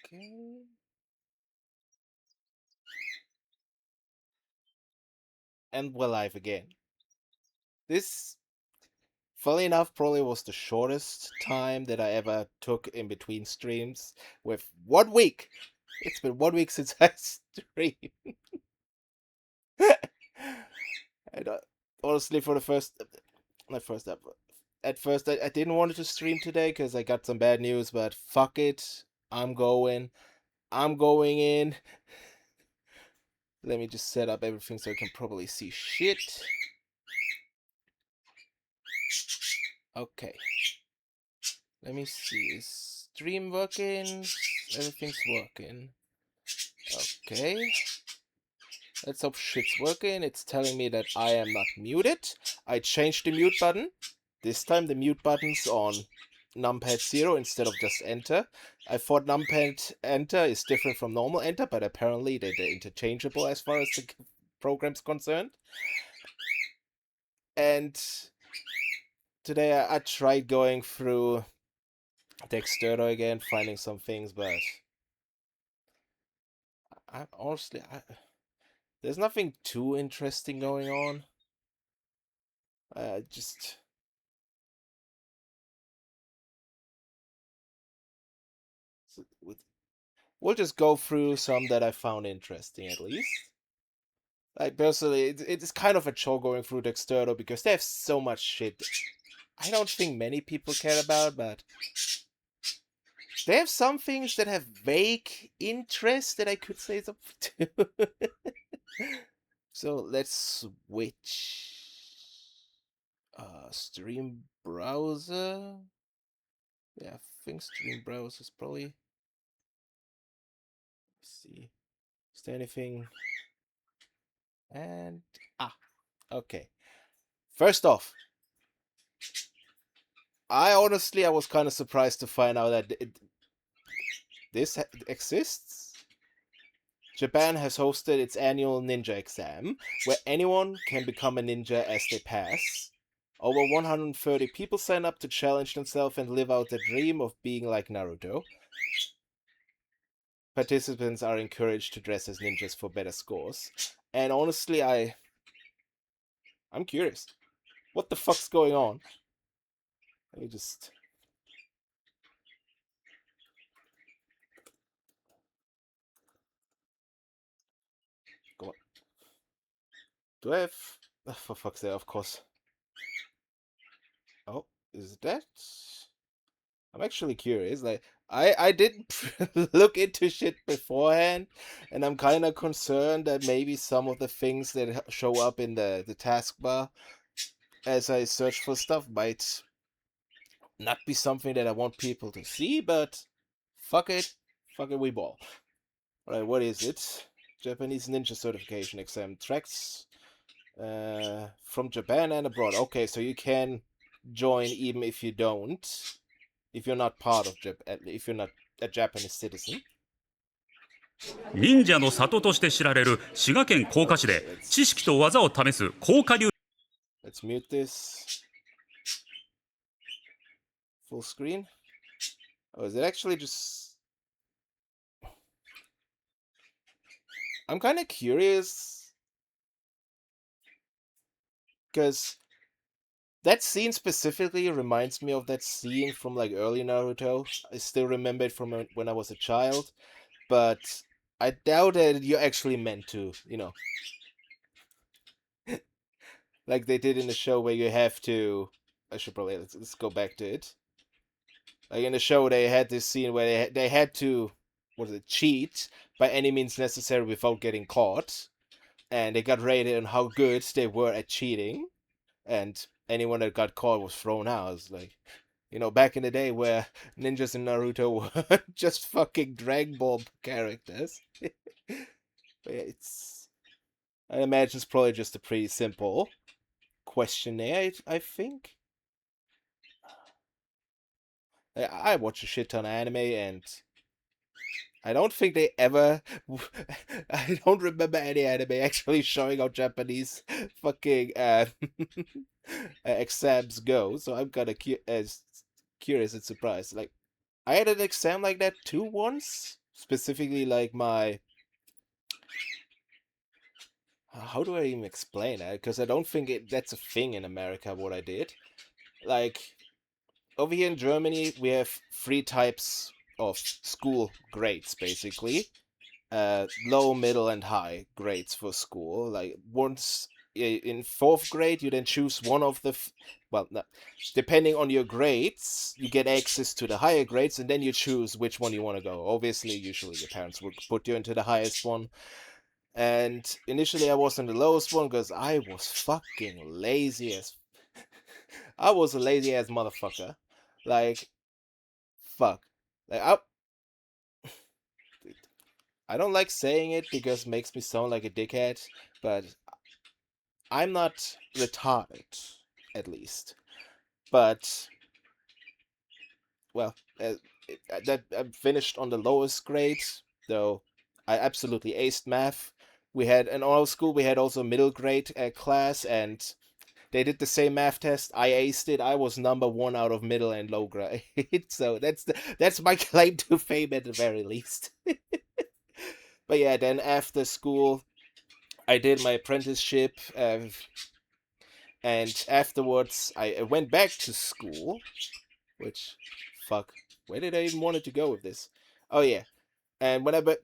Okay. And we're live again. This, funnily enough, probably was the shortest time that I ever took in between streams. With 1 week. It's been 1 week since I streamed. And honestly, for the first, not first up. At first, I didn't want to stream today because I got some bad news. But fuck it, I'm going. I'm going in. Let me just set up everything so I can probably see shit. Okay. Let me see. Is stream working? Everything's working. Okay. Let's hope shit's working. It's telling me that I am not muted. I changed the mute button. This time the mute button's on numpad 0 instead of just enter. I thought numpad enter is different from normal enter, but apparently they're interchangeable as far as the program's concerned. And today I tried going through Dexterdo again, finding some things, but honestly, there's nothing too interesting going on. Just we'll just go through some that I found interesting at least. Like personally, it's kind of a chore going through Dexterdo because they have so much shit I don't think many people care about, but they have some things that have vague interest that I could say something to. So let's switch. Stream browser. Yeah, I think stream browser is probably. Let's see. Is there anything? And okay. First off, I was kind of surprised to find out that this exists. Japan has hosted its annual ninja exam, where anyone can become a ninja as they pass. Over 130 people sign up to challenge themselves and live out their dream of being like Naruto. Participants are encouraged to dress as ninjas for better scores. And honestly, I'm curious. What the fuck's going on? Let me just... Go on. Do I have... Oh, for fuck's sake, of course. Oh, is that... I'm actually curious. Like, I didn't look into shit beforehand, and I'm kind of concerned that maybe some of the things that show up in the taskbar as I search for stuff might not be something that I want people to see, but fuck it. Fuck it, we ball. Alright, what is it? Japanese Ninja Certification Exam. Tracks from Japan and abroad. Okay, so you can join even if you don't. If you're not part of Japan, if you're not a Japanese citizen. 忍者の里として知られる滋賀県甲賀市で知識と技を試す甲賀流 Let's mute this. Full screen. Oh, is it actually just... I'm kind of curious. Because that scene specifically reminds me of that scene from like early Naruto. I still remember it from when I was a child. But I doubt that you're actually meant to, like they did in the show where you have to... I should probably... Let's go back to it. Like in the show, they had this scene where they had to, cheat by any means necessary without getting caught, and they got rated on how good they were at cheating, and anyone that got caught was thrown out. It's like, back in the day where ninjas in Naruto were just fucking Dragon Ball characters. But yeah, I imagine it's probably just a pretty simple questionnaire, I think. I watch a shit ton of anime, and I don't think they ever... I don't remember any anime actually showing how Japanese fucking exams go, so I'm kind of curious and surprised. Like, I had an exam like that too once, specifically like my, how do I even explain that? Because I don't think that's a thing in America. What I did, like over here in Germany, we have three types of school grades basically. Low, middle, and high grades for school. Like once in fourth grade, you then choose one of the. Well, no, depending on your grades, you get access to the higher grades, and then you choose which one you want to go. Obviously, usually your parents would put you into the highest one. And initially, I was in the lowest one because I was fucking lazy as. I was a lazy ass motherfucker. Like, fuck. Like, I don't like saying it because it makes me sound like a dickhead, but I'm not retarded, at least. But, well, that I finished on the lowest grade, though I absolutely aced math. We had, in our school, we had also a middle grade class, and they did the same math test. I aced it. I was number one out of middle and low grade. So that's my claim to fame at the very least. But yeah, then after school, I did my apprenticeship, and afterwards I went back to school. Which, fuck, where did I even wanted to go with this? Oh yeah, and whenever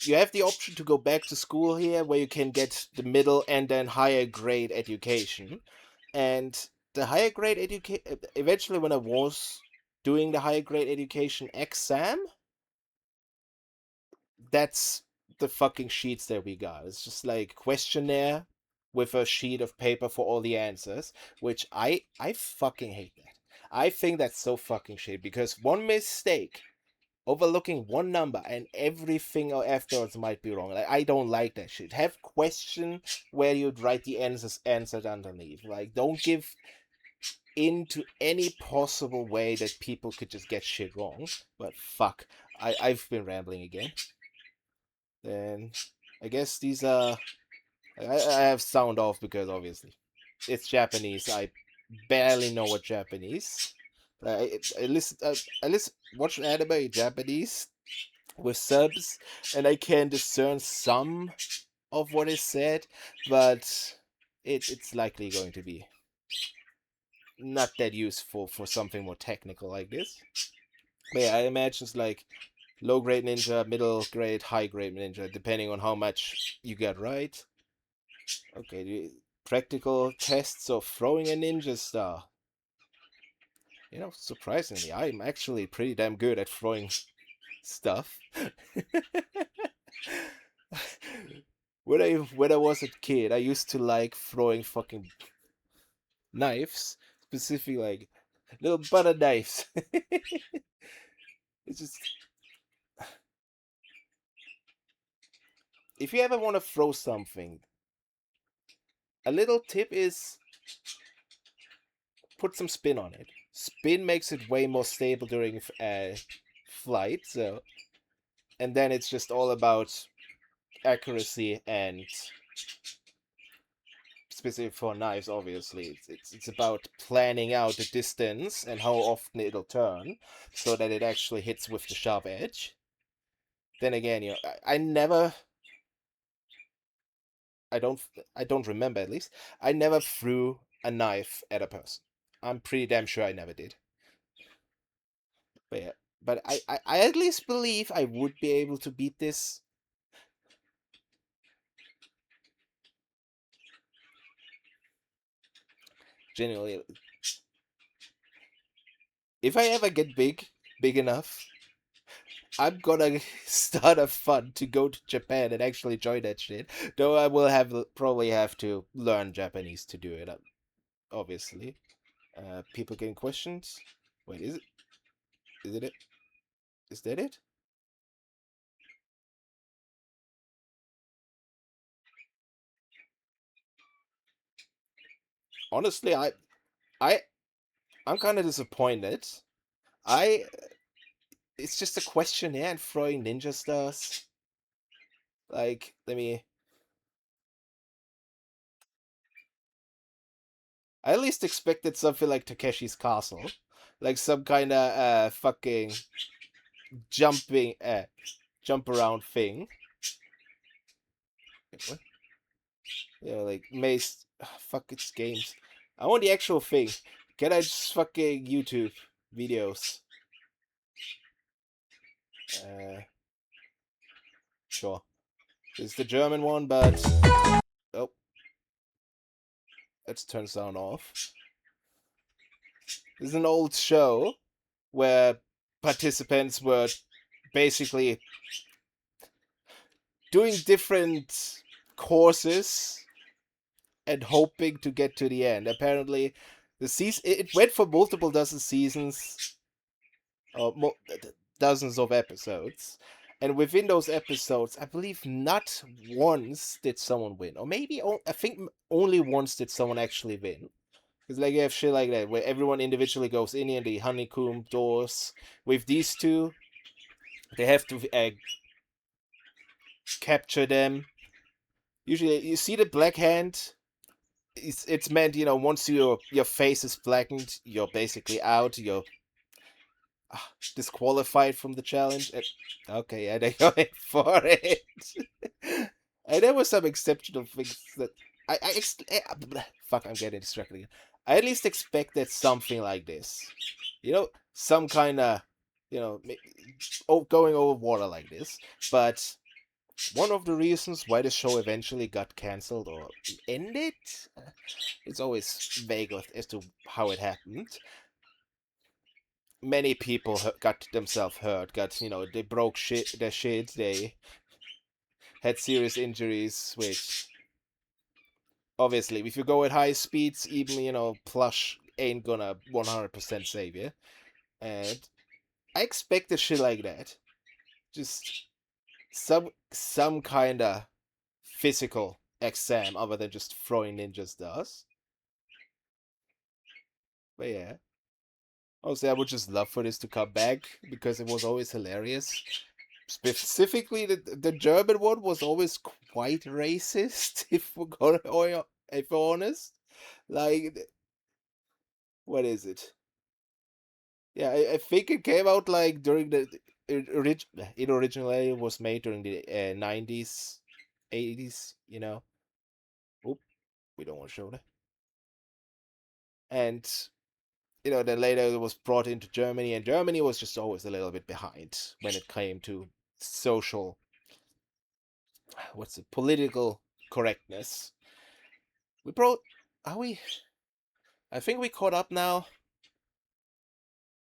you have the option to go back to school here, where you can get the middle and then higher grade education, and the higher grade education. Eventually, when I was doing the higher grade education exam, that's the fucking sheets that we got. It's just like questionnaire with a sheet of paper for all the answers, which I fucking hate that. I think that's so fucking shit because one mistake, overlooking one number, and everything afterwards might be wrong. Like I don't like that shit. Have question where you'd write the answers answered underneath. Like don't give into any possible way that people could just get shit wrong. But fuck, I've been rambling again. Then I guess these are. I have sound off because obviously it's Japanese. I barely know what Japanese. I listen, watch anime in Japanese with subs, and I can discern some of what is said, but it's likely going to be not that useful for something more technical like this. But yeah, I imagine it's like low grade ninja, middle grade, high grade ninja, depending on how much you get right. Okay, practical tests of throwing a ninja star. You know, surprisingly, I'm actually pretty damn good at throwing stuff. When I was a kid, I used to like throwing fucking knives, specifically like little butter knives. It's just if you ever want to throw something, a little tip is put some spin on it. Spin makes it way more stable during flight. So, and then it's just all about accuracy and specific for knives. Obviously, it's about planning out the distance and how often it'll turn, so that it actually hits with the sharp edge. Then again, you know, I never. I don't. I don't remember at least. I never threw a knife at a person. I'm pretty damn sure I never did. But yeah, but I at least believe I would be able to beat this. Genuinely, if I ever get big enough, I'm gonna start a fund to go to Japan and actually join that shit. Though I will probably have to learn Japanese to do it. Obviously, people getting questions. Wait, is it? Is it it? Is that it? Honestly, I, I'm kind of disappointed. I, it's just a questionnaire and throwing ninja stars. Like, let me. I at least expected something like Takeshi's Castle, like some kind of fucking jumping. jump around thing. Wait, what? Yeah, like Maze. Fuck, it's games. I want the actual thing. Can I just fucking YouTube videos? Sure. This is the German one, but oh, let's turn sound off. This is an old show where participants were basically doing different courses and hoping to get to the end. Apparently, the season it went for multiple dozen seasons, or dozens of episodes, and within those episodes, I believe not once did someone win, or maybe I think only once did someone actually win. Because like you have shit like that where everyone individually goes in the honeycomb doors. With these two, they have to capture them. Usually, you see the black hand. It's meant, once your face is blackened, you're basically out. You're disqualified from the challenge. Okay, yeah, they go in for it. And there were some exceptional things that fuck, I'm getting distracted again. I at least expected something like this. Some kind of, going over water like this. But one of the reasons why the show eventually got cancelled or ended, it's always vague as to how it happened. Many people got themselves hurt. They broke their shit. They had serious injuries, which obviously, if you go at high speeds, even plush ain't gonna 100% save you. And I expected shit like that. Just some kind of physical exam other than just throwing ninjas does. But yeah. Honestly, I would just love for this to come back because it was always hilarious. Specifically, the German one was always quite racist, if we're honest. Like, what is it? Yeah, I think it came out like during it originally was made during the 90s, 80s. Oop, we don't want to show that. And then later it was brought into Germany, and Germany was just always a little bit behind when it came to social, what's it, political correctness. Are we? I think we caught up now,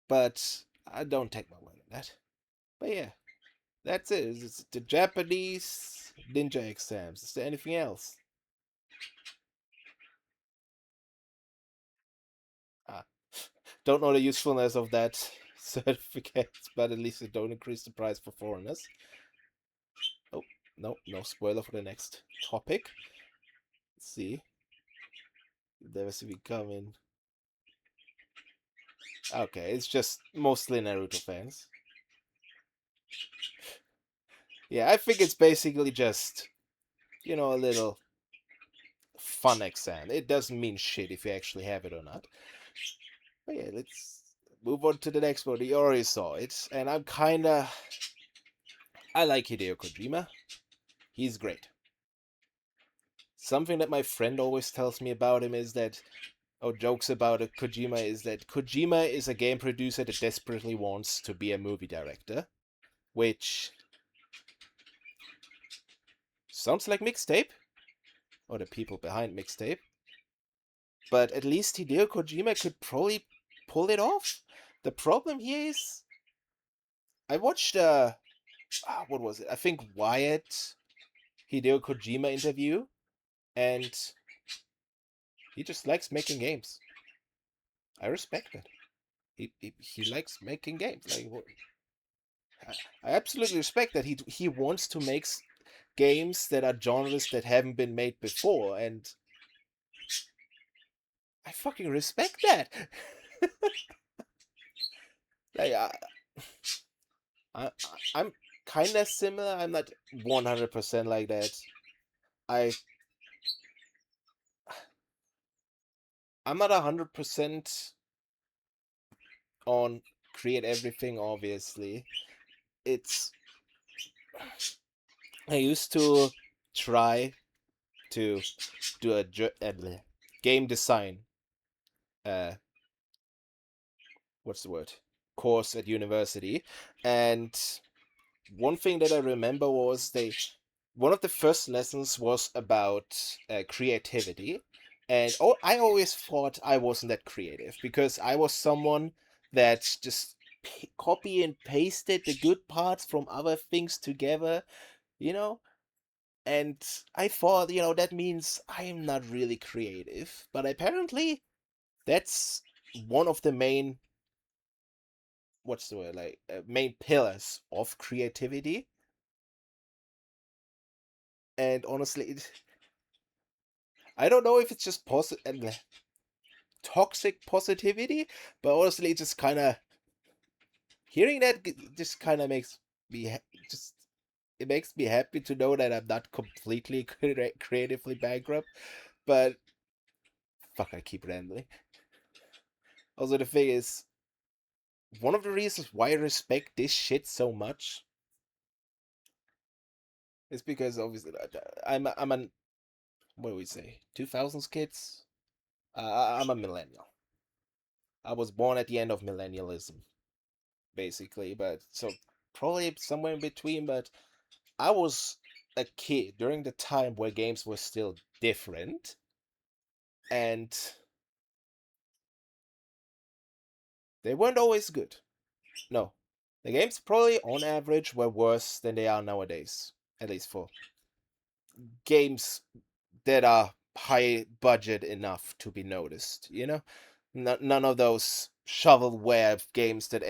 but I don't take my word on that. But yeah, that's it. It's the Japanese ninja exams. Is there anything else? Don't know the usefulness of that certificate, but at least it don't increase the price for foreigners. Oh, no spoiler for the next topic. Let's see. There's we coming. Okay, it's just mostly Naruto fans. Yeah, I think it's basically just, a little fun exam. It doesn't mean shit if you actually have it or not. But yeah, let's move on to the next one. You already saw it, and I like Hideo Kojima. He's great. Something that my friend always tells me about him is that, or jokes about Kojima, is that Kojima is a game producer that desperately wants to be a movie director, which sounds like Mixtape, or the people behind Mixtape. But at least Hideo Kojima could probably pull it off. The problem here is, I watched what was it? I think Wyatt Hideo Kojima interview, and he just likes making games. I respect that. He likes making games. Like, I absolutely respect that he wants to make games that are genres that haven't been made before, and I fucking respect that. Like, I'm kind of similar. I'm not 100% like that. I'm not 100% on create everything. Obviously, it's I used to try to do a game design uh what's the word, course at university, and one thing that I remember was one of the first lessons was about creativity, and I always thought I wasn't that creative because I was someone that just copy and pasted the good parts from other things together, you know. And I thought, that means I'm not really creative, but apparently that's one of the main, what's the word, like main pillars of creativity. And honestly, I don't know if it's just toxic positivity, but honestly, it just kind of hearing that just kind of makes me just it makes me happy to know that I'm not completely creatively bankrupt. But fuck, I keep rambling. Also, the thing is, one of the reasons why I respect this shit so much is because obviously I'm an, what do we say, 2000s kids. I'm a millennial. I was born at the end of millennialism, basically, but so probably somewhere in between. But I was a kid during the time where games were still different, and they weren't always good. No, the games probably on average were worse than they are nowadays, at least for games that are high budget enough to be noticed. None of those shovelware games that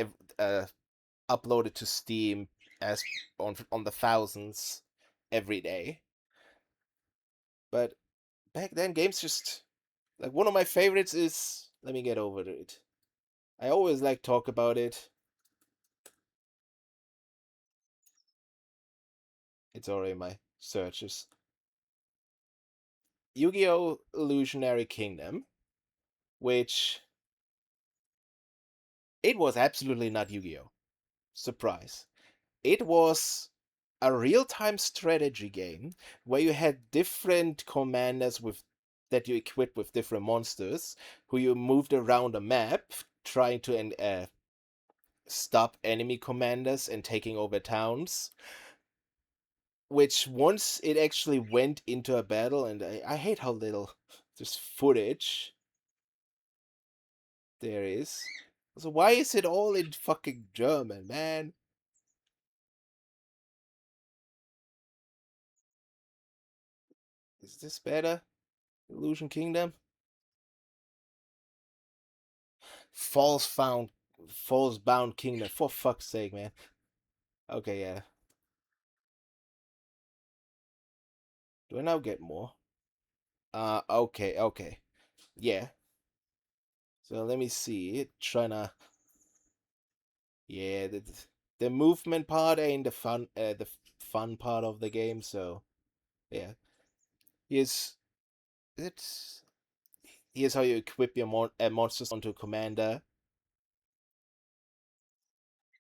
uploaded to Steam as on the thousands every day. But back then, games just like one of my favorites is. Let me get over it. I always like talk about it. It's already in my searches. Yu-Gi-Oh! Illusionary Kingdom, which it was absolutely not Yu-Gi-Oh! Surprise. It was a real-time strategy game where you had different commanders with that you equipped with different monsters who you moved around a map trying to stop enemy commanders and taking over towns. Which once it actually went into a battle, and I hate how little there's footage there is. So why is it all in fucking German, man? Is this better? Illusion Kingdom? False found False Bound Kingdom. For fuck's sake, man. Okay, yeah. Do I now get more? Okay, okay. Yeah. So let me see. Trying to. Yeah, the movement part ain't the fun part of the game. So yeah, here's it's here's how you equip your monsters onto commander.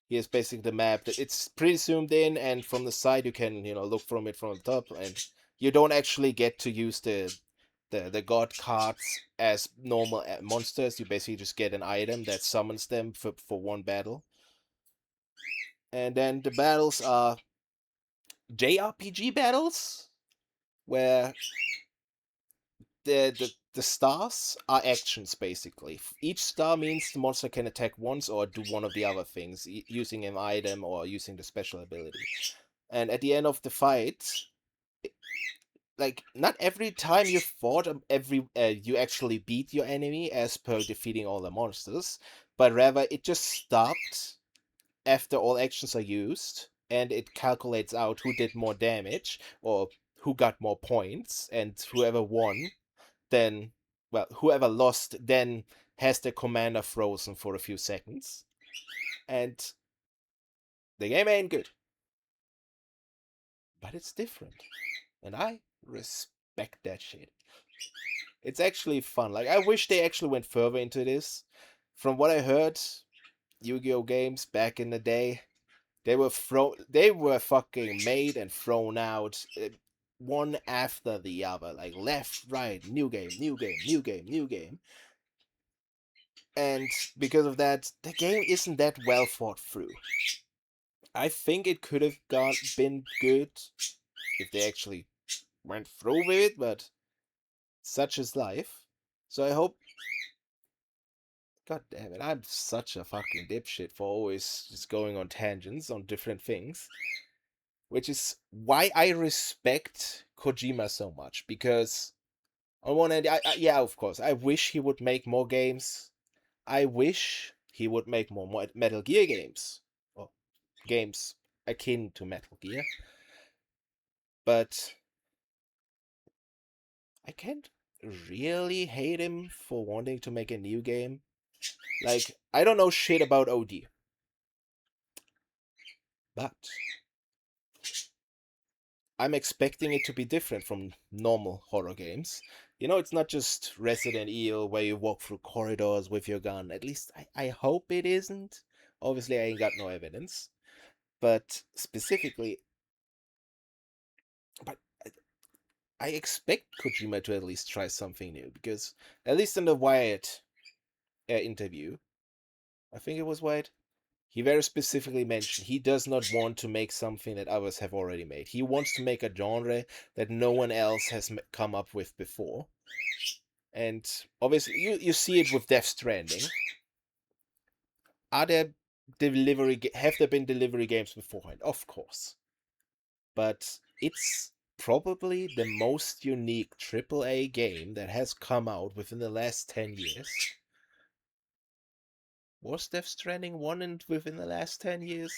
Here's basically the map. It's pretty zoomed in, and from the side you can look from it from the top, and you don't actually get to use the god cards as normal monsters. You basically just get an item that summons them for one battle. And then the battles are JRPG battles where the stars are actions basically. Each star means the monster can attack once or do one of the other things using an item or using the special ability. And at the end of the fight, like not every time you fought every you actually beat your enemy as per defeating all the monsters, but rather it just stopped after all actions are used, and it calculates out who did more damage or who got more points, and whoever won then, well, whoever lost then has the commander frozen for a few seconds. And the game ain't good, but it's different. And I respect that shit. It's actually fun. Like, I wish they actually went further into this. From what I heard, Yu-Gi-Oh! Games back in the day, They were fucking made and thrown out, one after the other, like left, right, new game, new game, new game, new game. And because of that, the game isn't that well thought through. I think it could have been good if they actually went through with it, but such is life. So I hope. God damn it, I'm such a fucking dipshit for always just going on tangents on different things. Which is why I respect Kojima so much, because on one hand, yeah, of course, I wish he would make more games. I wish he would make more Metal Gear games, or games akin to Metal Gear. But I can't really hate him for wanting to make a new game. Like, I don't know shit about OD, but I'm expecting it to be different from normal horror games. You know, it's not just Resident Evil where you walk through corridors with your gun. At least I hope it isn't. Obviously, I ain't got no evidence. But specifically, but I expect Kojima to at least try something new, because at least in the Wired interview, I think it was Wired, he very specifically mentioned he does not want to make something that others have already made. He wants to make a genre that no one else has come up with before. And obviously, you see it with Death Stranding. Have there been delivery games beforehand? Of course. But it's probably the most unique AAA game that has come out within the last 10 years. Was Death Stranding one within the last 10 years?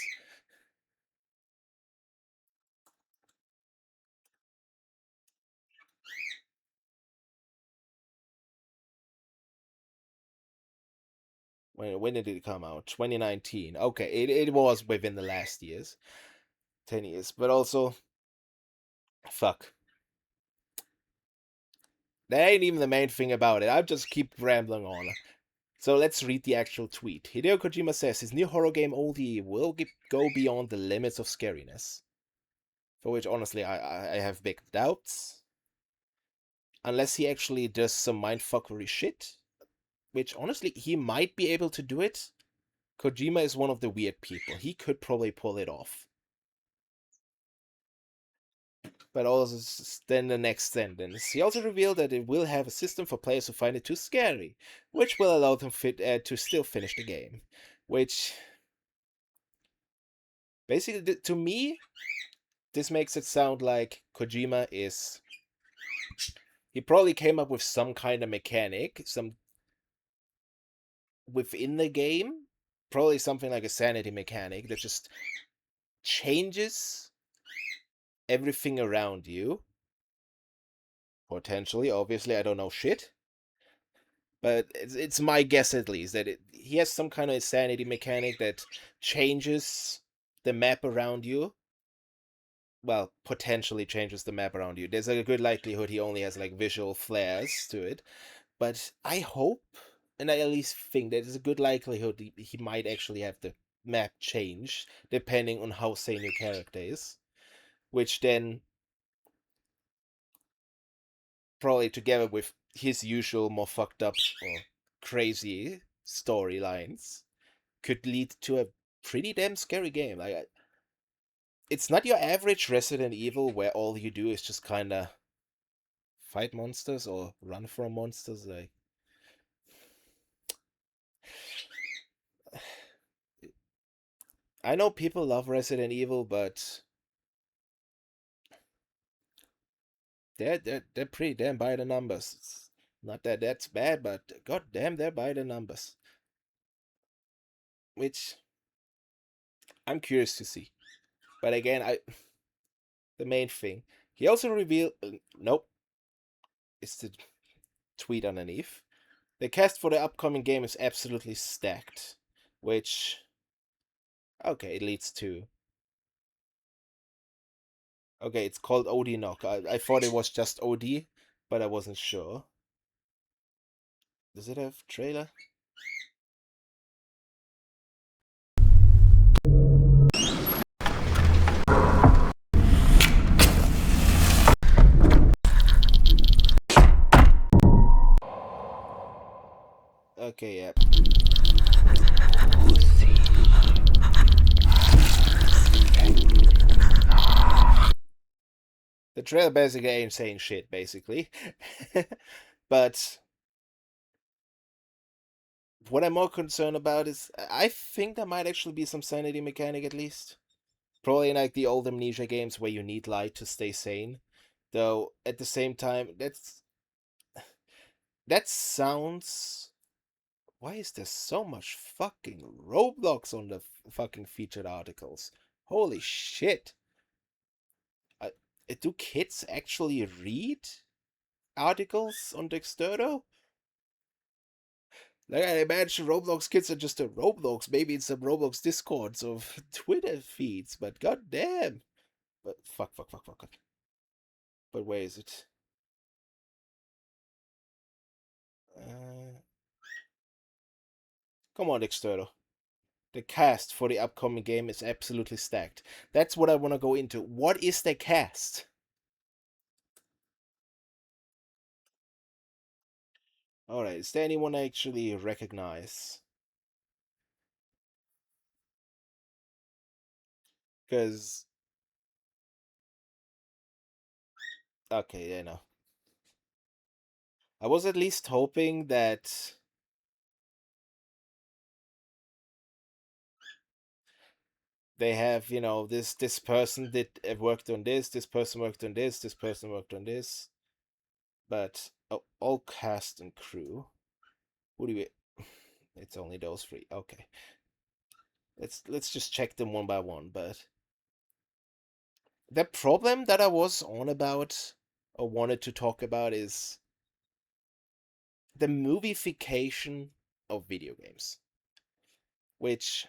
When did it come out? 2019. Okay, it was within the last years. 10 years. But also, fuck. That ain't even the main thing about it. I just keep rambling on. So let's read the actual tweet. Hideo Kojima says his new horror game OD will go beyond the limits of scariness. For which, honestly, I have big doubts. Unless he actually does some mindfuckery shit. Which, honestly, he might be able to do it. Kojima is one of the weird people. He could probably pull it off. But also, then the next sentence. He also revealed that it will have a system for players who find it too scary, which will allow them to still finish the game. Which, basically, to me, this makes it sound like Kojima is... He probably came up with some kind of mechanic, within the game, probably something like a sanity mechanic that just changes everything around you. Potentially, obviously, I don't know shit. But it's my guess, at least, that he has some kind of insanity mechanic that changes the map around you. Well, potentially changes the map around you. There's a good likelihood he only has like visual flares to it. But I hope, and I at least think that there's a good likelihood he might actually have the map change depending on how sane your character is. Which then, probably together with his usual more fucked up or crazy storylines, could lead to a pretty damn scary game. Like, it's not your average Resident Evil where all you do is just kind of fight monsters or run from monsters. Like, I know people love Resident Evil, but they're pretty damn by the numbers. It's not that that's bad, but god damn, they're by the numbers. Which I'm curious to see. But again, the main thing. He also revealed nope. It's the tweet underneath. The cast for the upcoming game is absolutely stacked. Which, okay, it leads to... Okay, it's called OD Knock. I thought it was just OD, but I wasn't sure. Does it have trailer? Okay, yeah. The trailer basically ain't saying shit, basically. But what I'm more concerned about is I think there might actually be some sanity mechanic at least. Probably like the old Amnesia games where you need light to stay sane. Though at the same time, that sounds. Why is there so much fucking Roblox on the fucking featured articles? Holy shit! I, do kids actually read articles on Dexerto? Like, I imagine Roblox kids are just a Roblox, maybe in some Roblox Discords or Twitter feeds, but goddamn. But fuck. But where is it? Uh, Come on, Dexerto. The cast for the upcoming game is absolutely stacked. That's what I want to go into. What is the cast? Alright, is there anyone I actually recognize? Because, okay, yeah, no. I was at least hoping that they have, this person did worked on this person worked on this person worked on this. But, oh, all cast and crew. Who do we... It's only those three. Okay. Let's just check them one by one, but the problem that I was on about or wanted to talk about is the movification of video games, which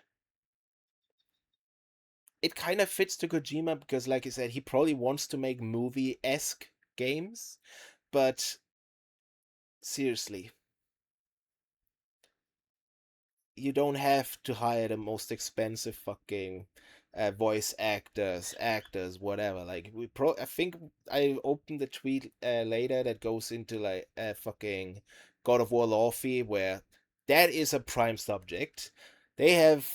it kind of fits to Kojima because, like I said, he probably wants to make movie-esque games, but seriously, you don't have to hire the most expensive fucking voice actors, whatever. Like I think I opened the tweet later that goes into like fucking God of War lore fee, where that is a prime subject. They have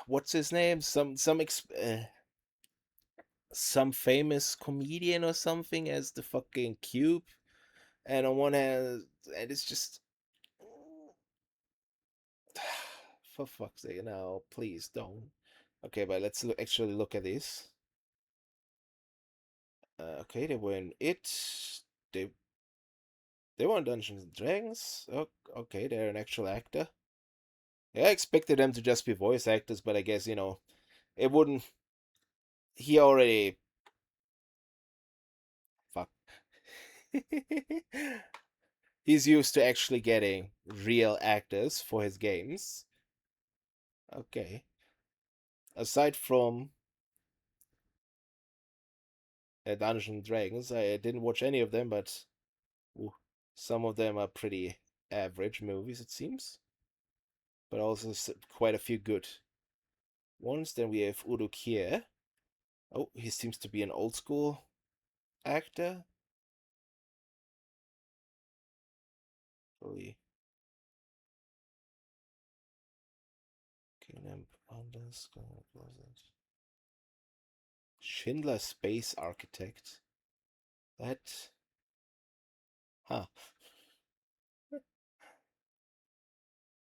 what's his name? Some famous comedian or something as the fucking cube, and on one hand, and it's just for fuck's sake, no, please don't. Okay, but let's actually look at this. Okay, they were in it. They they were in Dungeons and Dragons. Oh, okay, they're an actual actor. Yeah, I expected them to just be voice actors, but I guess it wouldn't. He already fuck. He's used to actually getting real actors for his games. Okay. Aside from Dungeons and Dragons, I didn't watch any of them, but ooh, some of them are pretty average movies, it seems. But also quite a few good ones. Then we have Udo Kier. Oh, he seems to be an old school actor. Really. Schindler Space Architect. That. Huh.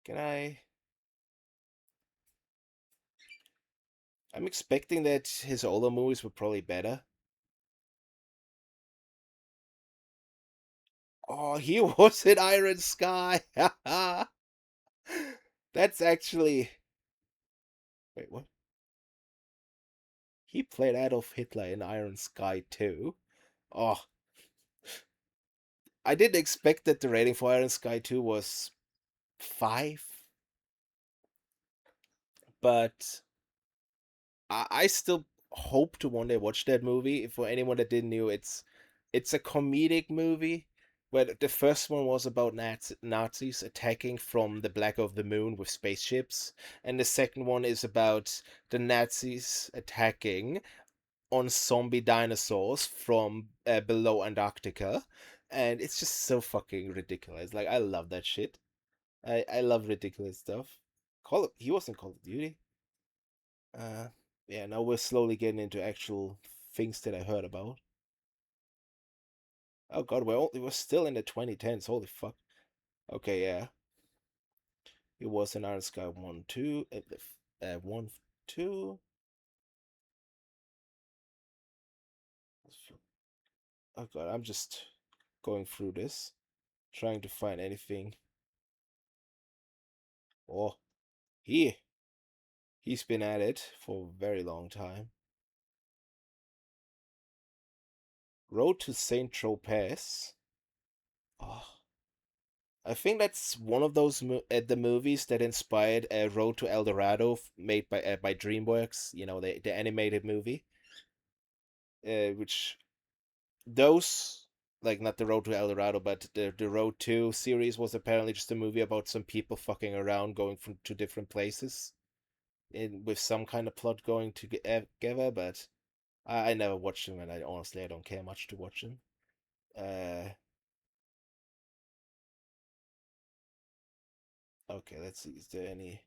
Can I. I'm expecting that his older movies were probably better. Oh, he was in Iron Sky. That's actually. Wait, what? He played Adolf Hitler in Iron Sky too. Oh, I didn't expect that the rating for Iron Sky 2 was 5, but I still hope to one day watch that movie. For anyone that didn't know, it's a comedic movie where the first one was about Nazis attacking from the black of the moon with spaceships, and the second one is about the Nazis attacking on zombie dinosaurs from below Antarctica. and it's just so fucking ridiculous. Like I love that shit. I love ridiculous stuff. He was in Call of Duty. Uh, yeah. Now we're slowly getting into actual things that I heard about. Oh god, we're still in the 2010s. Holy fuck. Okay, yeah. It was an Iron Sky 1, 2, 1, 2. Oh god, I'm just going through this, trying to find anything. Oh, he's been at it for a very long time. Road to Saint Tropez. Oh, I think that's one of those the movies that inspired Road to El Dorado, made by DreamWorks. You know, the animated movie, which those like not the Road to El Dorado, but the Road to series was apparently just a movie about some people fucking around, going from to different places, in with some kind of plot going together. But I never watched them, and I don't care much to watch them. Uh, okay, let's see. Is there any?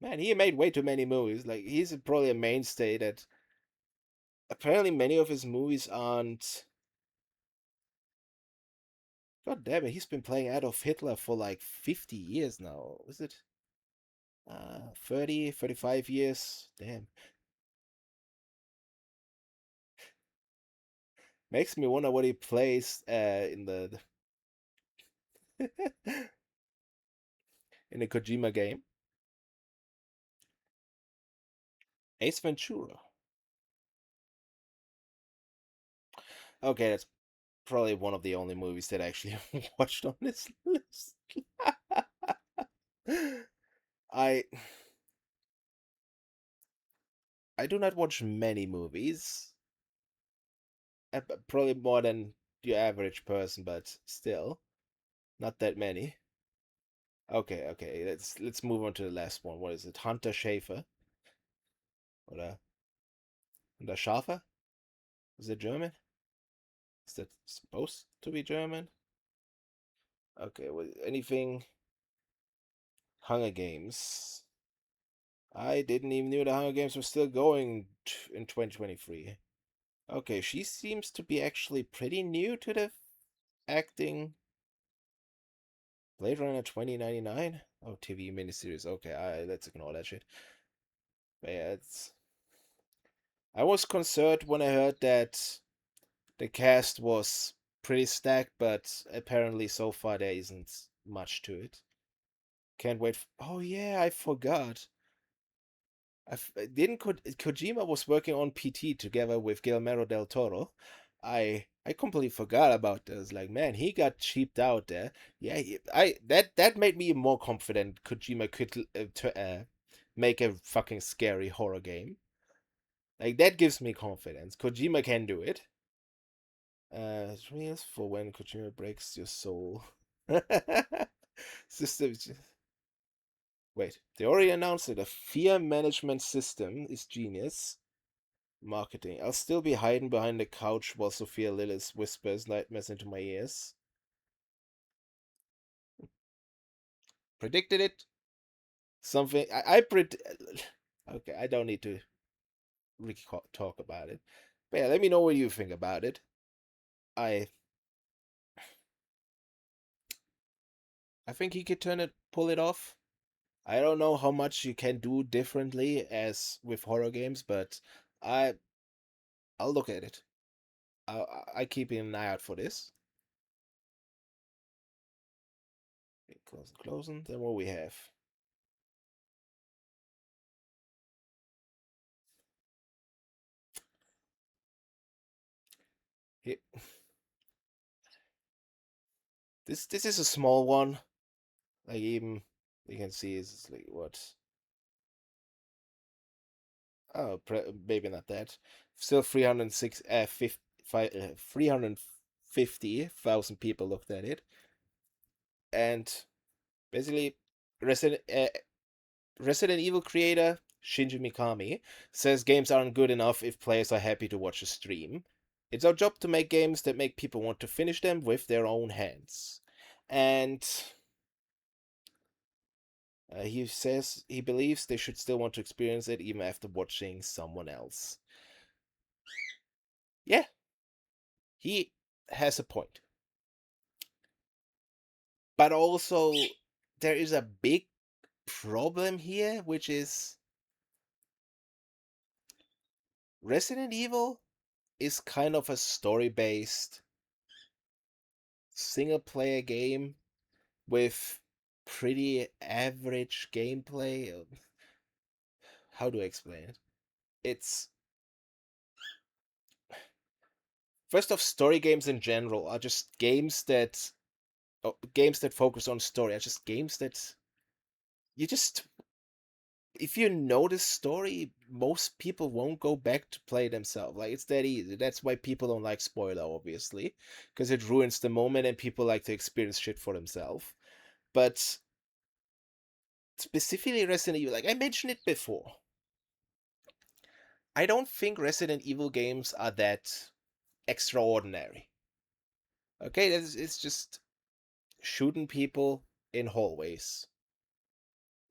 Man, he made way too many movies. Like he's probably a mainstay that apparently many of his movies aren't. God damn it, he's been playing Adolf Hitler for like 50 years now. Is it? 30, 35 years. Damn. Makes me wonder what he plays in the in the Kojima game. Ace Ventura. Okay, that's probably one of the only movies that I actually watched on this list. I I do not watch many movies. Probably more than the average person, but still not that many. Okay, okay. Let's move on to the last one. What is it? Hunter Schafer or Hunter Schafer? Is it German? Is that supposed to be German? Okay. Well, anything Hunger Games? I didn't even knew the Hunger Games were still going in 2023. Okay, she seems to be actually pretty new to the acting. Blade Runner 2099? Oh, TV miniseries. Okay, let's ignore that shit. But yeah, I was concerned when I heard that the cast was pretty stacked, but apparently so far there isn't much to it. Can't wait. Oh yeah, I forgot. Didn't Kojima was working on PT together with Guillermo del Toro. I completely forgot about this. Like, man, he got cheaped out there. Yeah, I that made me more confident Kojima could make a fucking scary horror game. Like that gives me confidence. Kojima can do it. Reels for when Kojima breaks your soul. System. Wait, they already announced it. A fear management system is genius. Marketing. I'll still be hiding behind the couch while Sophia Lillis whispers nightmares into my ears. Predicted it. Something I Okay, I don't need to talk about it. But yeah, let me know what you think about it. I I think he could pull it off. I don't know how much you can do differently as with horror games, but I I'll look at it. I keep an eye out for this. Okay, closing. Then what we have. Here. This is a small one. Like even you can see it's like what? Oh, maybe not that. Still 350,000 people looked at it, and basically, Resident Resident Evil creator Shinji Mikami says games aren't good enough if players are happy to watch a stream. It's our job to make games that make people want to finish them with their own hands. And he says he believes they should still want to experience it even after watching someone else. Yeah, he has a point. But also, there is a big problem here, which is Resident Evil is kind of a story-based single-player game with pretty average gameplay. How do I explain it? It's first off, story games in general are just games that focus on story are just games that you just if you know the story, most people won't go back to play themselves. Like it's that easy. That's why people don't like spoiler, obviously, because it ruins the moment and people like to experience shit for themselves. But specifically Resident Evil, like I mentioned it before, I don't think Resident Evil games are that extraordinary. Okay, it's just shooting people in hallways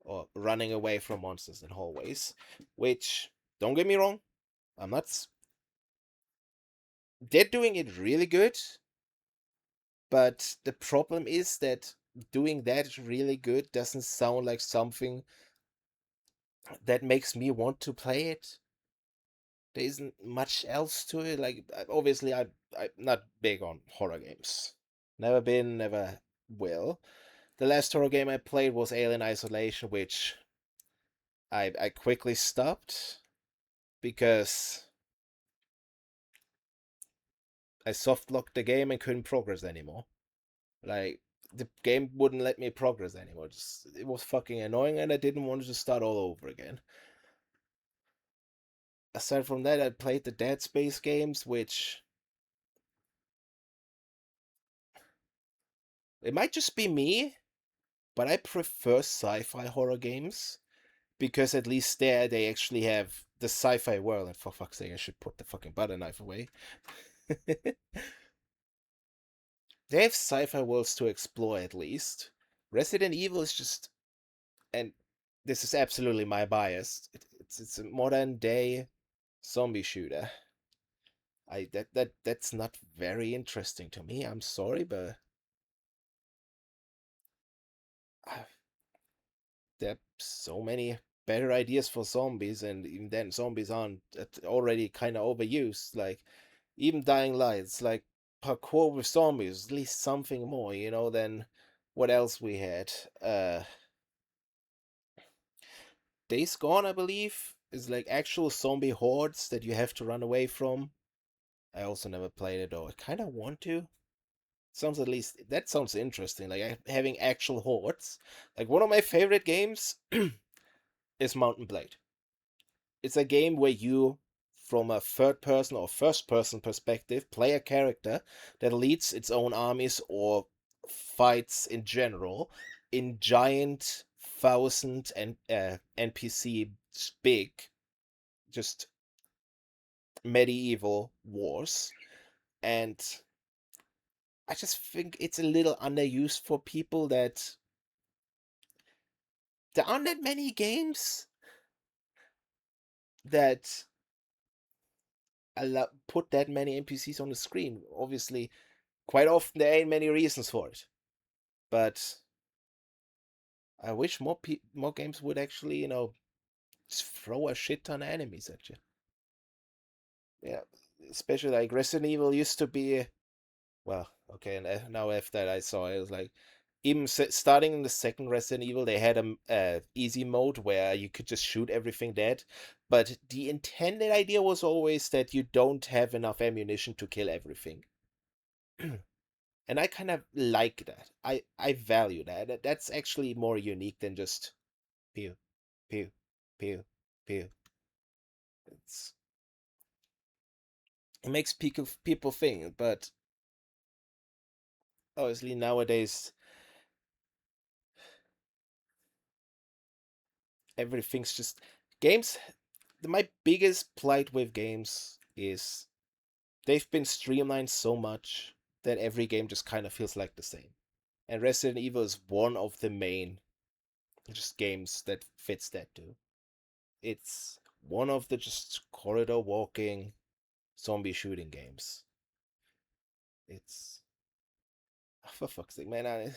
or running away from monsters in hallways, which don't get me wrong, I'm not. They're doing it really good, but the problem is that doing that really good doesn't sound like something that makes me want to play it. There isn't much else to it. Like obviously, I'm not big on horror games. Never been, never will. The last horror game I played was Alien Isolation, which I quickly stopped because I soft locked the game and couldn't progress anymore. Like the game wouldn't let me progress anymore. It was fucking annoying, and I didn't want to start all over again. Aside from that, I played the Dead Space games, which it might just be me, but I prefer sci-fi horror games because at least there they actually have the sci-fi world. And for fuck's sake, I should put the fucking butter knife away. They have sci-fi worlds to explore at least. Resident Evil is just, and this is absolutely my bias. It's a modern day zombie shooter. That's not very interesting to me. I'm sorry, but uh, there are so many better ideas for zombies, and even then, zombies aren't already kind of overused. Like even Dying Lights, like parkour with zombies, at least something more, than what else we had. Days Gone, I believe, is like actual zombie hordes that you have to run away from. I also never played it, though. I kind of want to. Sounds at least that sounds interesting. Like having actual hordes. Like one of my favorite games is Mountain Blade. It's a game where you, from a third person or first person perspective, play a character that leads its own armies or fights in general in giant thousand and NPC big, just medieval wars. And I just think it's a little underused for people that there aren't that many games that put that many NPCs on the screen. Obviously, quite often there ain't many reasons for it, but I wish more games would actually, just throw a shit ton of enemies at you. Yeah, especially like Resident Evil used to be. Well, okay, and now after I saw it, it was like even starting in the second Resident Evil, they had a easy mode where you could just shoot everything dead. But the intended idea was always that you don't have enough ammunition to kill everything. And I kind of like that. I value that. That's actually more unique than just pew, pew, pew, pew. It's it makes people think, but obviously nowadays everything's just games. My biggest plight with games is they've been streamlined so much that every game just kind of feels like the same. And Resident Evil is one of the main just games that fits that too. It's one of the just corridor walking zombie shooting games. It's for fuck's sake, man.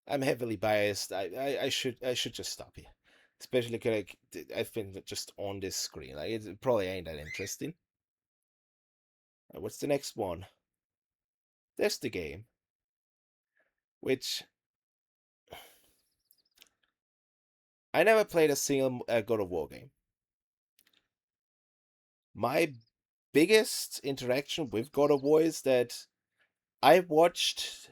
I'm heavily biased. I should just stop here. Especially 'cause, like I've been just on this screen. Like it probably ain't that interesting. What's the next one? There's the game, which I never played a single God of War game. My biggest interaction with God of War is that I watched.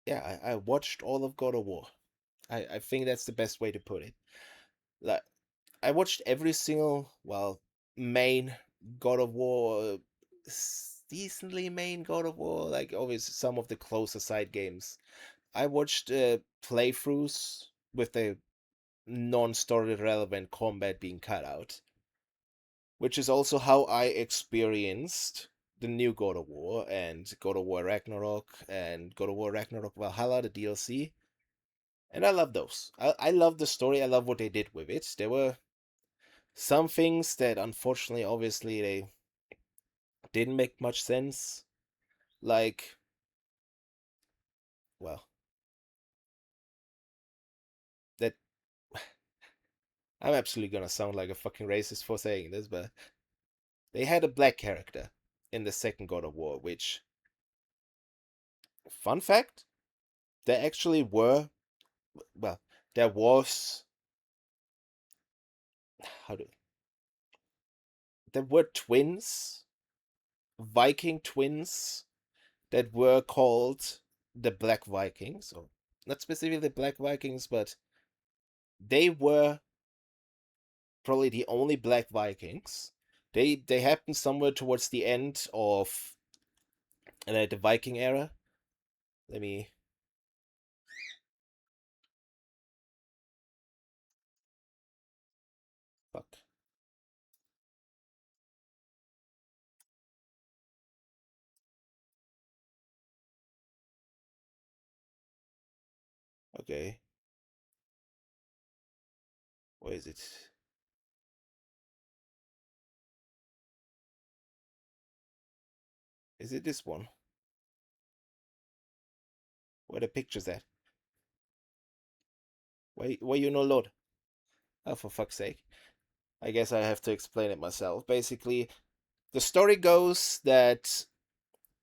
Yeah, I watched all of God of War. I think that's the best way to put it. Like I watched every single main God of War, decently main God of War, like always some of the closer side games. I watched playthroughs with the non-story relevant combat being cut out, which is also how I experienced the new God of War and God of War Ragnarok and God of War Ragnarok Valhalla, the DLC. And I love those. I love the story. I love what they did with it. There were some things that unfortunately, obviously, they didn't make much sense. Like, well, that I'm absolutely gonna sound like a fucking racist for saying this, but they had a black character in the second God of War, which, fun fact, there actually were, well, there was, how do, there were twins, Viking twins, that were called the Black Vikings, or not specifically the Black Vikings, but they were probably the only Black Vikings. They happened somewhere towards the end of the Viking era. Let me fuck. Okay, where is it? Is it this one? Where the picture's at? Why you no load? Oh, for fuck's sake! I guess I have to explain it myself. Basically, the story goes that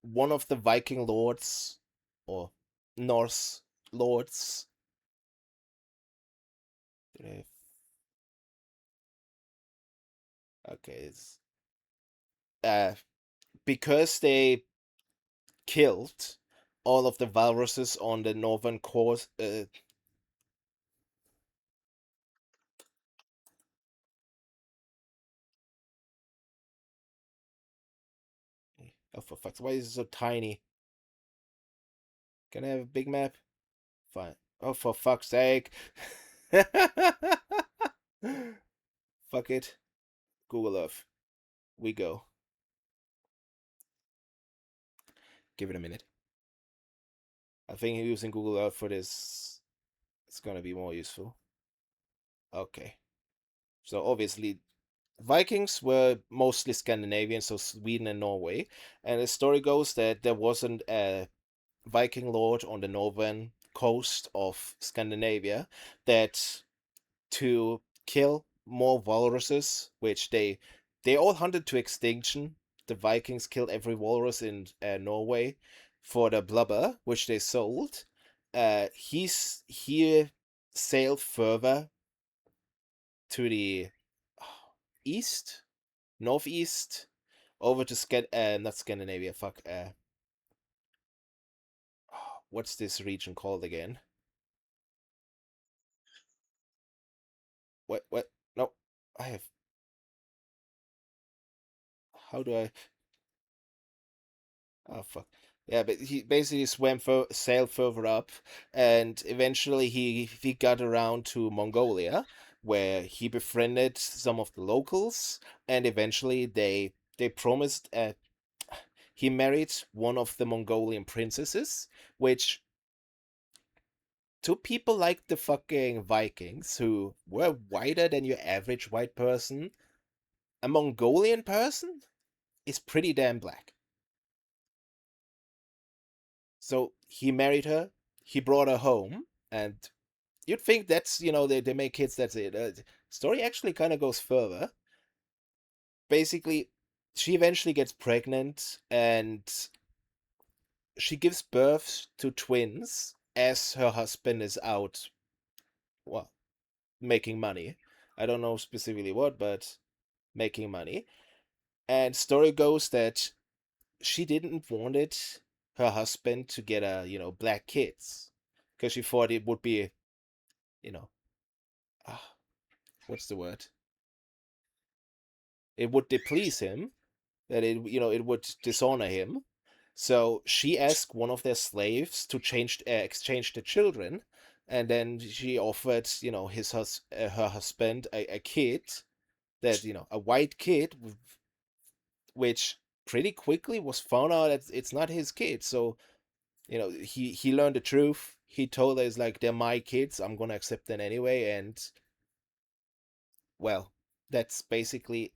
one of the Viking lords or Norse lords. Okay, it's uh because they killed all of the walruses on the northern coast. Oh, for fuck's why is it so tiny? Can I have a big map? Fine. Oh, for fuck's sake. Fuck it. Google Earth. We go. Give it a minute. I think using Google Earth for this is gonna be more useful. Okay. So obviously Vikings were mostly Scandinavian, so Sweden and Norway. And the story goes that there wasn't a Viking lord on the northern coast of Scandinavia that to kill more walruses, which they all hunted to extinction. The Vikings killed every walrus in Norway for the blubber, which they sold. He sailed further to the east, northeast, over to not Scandinavia. Fuck. What's this region called again? What? What? No, I have. How do I? Oh fuck. Yeah, but he basically sailed further up, and eventually he got around to Mongolia, where he befriended some of the locals, and eventually they promised. He married one of the Mongolian princesses, which to people like the fucking Vikings, who were whiter than your average white person, a Mongolian person is pretty damn black. So he married her, he brought her home, and you'd think that's, they make kids, that's it. Story actually kind of goes further. Basically, she eventually gets pregnant and she gives birth to twins as her husband is out, well, making money. I don't know specifically what, but making money. And story goes that she didn't want it, her husband, to get black kids, because she thought it would be, you know, ah, what's the word? It would displease him, that it would dishonor him. So she asked one of their slaves to exchange the children, and then she offered, her husband a kid, that a white kid, which pretty quickly was found out that it's not his kid. So he learned the truth. He told us, like, they're my kids, I'm gonna accept them anyway. And well, that's basically,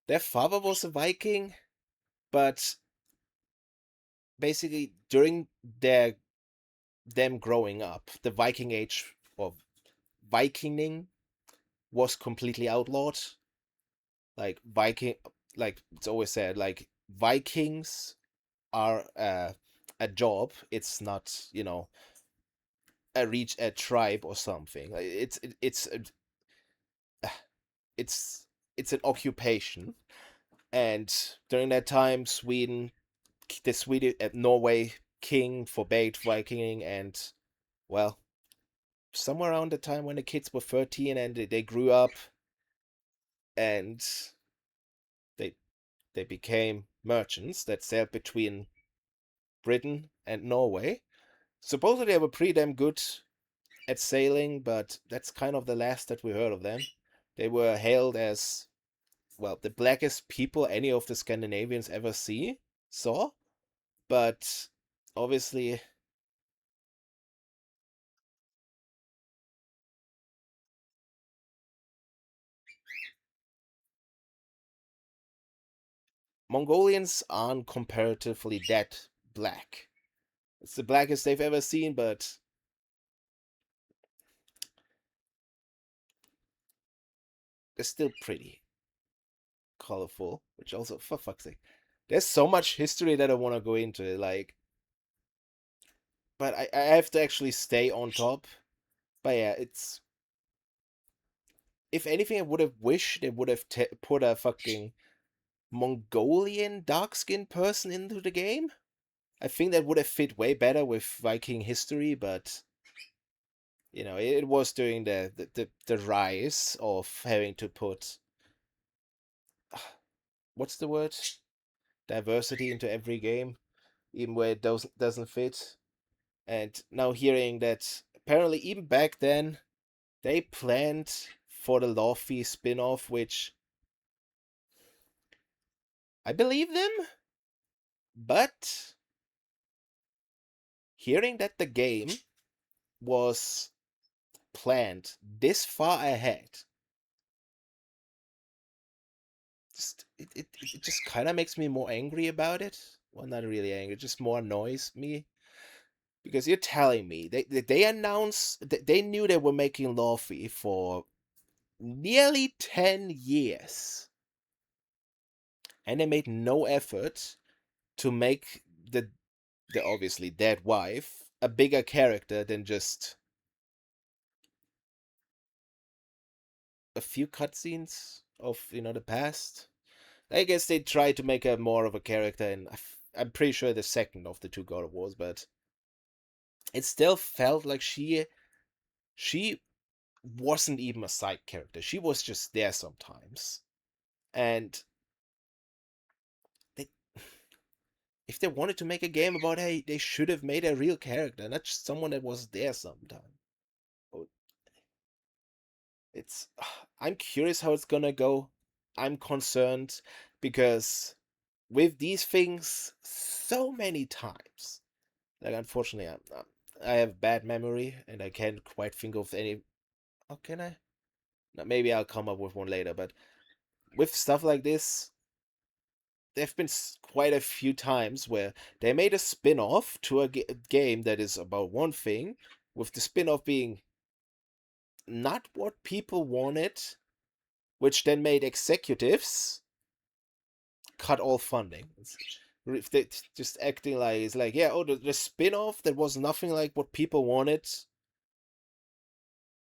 their father was a Viking, but basically during their them growing up, the Viking age of Vikinging was completely outlawed. Like like it's always said, like, Vikings are a job. It's not, a tribe or something. Like, it's it's an occupation. And during that time, the Swedish Norway king forbade Vikinging, and well, somewhere around the time when the kids were 13 and they grew up, and they they became merchants that sailed between Britain and Norway. Supposedly they were pretty damn good at sailing, but that's kind of the last that we heard of them. They were hailed as, well, the blackest people any of the Scandinavians ever saw, but obviously Mongolians aren't comparatively that black. It's the blackest they've ever seen, but they're still pretty colorful, which also, for fuck's sake, there's so much history that I want to go into it, like, but I have to actually stay on top. But yeah, it's, if anything, I would have wished they would have put a fucking Mongolian dark-skinned person into the game. I think that would have fit way better with Viking history, but it was during the rise of having to put, what's the word, diversity into every game, even where it doesn't fit. And now hearing that apparently even back then they planned for the Laufey spin-off, which I believe them, but hearing that the game was planned this far ahead, it just kind of makes me more angry about it. Well, not really angry, it just more annoys me. Because you're telling me they announced that they knew they were making Laufey for nearly 10 years, and they made no effort to make the obviously dead wife a bigger character than just a few cutscenes of the past. I guess they tried to make her more of a character, and I'm pretty sure the second of the two God of Wars, but it still felt like she wasn't even a side character. She was just there sometimes. And they, if they wanted to make a game about her, they should have made a real character, not just someone that was there sometime. Oh, it's I'm curious how it's gonna go. I'm concerned because with these things so many times, like unfortunately I have bad memory and I can't quite think of any. Oh, can I? No, maybe I'll come up with one later. But with stuff like this, there've been quite a few times where they made a spin-off to a game that is about one thing, with the spin-off being not what people wanted, which then made executives cut all funding. If they just acting like it's like, yeah, oh, the spin-off that was nothing like what people wanted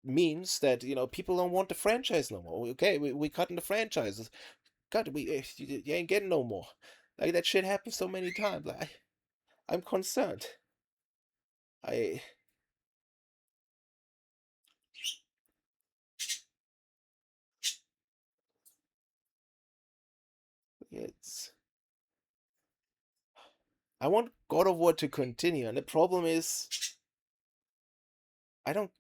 means that, people don't want the franchise no more. Okay, we cutting the franchises. God, you ain't getting no more. Like that shit happens so many times. Like I'm concerned. I it's I want God of War to continue, and the problem is I don't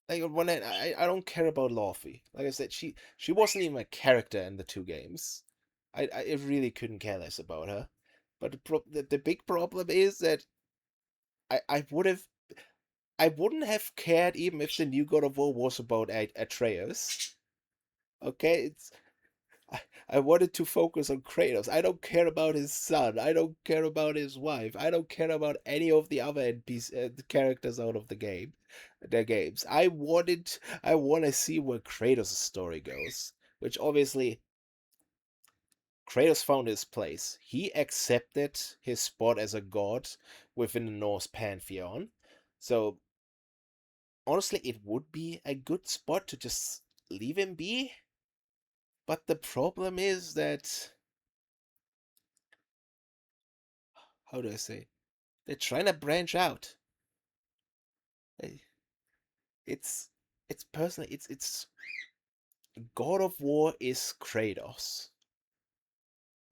like when I don't care about Laufey. Like I said, she wasn't even a character in the two games. I really couldn't care less about her. But the big problem is that I would have I wouldn't have cared even if the new God of War was about Atreus. Okay, I, I wanted to focus on Kratos. I don't care about his son. I don't care about his wife. I don't care about any of the other characters out of the game, their games. I want to see where Kratos' story goes, which obviously Kratos found his place. He accepted his spot as a god within the Norse pantheon. So honestly, it would be a good spot to just leave him be. But the problem is that, how do I say? They're trying to branch out. It's it's personally it's God of War is Kratos.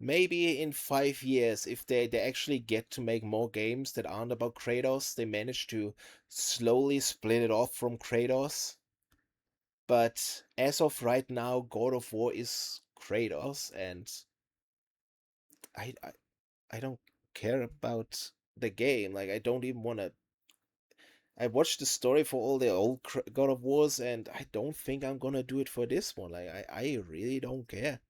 Maybe in 5 years, if they actually get to make more games that aren't about Kratos, they manage to slowly split it off from Kratos. But as of right now, God of War is Kratos, and I I, I don't care about the game. Like I don't even want to. I watched the story for all the old God of Wars, and I don't think I'm gonna do it for this one. Like I really don't care.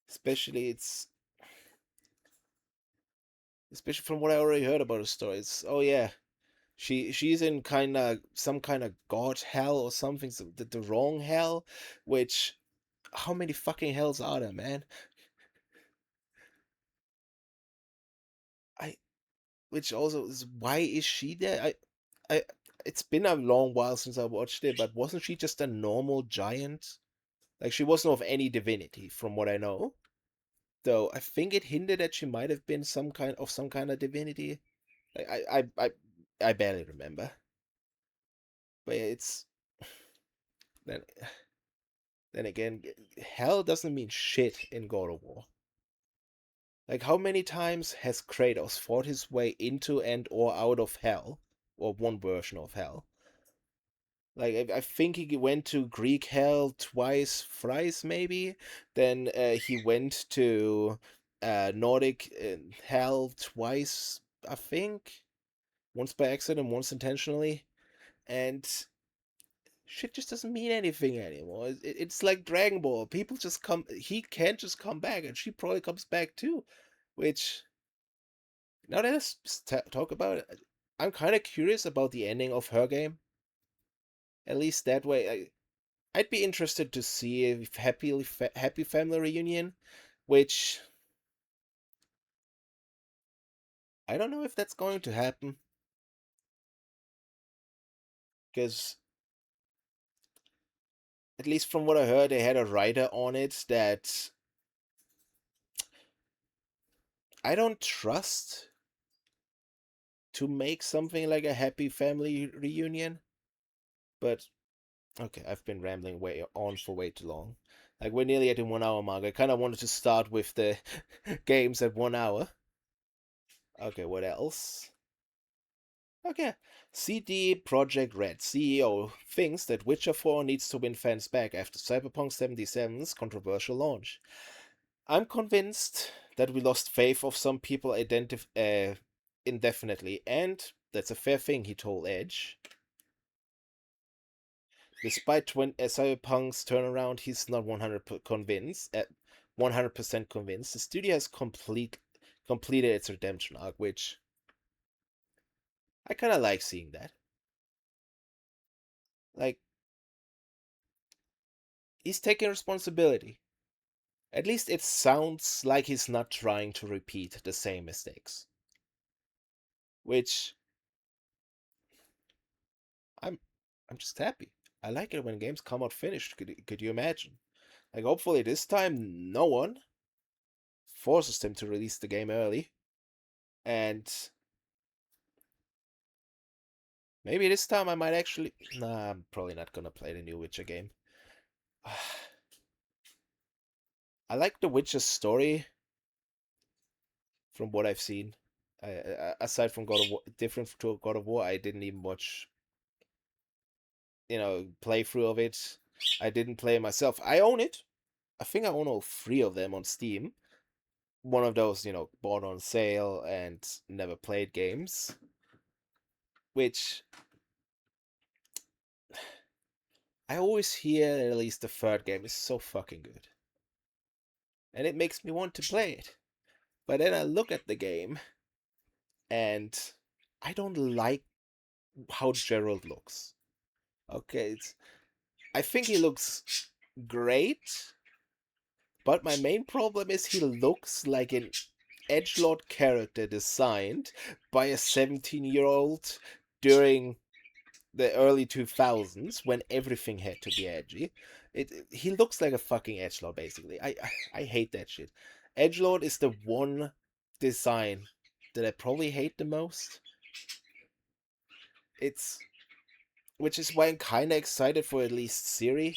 Especially especially from what I already heard about the story. It's oh yeah, she's in some kind of god hell or something, so the wrong hell. Which how many fucking hells are there, man? I which also is why is she there? I it's been a long while since I watched it, but wasn't she just a normal giant? Like she wasn't of any divinity, from what I know. Though I think it hinted that she might have been some kind of divinity. Like I barely remember. But yeah, it's then then again, hell doesn't mean shit in God of War. Like how many times has Kratos fought his way into and or out of hell, or one version of hell? Like I think he went to Greek hell twice, thrice maybe. Then he went to Nordic hell twice, I think. Once by accident, once intentionally. And shit just doesn't mean anything anymore. It's like Dragon Ball. People just come. He can't just come back, and she probably comes back too. Which now let's talk about it. I'm kind of curious about the ending of her game. At least that way, I'd be interested to see a happy family reunion, which I don't know if that's going to happen because at least from what I heard, they had a writer on it that I don't trust to make something like a happy family reunion. But okay, I've been rambling way on for way too long. Like we're nearly at the 1 hour mark. I kind of wanted to start with the games at 1 hour. Okay, what else? Okay. CD Projekt Red CEO thinks that Witcher 4 needs to win fans back after Cyberpunk 77's controversial launch. I'm convinced that we lost faith of some people indefinitely, and that's a fair thing, he told Edge. Despite Cyberpunk's turnaround, he's not 100% convinced. 100% convinced. The studio has completed its redemption arc, which I kind of like seeing that. Like, he's taking responsibility. At least it sounds like he's not trying to repeat the same mistakes. Which I'm I'm just happy. I like it when games come out finished. Could you imagine? Like, hopefully this time no one forces them to release the game early. And maybe this time I might actually... Nah, I'm probably not gonna play the new Witcher game. I like the Witcher story from what I've seen. Aside from God of War, different to God of War, I didn't even watch, playthrough of it. I didn't play it myself. I own it. I think I own all three of them on Steam. One of those, bought on sale and never played games. Which I always hear that at least the third game is so fucking good. And it makes me want to play it. But then I look at the game and I don't like how Gerald looks. Okay, I think he looks great, but my main problem is he looks like an edgelord character designed by a 17-year-old during the early 2000s when everything had to be edgy. He looks like a fucking edgelord basically. I hate that shit. Edgelord is the one design that I probably hate the most. It's which is why I'm kind of excited for at least Ciri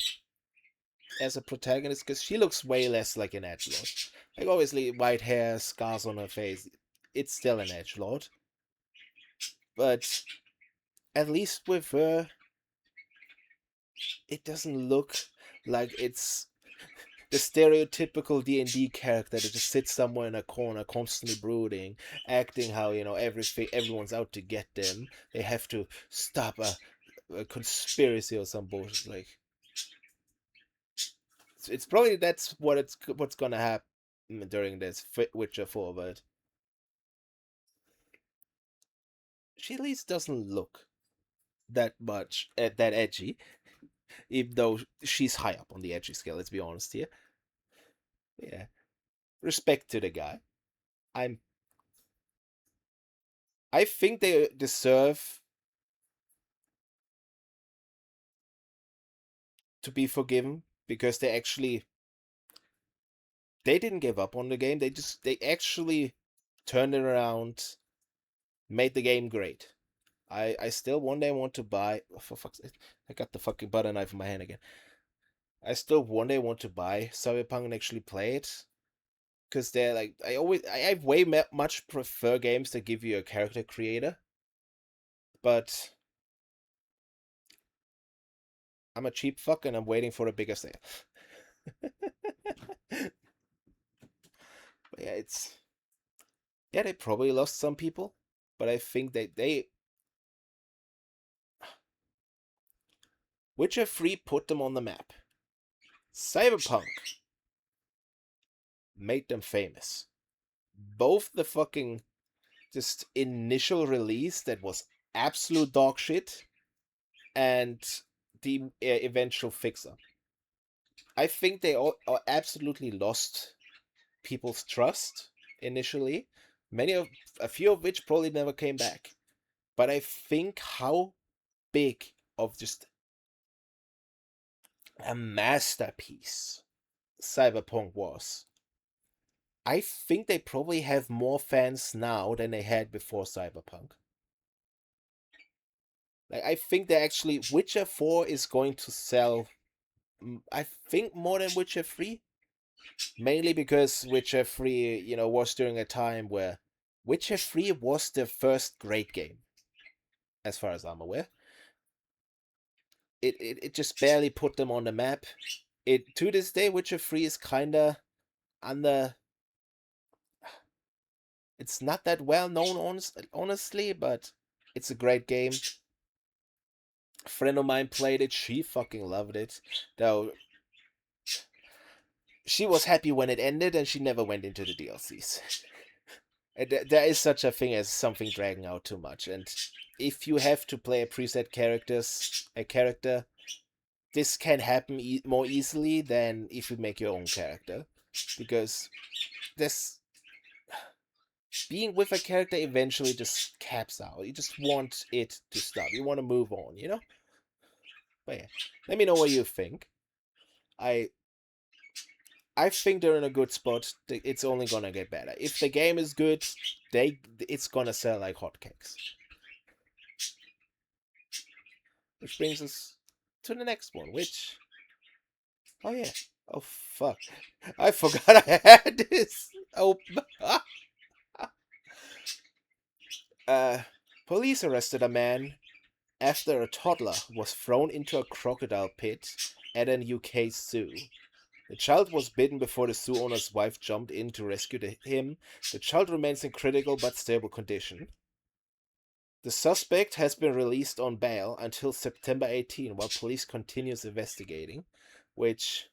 as a protagonist, because she looks way less like an edgelord. Like, obviously, white hair, scars on her face, it's still an edgelord. But at least with her, it doesn't look like it's the stereotypical D&D character that just sits somewhere in a corner, constantly brooding, acting how, everyone's out to get them. They have to stop a conspiracy or some bullshit. Like, it's probably what's gonna happen during this Witcher 4, but she at least doesn't look that edgy, even though she's high up on the edgy scale. Let's be honest here. Yeah, respect to the guy. I'm. I think they deserve to be forgiven because they didn't give up on the game. They actually turned it around, made the game great. I still one day want to buy. Oh, for fuck's sake, I got the fucking butter knife in my hand again. I still one day want to buy Cyberpunk and actually play it, because they're like I way much prefer games that give you a character creator, but I'm a cheap fuck and I'm waiting for a bigger sale. But yeah, they probably lost some people, but I think that Witcher 3 put them on the map. Cyberpunk made them famous. Both the fucking just initial release that was absolute dog shit and the eventual fix-up. I think they all absolutely lost people's trust initially. A few of which probably never came back. But I think how big of just a masterpiece Cyberpunk was. I think they probably have more fans now than they had before Cyberpunk. Like, I think that actually Witcher 4 is going to sell, I think, more than Witcher 3. Mainly because Witcher 3, was during a time where Witcher 3 was the first great game. as far as I'm aware. It just barely put them on the map. It to this day, Witcher 3 is kinda under. It's not that well known, honestly, but it's a great game. A friend of mine played it. She fucking loved it. Though she was happy when it ended, and she never went into the DLCs. And there is such a thing as something dragging out too much. And if you have to play a preset character, this can happen more easily than if you make your own character, because this being with a character eventually just caps out. You just want it to stop. You want to move on, you know? But yeah, let me know what you think. I I think they're in a good spot. It's only gonna get better. If the game is good, it's gonna sell like hotcakes. Which brings us to the next one, which... Oh yeah. Oh fuck. I forgot I had this. Oh. Police arrested a man after a toddler was thrown into a crocodile pit at an UK zoo. The child was bitten before the zoo owner's wife jumped in to rescue him. The child remains in critical but stable condition. The suspect has been released on bail until September 18, while police continues investigating, which...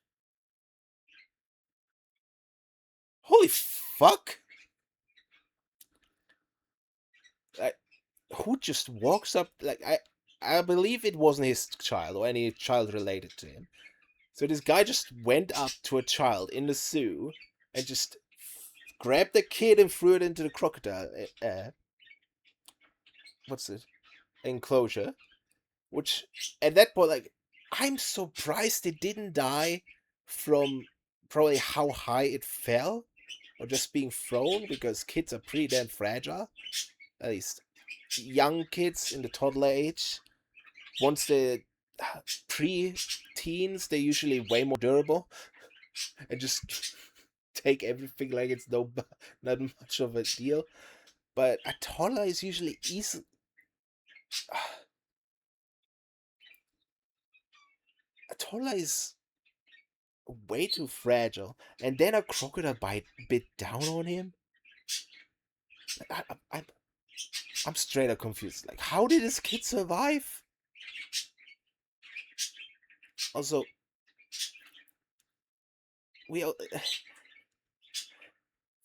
Holy fuck! Who just walks up... Like, I believe it wasn't his child or any child related to him. So this guy just went up to a child in the zoo and just grabbed the kid and threw it into the crocodile... what's it? Enclosure. Which, at that point, like, I'm surprised it didn't die from probably how high it fell or just being thrown, because kids are pretty damn fragile. At least young kids in the toddler age. Once they're pre-teens, they're usually way more durable and just take everything like it's not much of a deal. But a toddler is usually easy. A toddler is way too fragile, and then a crocodile bit down on him. I'm straight up confused. Like, how did this kid survive? Also, we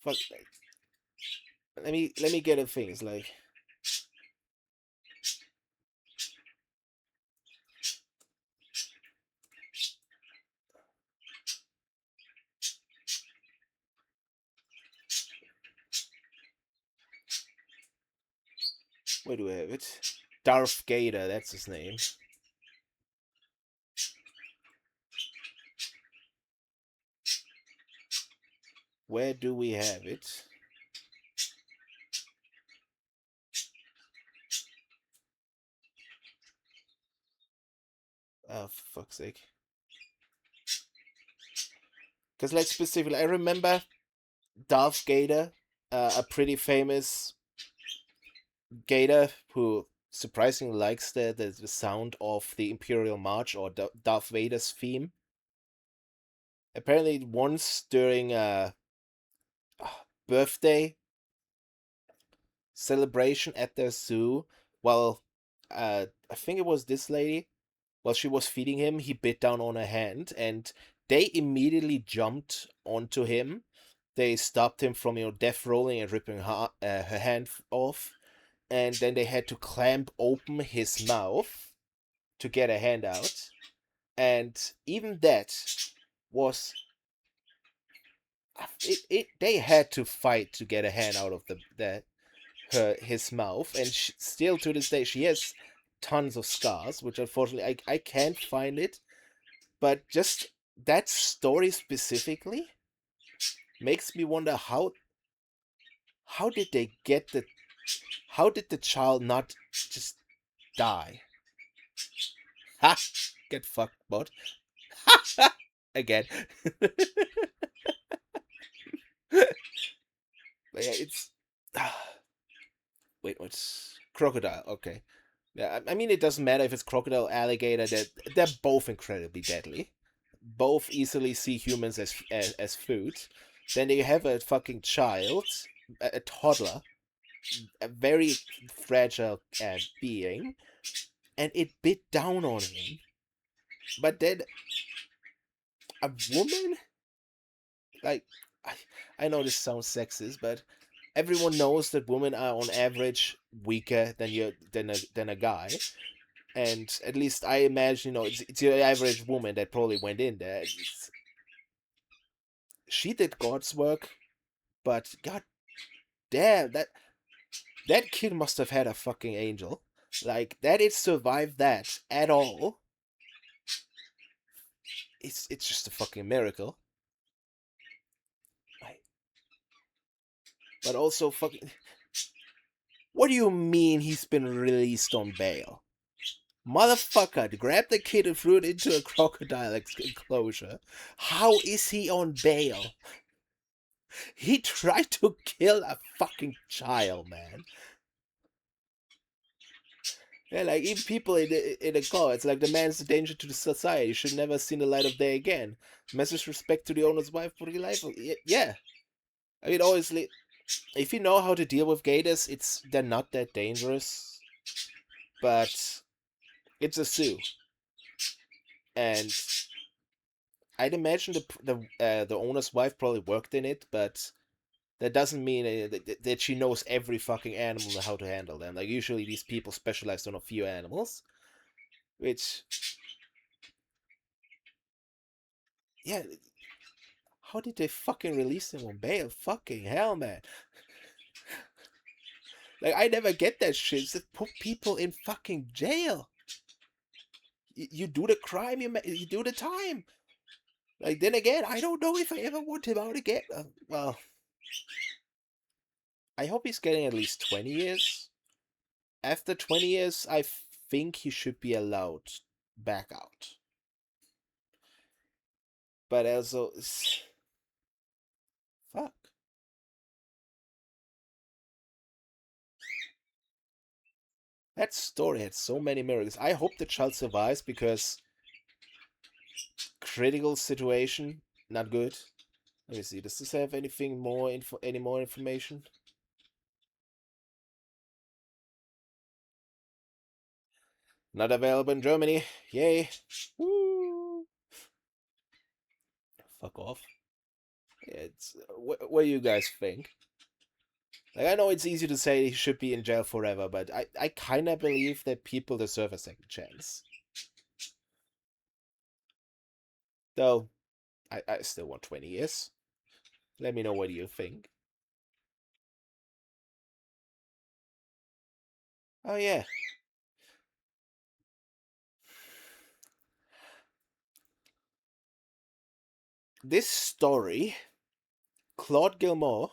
fuck. Let me get a thing. It's like, where do we have it? Darth Gator, that's his name. Where do we have it? Oh, for fuck's sake. Because, like, specifically, I remember Darth Gator, a pretty famous gator who surprisingly likes the sound of the Imperial March or Darth Vader's theme. Apparently, once during a birthday celebration at their zoo, while I think it was this lady, while she was feeding him, he bit down on her hand, and they immediately jumped onto him. They stopped him from, death rolling and ripping her hand off, and then they had to clamp open his mouth to get a hand out. And even that was... they had to fight to get a hand out of his mouth, and still to this day she has tons of scars, which unfortunately I can't find it. But just that story specifically makes me wonder how did they get how did the child not just die? Ha! Get fucked, bot. Again. But yeah, it's... Wait, what's... Crocodile, okay. Yeah, I mean, it doesn't matter if it's crocodile, alligator. They're both incredibly deadly. Both easily see humans as food. Then you have a fucking child, a toddler, a very fragile being, and it bit down on him. But then a woman, like, I, I know this sounds sexist, but everyone knows that women are on average weaker than a guy. And at least I imagine, it's your average woman that probably went in there. She did God's work, but god damn, that kid must have had a fucking angel. Like, that it survived that at all. It's just a fucking miracle. But also, fucking, what do you mean he's been released on bail? Motherfucker, grab the kid and threw it into a crocodile enclosure. How is he on bail? He tried to kill a fucking child, man. Yeah, like, even people in the car, it's like the man's a danger to the society. Should never see the light of day again. Message respect to the owner's wife for the life of... Yeah. I mean, obviously, if you know how to deal with gators, they're not that dangerous. But it's a zoo. And I'd imagine the owner's wife probably worked in it, but that doesn't mean that she knows every fucking animal and how to handle them. Like, usually these people specialize on a few animals, which, yeah, how did they fucking release him on bail? Fucking hell, man. Like, I never get that shit. Just put people in fucking jail. You do the crime, you do the time. Like, then again, I don't know if I ever want him out again. Well, I hope he's getting at least 20 years. After 20 years, I think he should be allowed back out. But also, fuck. That story had so many miracles. I hope the child survives, because critical situation, not good. Let me see. Does this have anything more any more information? Not available in Germany. Yay. Woo. Fuck off. It's what do you guys think? Like, I know it's easy to say he should be in jail forever, but I kind of believe that people deserve a second chance. Though, I still want 20 years. Let me know what you think. Oh, yeah. This story, Claude Gilmore,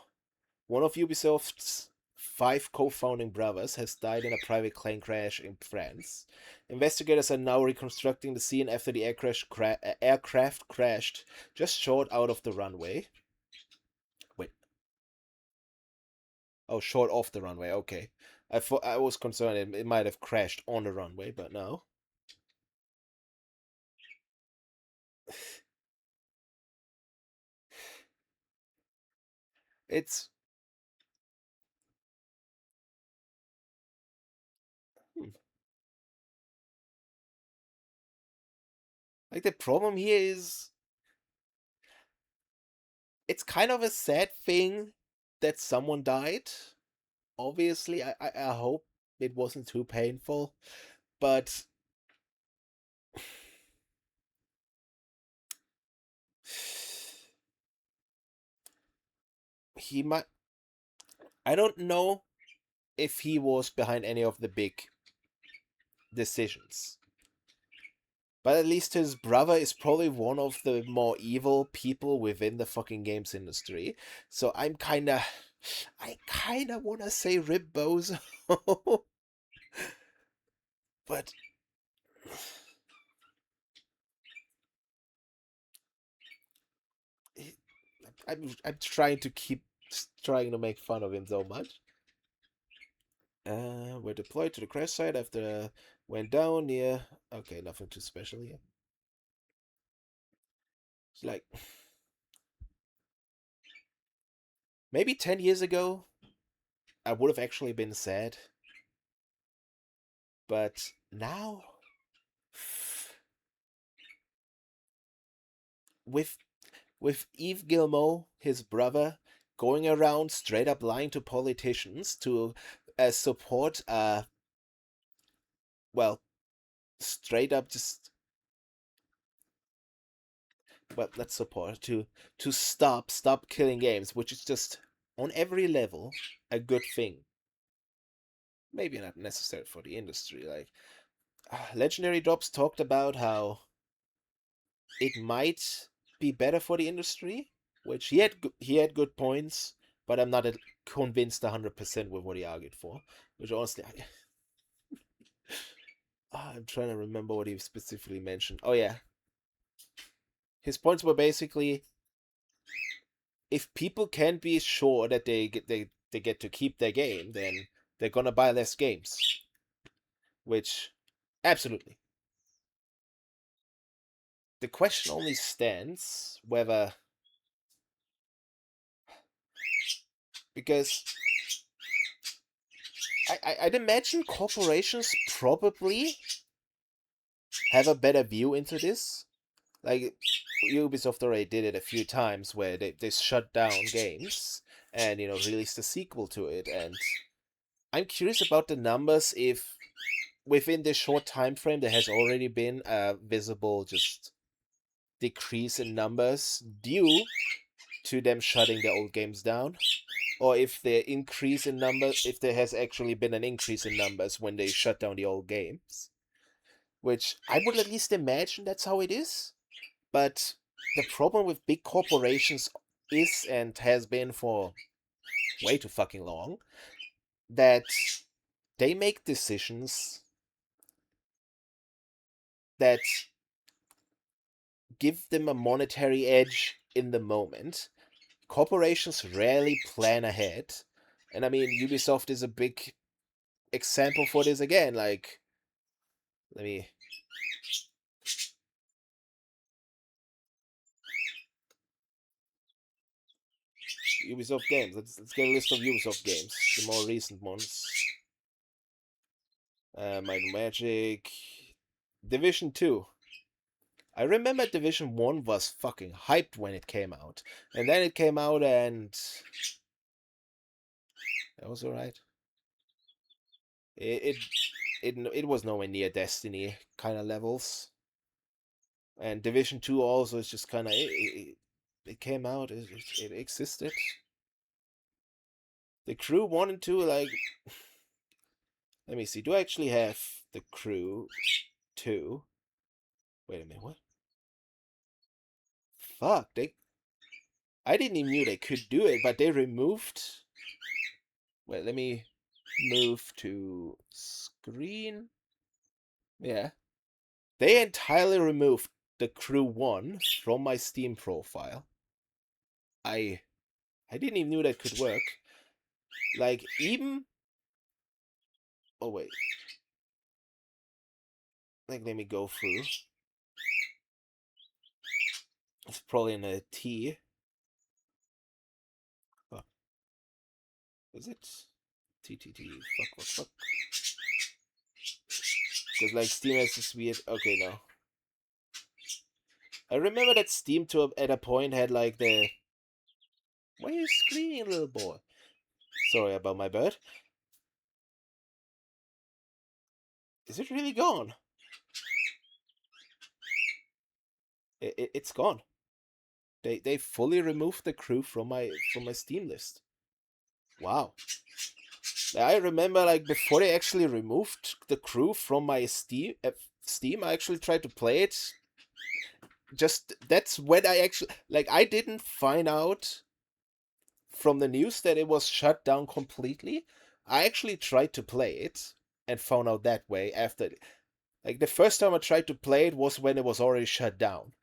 one of Ubisoft's 5 co-founding brothers, has died in a private plane crash in France. Investigators are now reconstructing the scene after the aircraft crashed just short out of the runway. Wait. Oh, short off the runway. Okay. I was concerned it might have crashed on the runway, but no. It's... Hmm. Like, the problem here is, it's kind of a sad thing that someone died. Obviously, I hope it wasn't too painful, but he might... I don't know if he was behind any of the big decisions. But at least his brother is probably one of the more evil people within the fucking games industry. So I kinda wanna say Rip Bozo. But I'm trying to keep trying to make fun of him so much. Were deployed to the crash site after went down near. Okay, nothing too special here. It's like maybe 10 years ago, I would have actually been sad, but now, with Yves Guillemot, his brother, going around straight up lying to politicians to support, well, straight up just, well, not support, to stop killing games, which is just on every level a good thing. Maybe not necessary for the industry. Like, Legendary Drops talked about how it might be better for the industry, which he had good points, but I'm not convinced 100% with what he argued for. Which honestly, I'm trying to remember what he specifically mentioned. Oh yeah, his points were basically if people can be sure that they get to keep their game, then they're gonna buy less games. Which, absolutely. The question only stands whether, because I'd imagine corporations probably have a better view into this. Like, Ubisoft already did it a few times where they shut down games and, released a sequel to it. And I'm curious about the numbers if within this short time frame there has already been a visible just decrease in numbers due to them shutting their old games down, or if the increase in numbers, if there has actually been an increase in numbers when they shut down the old games, which I would at least imagine that's how it is. But the problem with big corporations is and has been for way too fucking long that they make decisions that give them a monetary edge in the moment. Corporations rarely plan ahead. And I mean, Ubisoft is a big example for this again. Like, let me. Ubisoft games. Let's get a list of Ubisoft games, the more recent ones. Might and Magic, Division 2. I remember Division 1 was fucking hyped when it came out. And then it came out and that was alright. It was nowhere near Destiny kind of levels. And Division 2 also is just kind of it came out, it existed. The Crew 1 and 2, like, let me see, do I actually have the Crew 2? Wait a minute, what? Fuck, I didn't even knew they could do it, but they removed. Wait, let me move to screen. Yeah. They entirely removed the Crew 1 from my Steam profile. I didn't even know that could work. Like, even... Oh, wait. Like, let me go through. It's probably in a T. Oh. Is it? TTT. Fuck. Because, like, Steam has this weird... Okay, no. I remember that Steam at a point had, like, the... Why are you screaming, little boy? Sorry about my bird. Is it really gone? It's gone. They fully removed the Crew from my Steam list. Wow. I remember, like, before they actually removed the Crew from my Steam, I actually tried to play it. Just that's when I actually, like, I didn't find out from the news that it was shut down completely. I actually tried to play it and found out that way after. Like, the first time I tried to play it was when it was already shut down,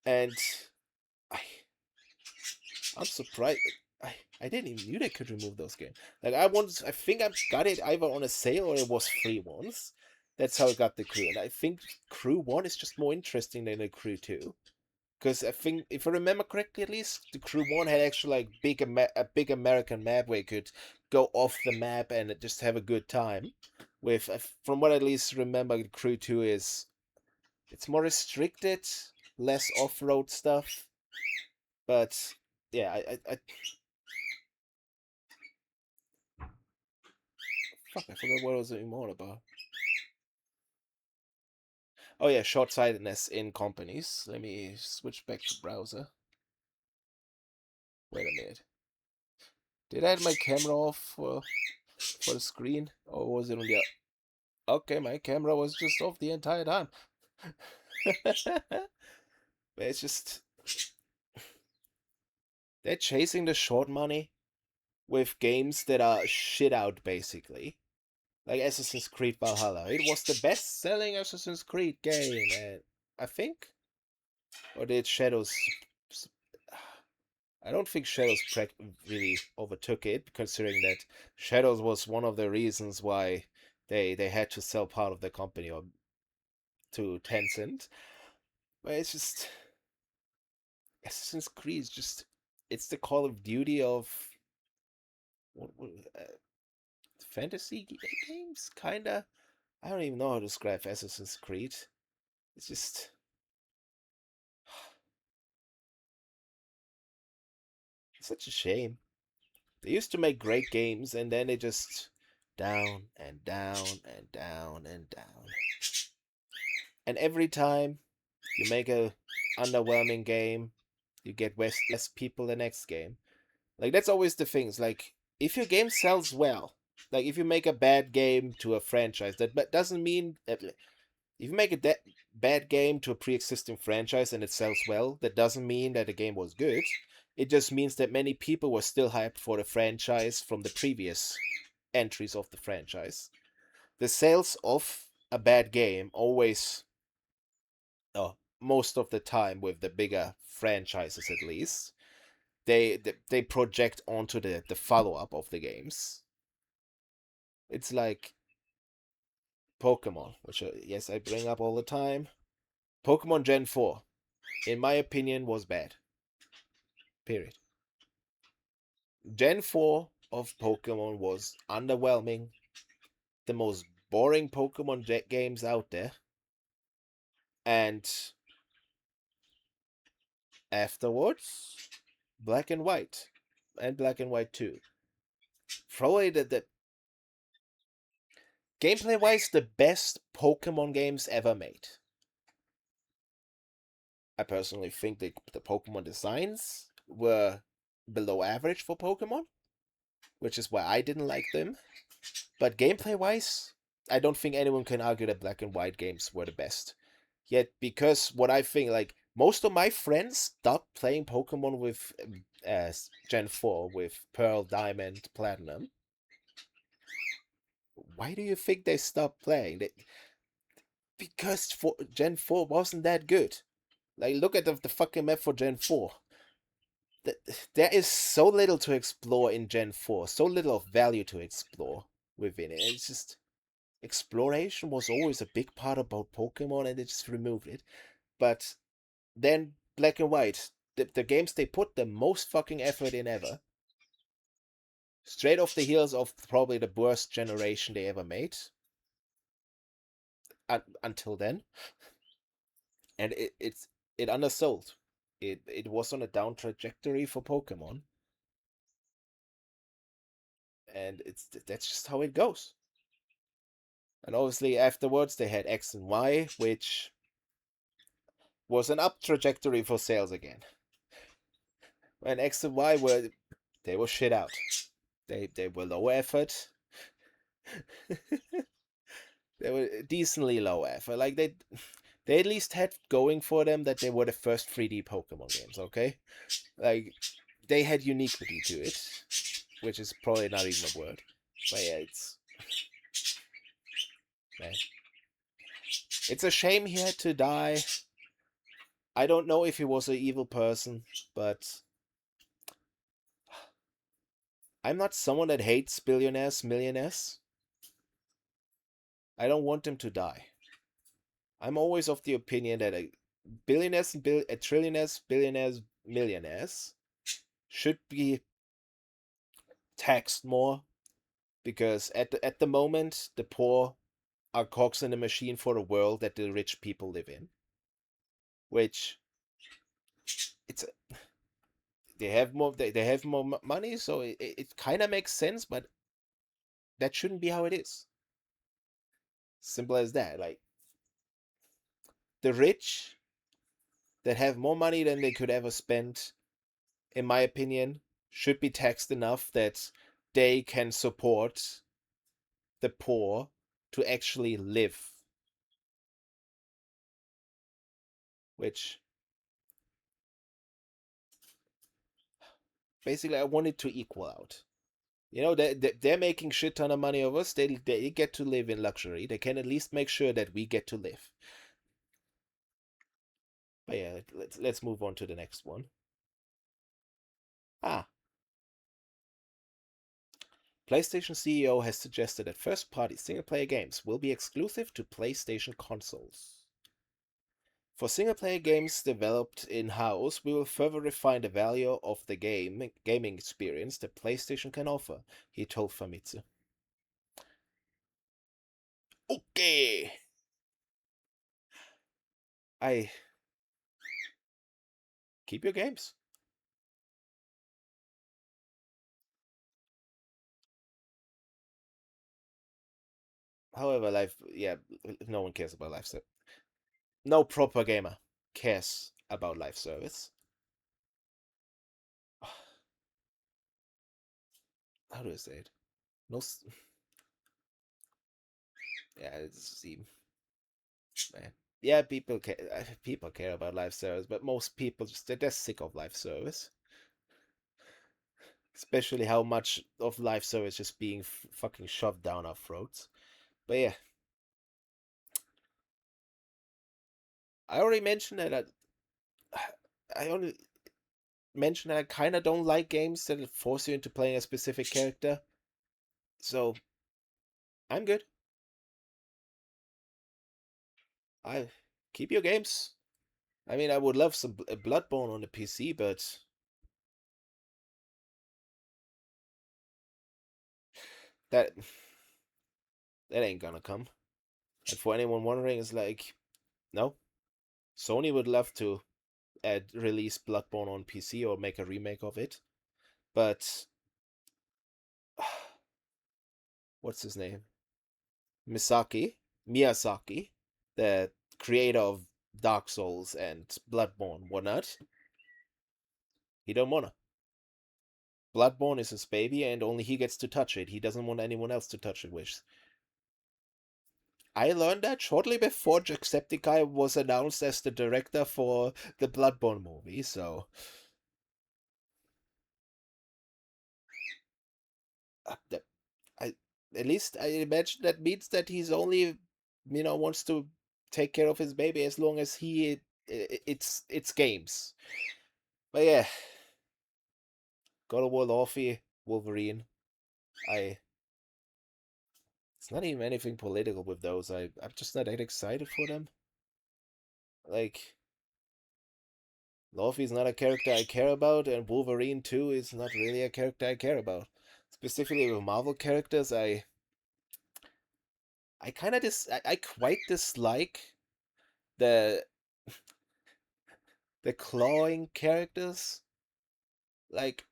and I'm surprised. I didn't even knew they could remove those games. Like I think I got it either on a sale or it was free once. That's how I got the Crew, and I think Crew 1 is just more interesting than the Crew 2. Because I think, if I remember correctly, at least the Crew 1 had actually like a big American map where you could go off the map and just have a good time. With from what I at least remember, the Crew 2 it's more restricted, less off-road stuff. But yeah, fuck, I forgot what I was even more about. Oh yeah, short-sightedness in companies. Let me switch back to browser. Wait a minute. Did I have my camera off for the screen, or was it on the? Okay, my camera was just off the entire time. But it's just they're chasing the short money with games that are shit out, basically. Like Assassin's Creed Valhalla. It was the best-selling Assassin's Creed game, and I think, or did Shadows? I don't think Shadows really overtook it, considering that Shadows was one of the reasons why they had to sell part of the company or to Tencent. But it's just Assassin's Creed is just it's the Call of Duty of what fantasy games, kinda. I don't even know how to describe Assassin's Creed. It's just it's such a shame. They used to make great games, and then they just down and down and down and down. And every time you make a underwhelming game, you get less people the next game. Like that's always the things. Like if your game sells well, like if you make a bad game to a franchise, that doesn't mean if you make a bad game to a pre-existing franchise and it sells well, that doesn't mean that the game was good. It just means that many people were still hyped for the franchise from the previous entries of the franchise. The sales of a bad game always, most of the time with the bigger franchises at least, they project onto the follow-up of the games. It's like Pokemon, which yes, I bring up all the time. Pokemon Gen 4, in my opinion, was bad. Period. Gen 4 of Pokemon was underwhelming, the most boring Pokemon games out there, and afterwards, Black and White, and Black and White 2. Probably the gameplay wise, the best Pokemon games ever made. I personally think the Pokemon designs were below average for Pokemon, which is why I didn't like them. But gameplay wise, I don't think anyone can argue that Black and White games were the best. Yet, because what I think, like, most of my friends stopped playing Pokemon with Gen 4, with Pearl, Diamond, Platinum. Why do you think they stopped playing? Because Gen 4 wasn't that good. Like, look at the fucking map for Gen 4. There is so little to explore in Gen 4, so little of value to explore within it. It's just, exploration was always a big part about Pokemon, and they just removed it. But then Black and White, the games they put the most fucking effort in ever, straight off the heels of probably the worst generation they ever made, until then, and it undersold. It was on a down trajectory for Pokemon, and that's just how it goes. And obviously afterwards they had X and Y, which was an up trajectory for sales again. And X and Y were shit out. They were low effort. They were decently low effort. Like they at least had going for them that they were the first 3D Pokemon games, okay? Like they had uniquity to it, which is probably not even a word. But yeah, man. It's a shame he had to die. I don't know if he was an evil person, but I'm not someone that hates billionaires, millionaires. I don't want them to die. I'm always of the opinion that billionaires and trillionaires, billionaires, millionaires should be taxed more because at the moment the poor are cogs in the machine for the world that the rich people live in. Which it's they have more money, so it kind of makes sense, but that shouldn't be how it is. Simple as that. Like the rich that have more money than they could ever spend, in my opinion, should be taxed enough that they can support the poor to actually live. Which basically I want it to equal out. You know, they're making shit ton of money over us. They get to live in luxury. They can at least make sure that we get to live. But yeah, let's move on to the next one. Ah, PlayStation CEO has suggested that first-party single-player games will be exclusive to PlayStation consoles. For single-player games developed in-house, we will further refine the value of the gaming experience that PlayStation can offer, he told Famitsu. Okay. I keep your games. However, no one cares about live service. No proper gamer cares about live service. How do I say it? No, yeah, it's man. Yeah, people care about live service, but most people they're sick of live service. Especially how much of live service just being fucking shoved down our throats. But yeah, I already mentioned that I only mentioned that I kind of don't like games that force you into playing a specific character. So I'm good. I keep your games. I mean, I would love some Bloodborne on the PC, but that that ain't gonna come. And for anyone wondering, it's like, no. Sony would love to release Bloodborne on PC or make a remake of it, but what's his name? Miyazaki, the creator of Dark Souls and Bloodborne, whatnot. He don't wanna. Bloodborne is his baby, and only he gets to touch it. He doesn't want anyone else to touch it. Which I learned that shortly before Jacksepticeye was announced as the director for the Bloodborne movie. So, uh, I at least I imagine that means that he's only wants to take care of his baby as long as it's games. But yeah, God of War, Laufey, Wolverine. I It's not even anything political with those. I'm just not that excited for them. Like Laufey's not a character I care about, and Wolverine 2 is not really a character I care about. Specifically with Marvel characters, I kind of I quite dislike the clawing characters. Like,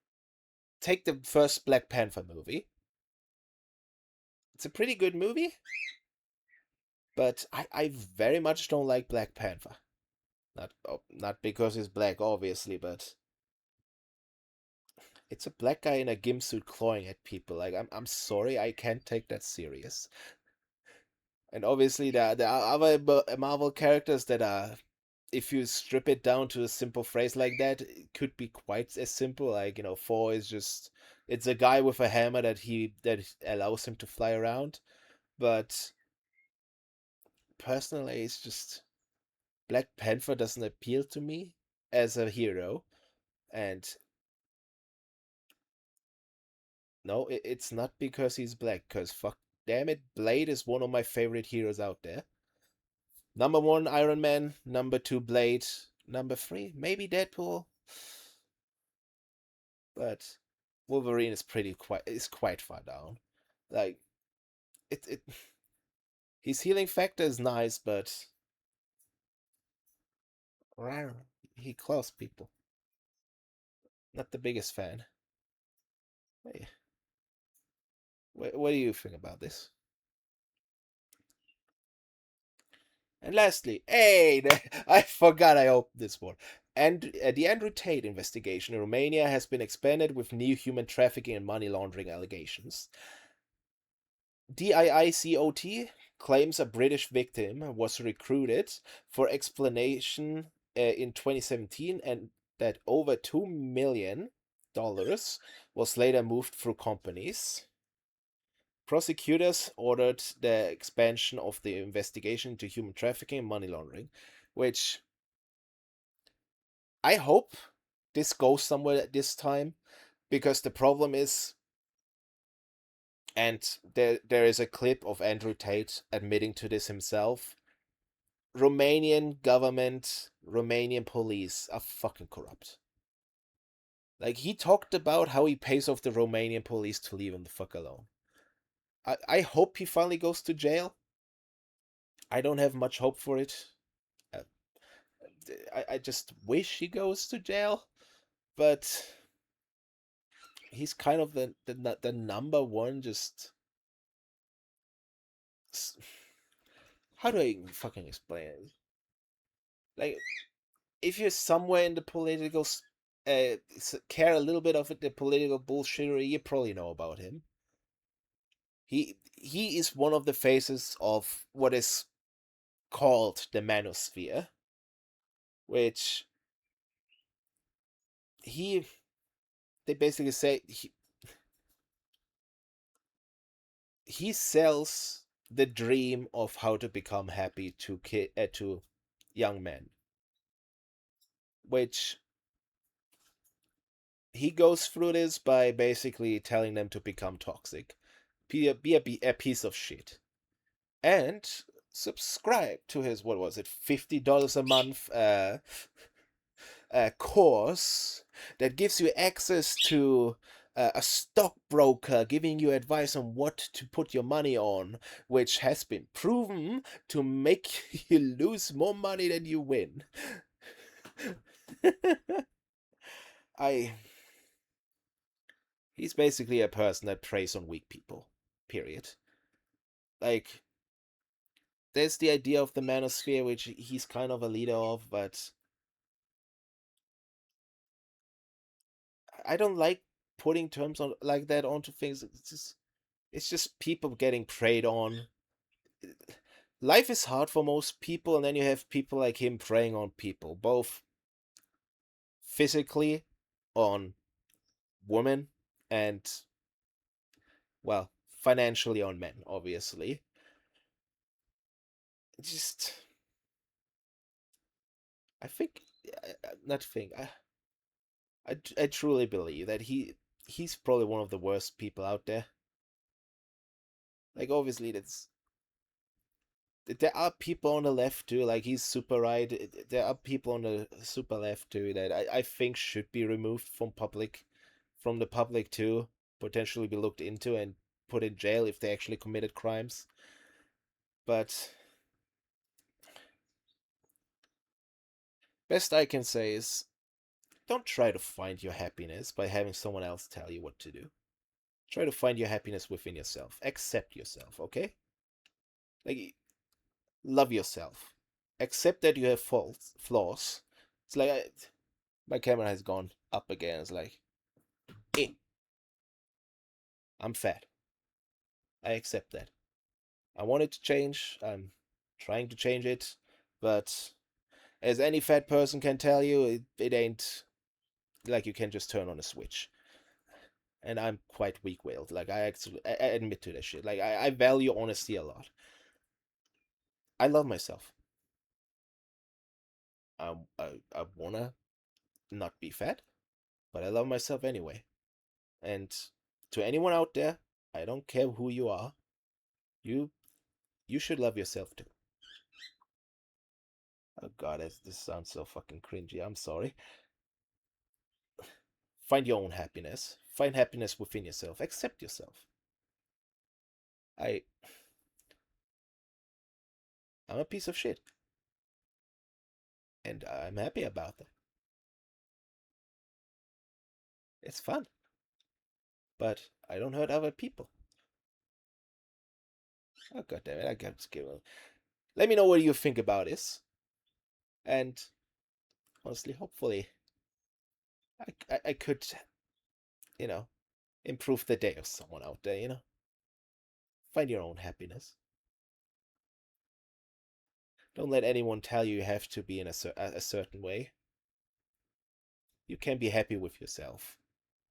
take the first Black Panther movie. It's a pretty good movie, but I very much don't like Black Panther. Not because he's black, obviously, but it's a black guy in a gimp suit clawing at people. Like, I'm sorry, I can't take that serious. And obviously, there are other Marvel characters that are, if you strip it down to a simple phrase like that, it could be quite as simple. Like, Thor is just, it's a guy with a hammer that allows him to fly around. But personally, it's just Black Panther doesn't appeal to me as a hero, and No, it's not because he's black. Cause fuck, damn it, Blade is one of my favorite heroes out there. Number one, Iron Man. Number two, Blade. Number three, maybe Deadpool. But Wolverine is quite far down. Like it his healing factor is nice, but he claws people. Not the biggest fan. Hey, what do you think about this? And lastly, hey, I forgot I opened this one. And the Andrew Tate investigation in Romania has been expanded with new human trafficking and money laundering allegations. DIICOT claims a British victim was recruited for explanation in 2017 and that over $2 million was later moved through companies. Prosecutors ordered the expansion of the investigation into human trafficking and money laundering, which I hope this goes somewhere at this time, because the problem is, and there is a clip of Andrew Tate admitting to this himself. Romanian government, Romanian police are fucking corrupt. Like, he talked about how he pays off the Romanian police to leave him the fuck alone. I hope he finally goes to jail. I don't have much hope for it. Uh, I just wish he goes to jail, but he's kind of the number one. Just how do I even fucking explain it? Like, if you're somewhere in the political, care a little bit of it, the political bullshittery, you probably know about him. He is one of the faces of what is called the manosphere, which he they basically say he sells the dream of how to become happy to young men, which he goes through this by basically telling them to become toxic, be a piece of shit, and subscribe to his, what was it, $50 a month course that gives you access to a stockbroker giving you advice on what to put your money on, which has been proven to make you lose more money than you win. I He's basically a person that preys on weak people. Period. Like, there's the idea of the manosphere, which he's kind of a leader of, but I don't like putting terms on like that onto things. It's just people getting preyed on. Life is hard for most people, and then you have people like him preying on people, both physically on women and, well, financially on men, obviously. Just, I think, not think, I truly believe that he's probably one of the worst people out there. Like, obviously, there are people on the left too, like he's super right. There are people on the super left too that I think should be removed from the public too, potentially be looked into and put in jail if they actually committed crimes. But best I can say is, don't try to find your happiness by having someone else tell you what to do. Try to find your happiness within yourself. Accept yourself, okay? Like, love yourself. Accept that you have faults, flaws. It's like my camera has gone up again. It's like, eh, I'm fat. I accept that. I want it to change. I'm trying to change it. But as any fat person can tell you, it ain't like you can just turn on a switch. And I'm quite weak-willed. Like, I admit to that shit. Like, I value honesty a lot. I love myself. I wanna not be fat, but I love myself anyway. And To anyone out there, I don't care who you are. You you should love yourself too. Oh god, this sounds so fucking cringy. I'm sorry. Find your own happiness. Find happiness within yourself. Accept yourself. I I'm a piece of shit, and I'm happy about that. It's fun, but I don't hurt other people. Oh god damn it! I got to let me know what you think about this, and honestly, hopefully, I could, you know, improve the day of someone out there. Find your own happiness. Don't let anyone tell you have to be in a certain way. You can be happy with yourself.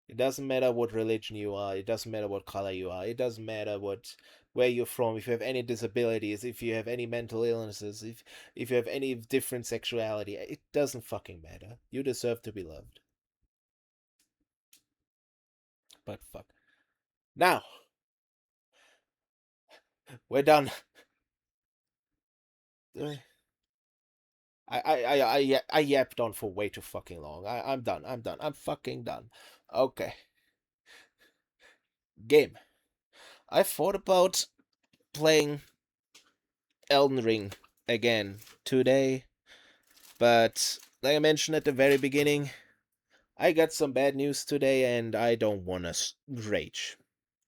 It doesn't matter what religion you are. It doesn't matter what color you are. It doesn't matter where you're from. If you have any disabilities, if you have any mental illnesses, if you have any different sexuality, it doesn't fucking matter. You deserve to be loved. But fuck. Now we're done. I yapped on for way too fucking long. I'm done. I'm done. I'm fucking done. Okay. Game. I thought about playing Elden Ring again today, but like I mentioned at the very beginning, I got some bad news today and I don't want to rage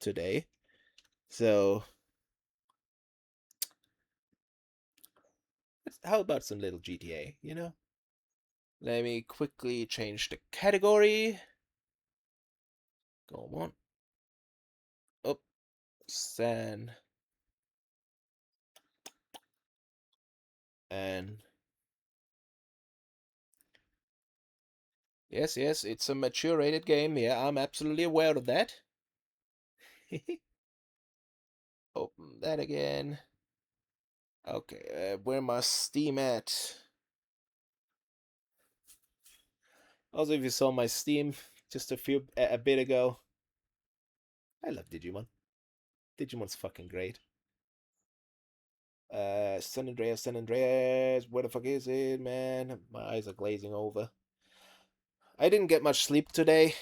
today. So, how about some little GTA? Let me quickly change the category. Go on. Up, San. And yes, yes, it's a mature rated game. Yeah, I'm absolutely aware of that. Open that again. Okay, where my Steam at? Also, if you saw my Steam just a bit ago, I love Digimon. Digimon's fucking great. San Andreas, San Andreas. Where the fuck is it, man? My eyes are glazing over. I didn't get much sleep today,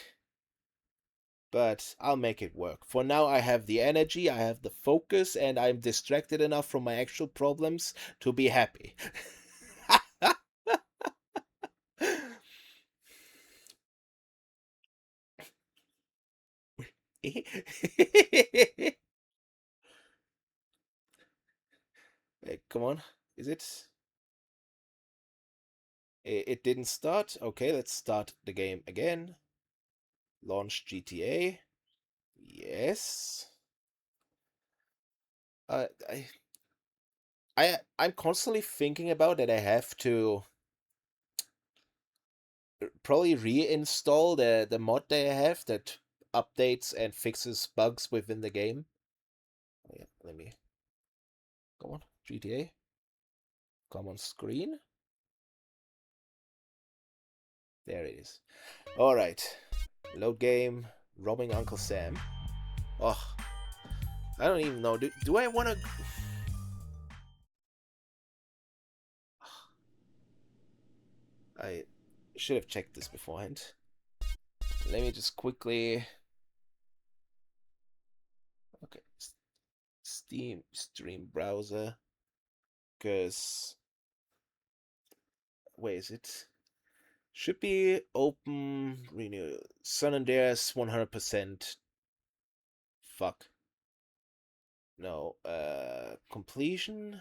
but I'll make it work. For now, I have the energy, I have the focus, and I'm distracted enough from my actual problems to be happy. Hey, come on. Is it? It didn't start. Okay, let's start the game again. Launch GTA. Yes. Uh, I I'm constantly thinking about that I have to probably reinstall the mod that I have that updates and fixes bugs within the game. Oh, yeah, let me go on. GTA. Come on screen. There it is. Alright. Load game. Robbing Uncle Sam. Oh, I don't even know. Do I want to... I should have checked this beforehand. Let me just quickly... Okay. Steam stream browser. Because... Where is it? Should be open... Renew. San Andreas 100%. Fuck. No. Completion?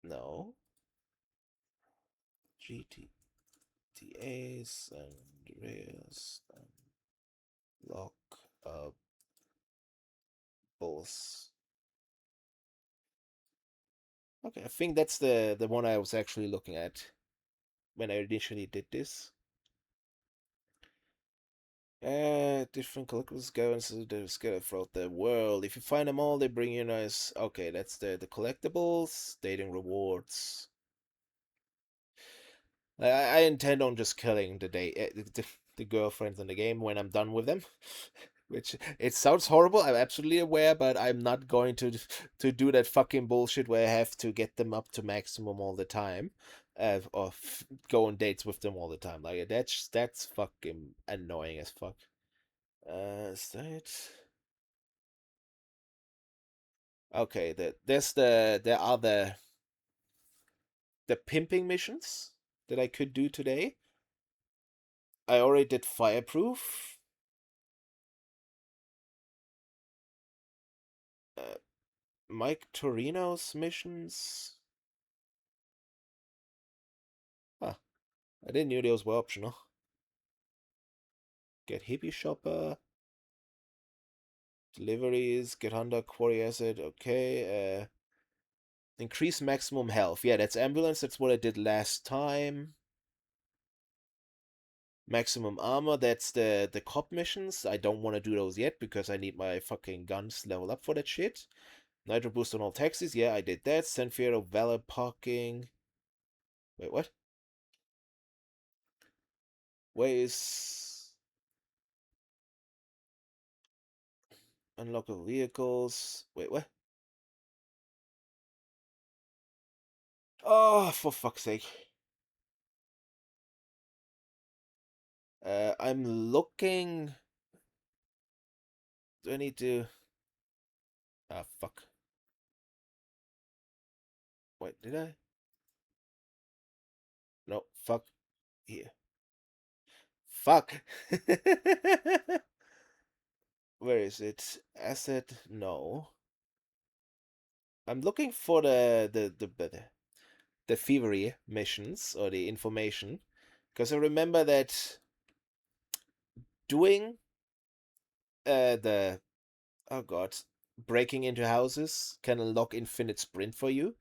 No. GTA San Andreas. Lock up. Both. Okay, I think that's the one I was actually looking at when I initially did this. Different collectibles go into the scattered throughout the world. If you find them all, they bring you nice. Okay, that's the collectibles, dating rewards. I intend on just killing the girlfriends in the game when I'm done with them. Which it sounds horrible. I'm absolutely aware, but I'm not going to do that fucking bullshit where I have to get them up to maximum all the time, or go on dates with them all the time. Like that's fucking annoying as fuck. Is that okay? There are the pimping missions that I could do today. I already did fireproof. Uh, Mike Torino's missions. Huh. I didn't know those were optional. Get hippie shopper. Deliveries. Get Honda quarry acid. Okay. Increase maximum health. Yeah, that's ambulance. That's what I did last time. Maximum armor. That's the cop missions. I don't want to do those yet because I need my fucking guns level up for that shit. Nitro boost on all taxis. Yeah, I did that. San Fierro valet parking. Wait, what? Where is unlockable vehicles? Wait, what? Oh, for fuck's sake. I'm looking. Do I need to? Ah, fuck. Wait, did I? No, fuck. Here. Fuck. Where is it? Asset? No. I'm looking for the thievery missions or the information, because I remember that doing the oh god, breaking into houses can unlock infinite sprint for you,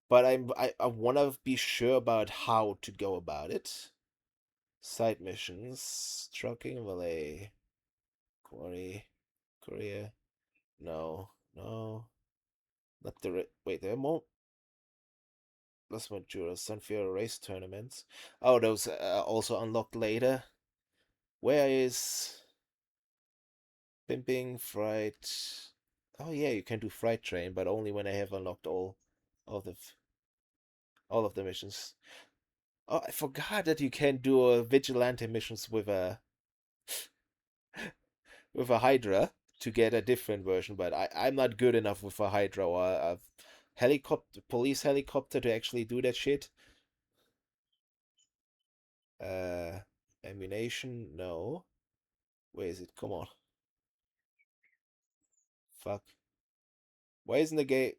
but I want to be sure about how to go about it. Side missions, trucking, valet, quarry, courier. No, no, not the wait. There are more. Las Majoras, Sunfire race tournaments. Oh, those also unlocked later. Where is pimping freight? Oh yeah, you can do freight train, but only when I have unlocked all the all of the missions. Oh, I forgot that you can do vigilante missions with a Hydra to get a different version, but I'm not good enough with a Hydra or a helicopter, police helicopter to actually do that shit. Uh, Ammunition, no. Where is it? Come on. Fuck. Why isn't the game?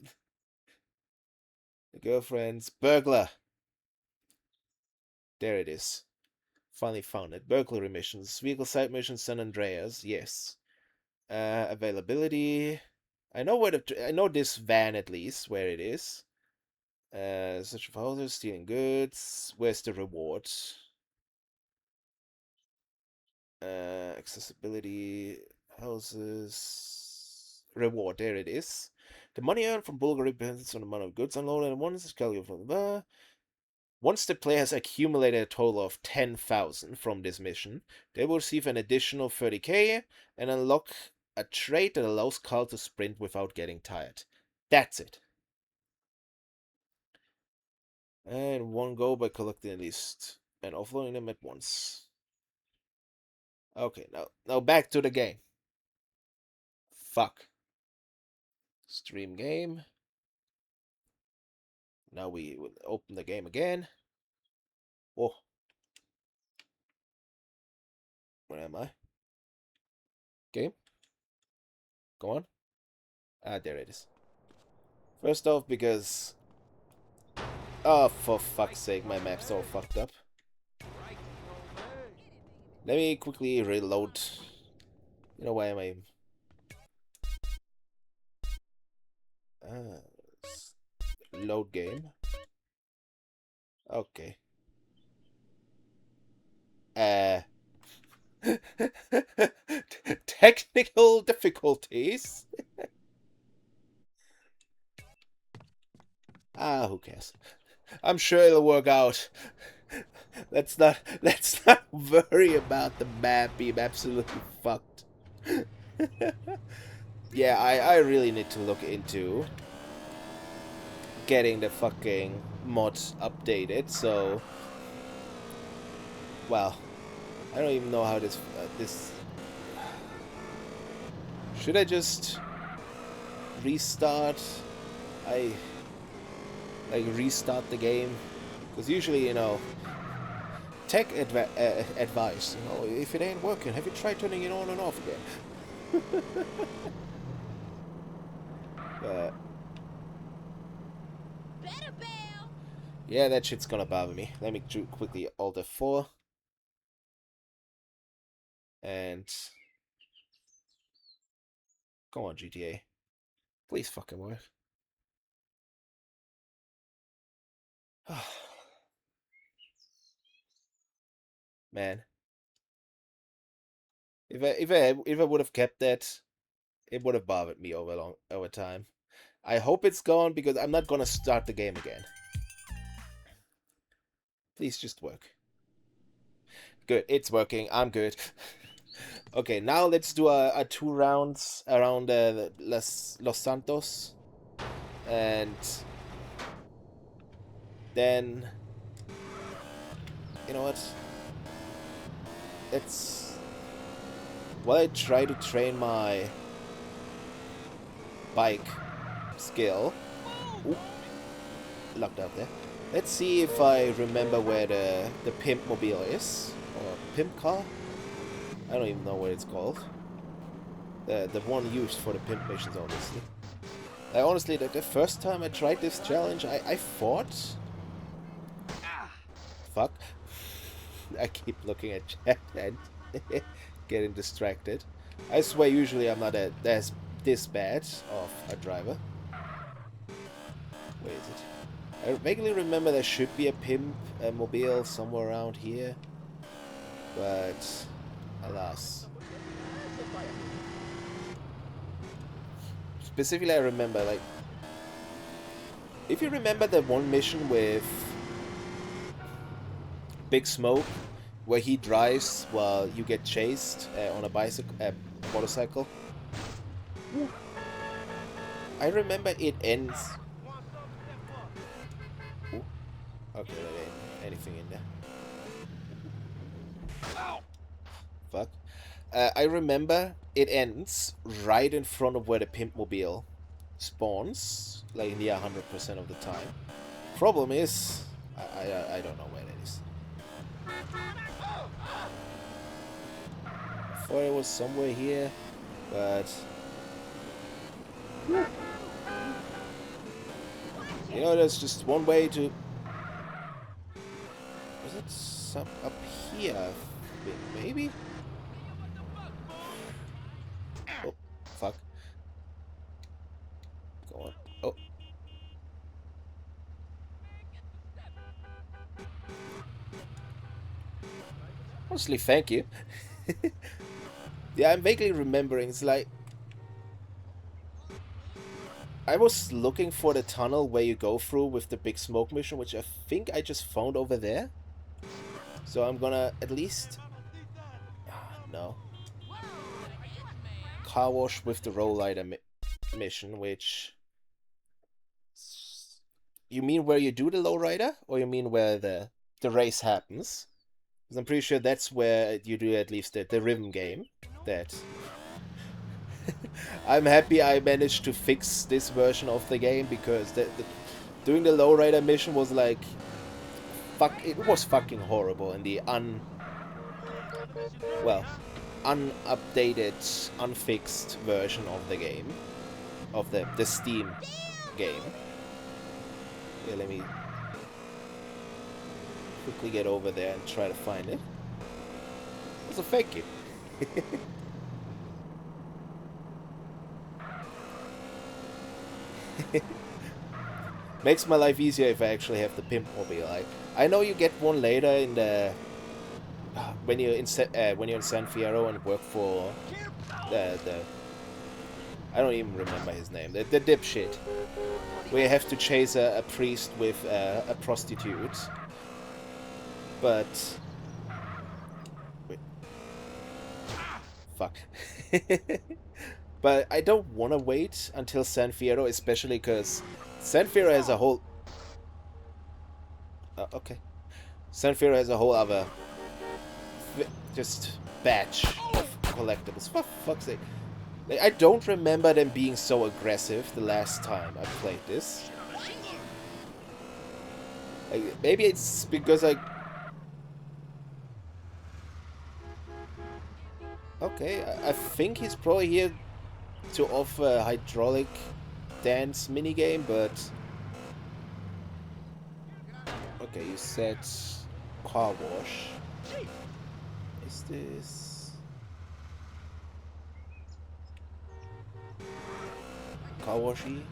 The girlfriend's burglar. There it is. Finally found it. Burglary missions. Vehicle site missions, San Andreas. Yes. Availability. I know I know this van at least where it is. Search for houses, stealing goods. Where's the reward? Accessibility, houses, reward. There it is. The money earned from Bulgari depends on the amount of goods unloaded, and once it's calculated from the once the player has accumulated a total of 10,000 from this mission, they will receive an additional 30k and unlock a trait that allows Carl to sprint without getting tired. That's it. And one go by collecting at least and offloading them at once. Okay, now back to the game. Fuck. Stream game. Now we will open the game again. Oh, where am I? Game? Go on. Ah, there it is. First off, because... Oh, for fuck's sake, my map's all fucked up. Let me quickly reload. You know, why am I... Ah, load game. Okay. Technical difficulties. Ah, who cares? I'm sure it'll work out. Let's not worry about the map being absolutely fucked. Yeah, I really need to look into getting the fucking mods updated. So, well, I don't even know how this. Should I just restart? I like restart the game because usually, tech advice. If it ain't working, have you tried turning it on and off again? But yeah, that shit's gonna bother me. Let me do quickly Alt F4 and go on GTA. Please fucking work. Man, if I would have kept that, it would have bothered me over time. I hope it's gone because I'm not gonna start the game again. Please just work. Good, it's working. I'm good. Okay, now let's do a 2 rounds around Los Santos, and then you know what? Let's while I try to train my bike skill. Oop, locked out there. Let's see if I remember where the pimp mobile is, or pimp car. I don't even know what it's called. The one used for the pimp missions, obviously. Honestly, the first time I tried this challenge, I fought. Fuck. I keep looking at chat and getting distracted. I swear, usually I'm not this bad of a driver. Where is it? I vaguely remember there should be a pimp mobile somewhere around here, but alas. Specifically, I remember, like, if you remember the one mission with Big Smoke, where he drives while you get chased on a motorcycle. I remember it ends. Ooh. Okay, there ain't anything in there. Fuck. I remember it ends right in front of where the pimp mobile spawns, like near 100% of the time. Problem is, I don't know where that is. I thought it was somewhere here, but there's just one way to. Was it some up here? Maybe. Oh, fuck. Go on. Oh. Honestly, thank you. Yeah, I'm vaguely remembering. It's like I was looking for the tunnel where you go through with the big smoke mission, which I think I just found over there. So I'm gonna at least... no. Car wash with the lowrider mission, which... You mean where you do the lowrider? Or you mean where the race happens? Because I'm pretty sure that's where you do at least the rhythm game. That... I'm happy I managed to fix this version of the game, because doing the lowrider mission was like... it was fucking horrible in the unupdated, unfixed version of the game. Of the Steam game. Yeah, let me quickly get over there and try to find it. Also, thank you. Makes my life easier if I actually have the pimp mobile. I know you get one later in the when you're in San Fierro and work for the I don't even remember his name. The dipshit. Where you have to chase a priest with a prostitute. But wait, fuck. But I don't want to wait until San Fierro, especially because San Fierro has a whole. Okay. San Fierro has a whole other just batch of collectibles. For fuck's sake. Like, I don't remember them being so aggressive the last time I played this. Like, maybe it's because I... Okay, I think he's probably here to offer a hydraulic dance minigame, but... Okay, you said car wash. Is this... car washy?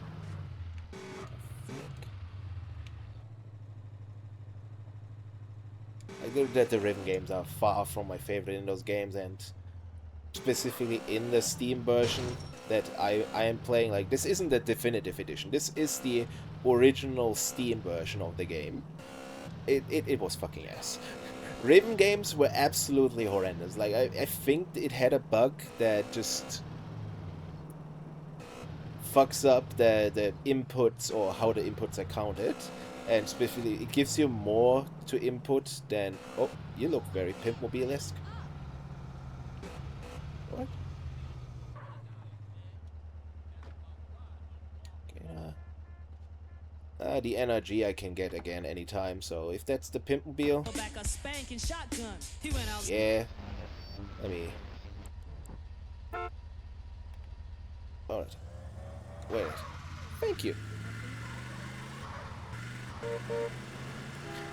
I think that the rhythm games are far from my favorite in those games, and specifically in the Steam version that I am playing, like, this isn't the definitive edition. This is the original Steam version of the game. It was fucking ass. Rhythm games were absolutely horrendous. Like, I think it had a bug that just fucks up the inputs or how the inputs are counted. And specifically, it gives you more to input than... Oh, you look very Pimpmobile-esque. What? Okay, the NRG I can get again anytime, so if that's the Pimpmobile... Yeah. Let me... Alright. Wait. Thank you.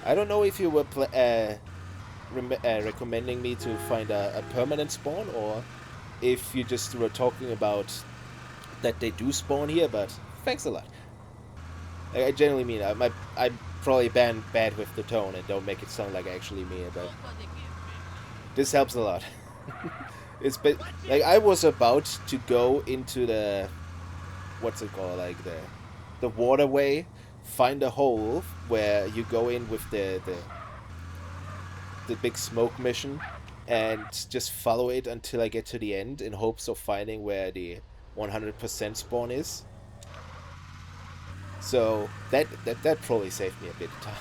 I don't know if you were recommending me to find a permanent spawn, or if you just were talking about that they do spawn here, but thanks a lot. I generally mean I'm probably bad with the tone and don't make it sound like I actually mean it, but this helps a lot. Like, I was about to go into the... What's it called? Like, the waterway, find a hole where you go in with the big smoke mission and just follow it until I get to the end in hopes of finding where the 100% spawn is. So that probably saved me a bit of time.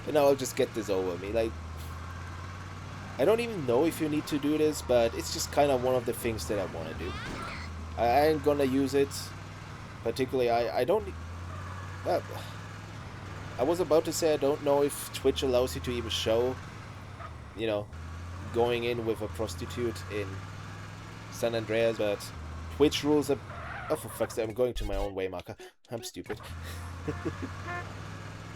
And now I'll just get this over me. Like, I don't even know if you need to do this, but it's just kind of one of the things that I want to do. I ain't gonna use it. Particularly, I don't... Well, I was about to say I don't know if Twitch allows you to even show, you know, going in with a prostitute in San Andreas, but Twitch rules are... Oh, for fuck's sake, I'm going to my own way marker. I'm stupid.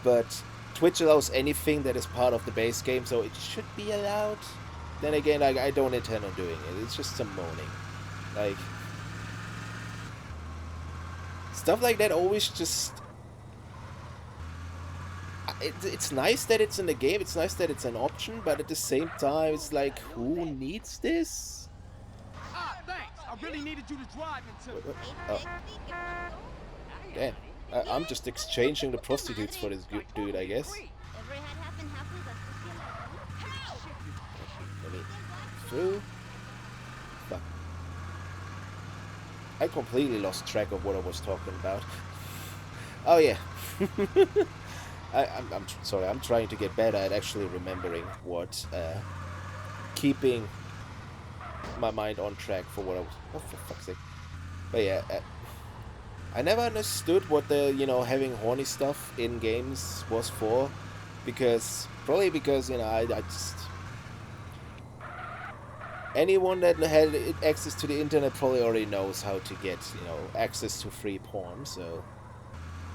But Twitch allows anything that is part of the base game, so it should be allowed. Then again, I don't intend on doing it. It's just some moaning. Like... Stuff like that always just... It's nice that it's in the game, it's nice that it's an option, but at the same time, it's like, who needs this? Ah, thanks. I really needed you to drive until... Oh. Damn. I'm just exchanging the prostitutes for this dude, I guess. Let me... Through... Fuck. I completely lost track of what I was talking about. Oh yeah. I'm sorry, I'm trying to get better at actually remembering what, keeping my mind on track for what I was... Oh, for fuck's sake. But yeah, I never understood what the, you know, having horny stuff in games was for. Probably because, you know, I just... Anyone that had access to the internet probably already knows how to get, you know, access to free porn, so...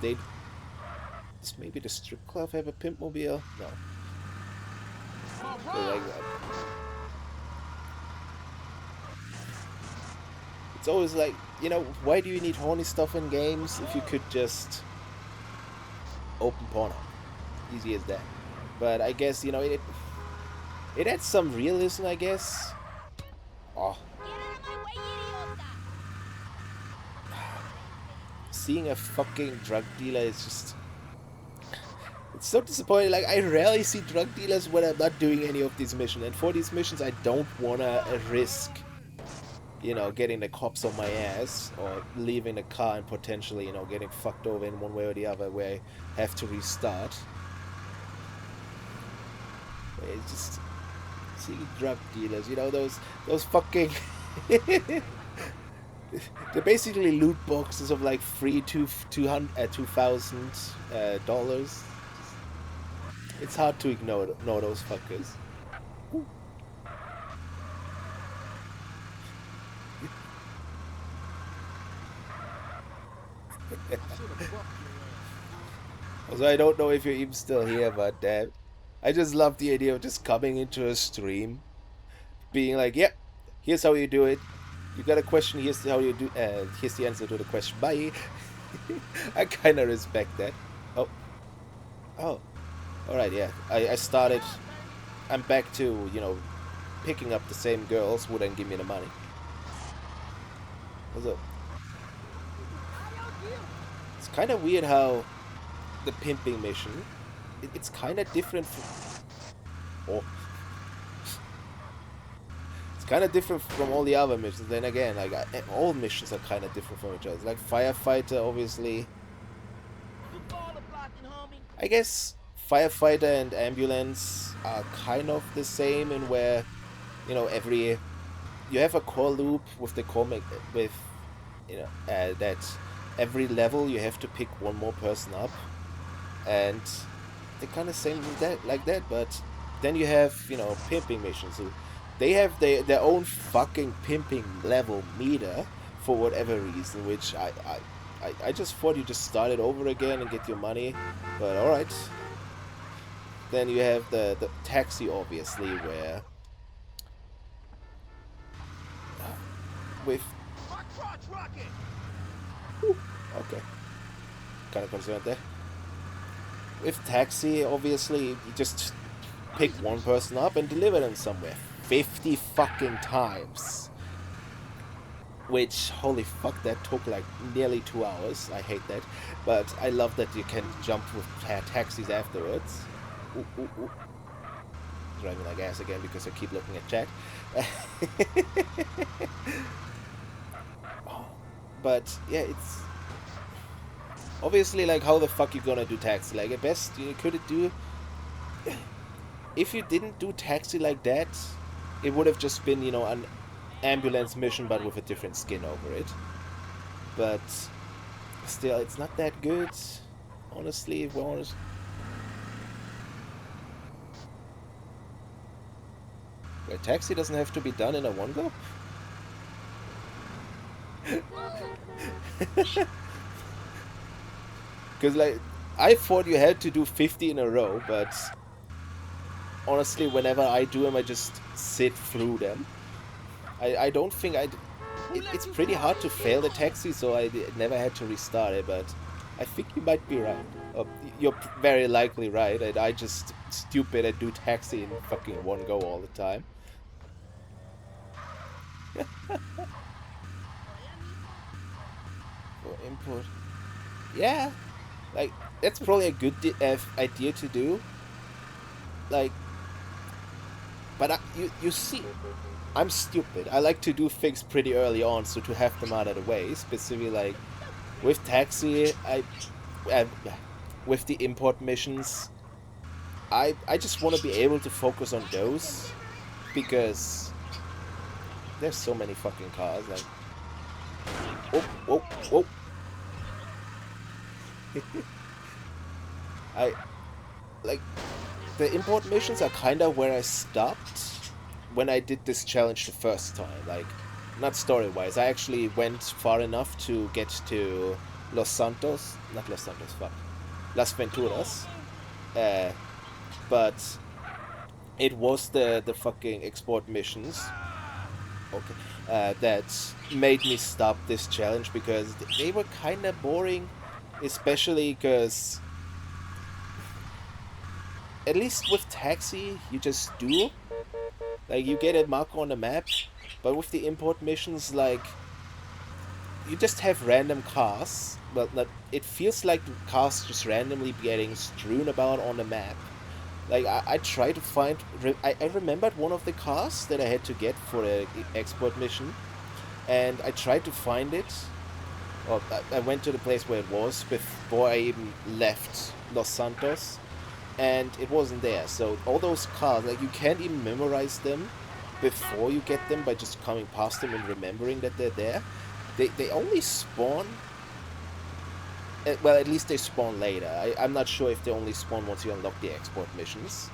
Does maybe the strip club have a Pimpmobile? No. Like that. It's always like, you know, why do you need horny stuff in games if you could just open porn up? Easy as that. But I guess, you know, it adds some realism, I guess. Oh. Seeing a fucking drug dealer is just... It's so disappointing. Like, I rarely see drug dealers when I'm not doing any of these missions. And for these missions, I don't wanna risk, getting the cops on my ass or leaving the car and potentially, getting fucked over in one way or the other where I have to restart. It's just see drug dealers, those fucking they're basically loot boxes of like free $2,000. It's hard to ignore those fuckers. Also, I don't know if you're even still here, but damn, I just love the idea of just coming into a stream, being like, "Yep, here's how you do it. You got a question? Here's how you do. Here's the answer to the question. Bye." I kind of respect that. Oh, all right, yeah. I started. I'm back to picking up the same girls who then give me the money. What's up? It's kind of weird how the pimping mission. It's kind of different from. Oh. It's kind of different from all the other missions. Then again, like all missions are kind of different from each other. Like firefighter, obviously. I guess firefighter and ambulance are kind of the same in where, you have a core loop with the comic with, that every level you have to pick one more person up, and they're kind of same with that, like that. But then you have, pimping missions. So they have their own fucking pimping level meter for whatever reason, which I just thought you just start it over again and get your money, but alright. Then you have the taxi, obviously, where with okay, kind of concerned there. With taxi, obviously, you just pick one person up and deliver them somewhere 50 fucking times. Which, holy fuck, that took like nearly 2 hours. I hate that. But I love that you can jump with taxis afterwards. Ooh, ooh, ooh. Driving like ass again because I keep looking at chat. But, yeah, it's... Obviously, like, how the fuck you gonna do taxi? Like, at best, you could do... If you didn't do taxi like that, it would have just been, an ambulance mission but with a different skin over it. But still, it's not that good, honestly, if we're honest. Wait, taxi doesn't have to be done in a one go? Because, like, I thought you had to do 50 in a row, but honestly, whenever I do them, I just sit through them. I don't think it's pretty hard to fail the taxi, so I never had to restart it, but I think you might be right. You're very likely right, and I just stupid and do taxi in fucking one go all the time. For input. Yeah, like, that's probably a good idea to do. Like, but you see, I'm stupid. I like to do things pretty early on, so to have them out of the way. Specifically, like, with taxi, with the import missions, I just want to be able to focus on those, because there's so many fucking cars, like... Oh, oh, oh! Like, the import missions are kind of where I stopped when I did this challenge the first time. Like, not story-wise. I actually went far enough to get to Los Santos. Not Los Santos, fuck. Las Venturas. But it was the fucking export missions. Okay. That made me stop this challenge because they were kind of boring. Especially because... At least with taxi, you just do. Like, you get a marker on the map, but with the import missions, like, you just have random cars. Well, not, it feels like cars just randomly getting strewn about on the map. Like, I tried to find... I remembered one of the cars that I had to get for the export mission. And I tried to find it. Or I went to the place where it was before I even left Los Santos. And it wasn't there. So all those cars, like, you can't even memorize them before you get them by just coming past them and remembering that they're there. They only spawn... well, at least they spawn later. I'm not sure if they only spawn once you unlock the export missions.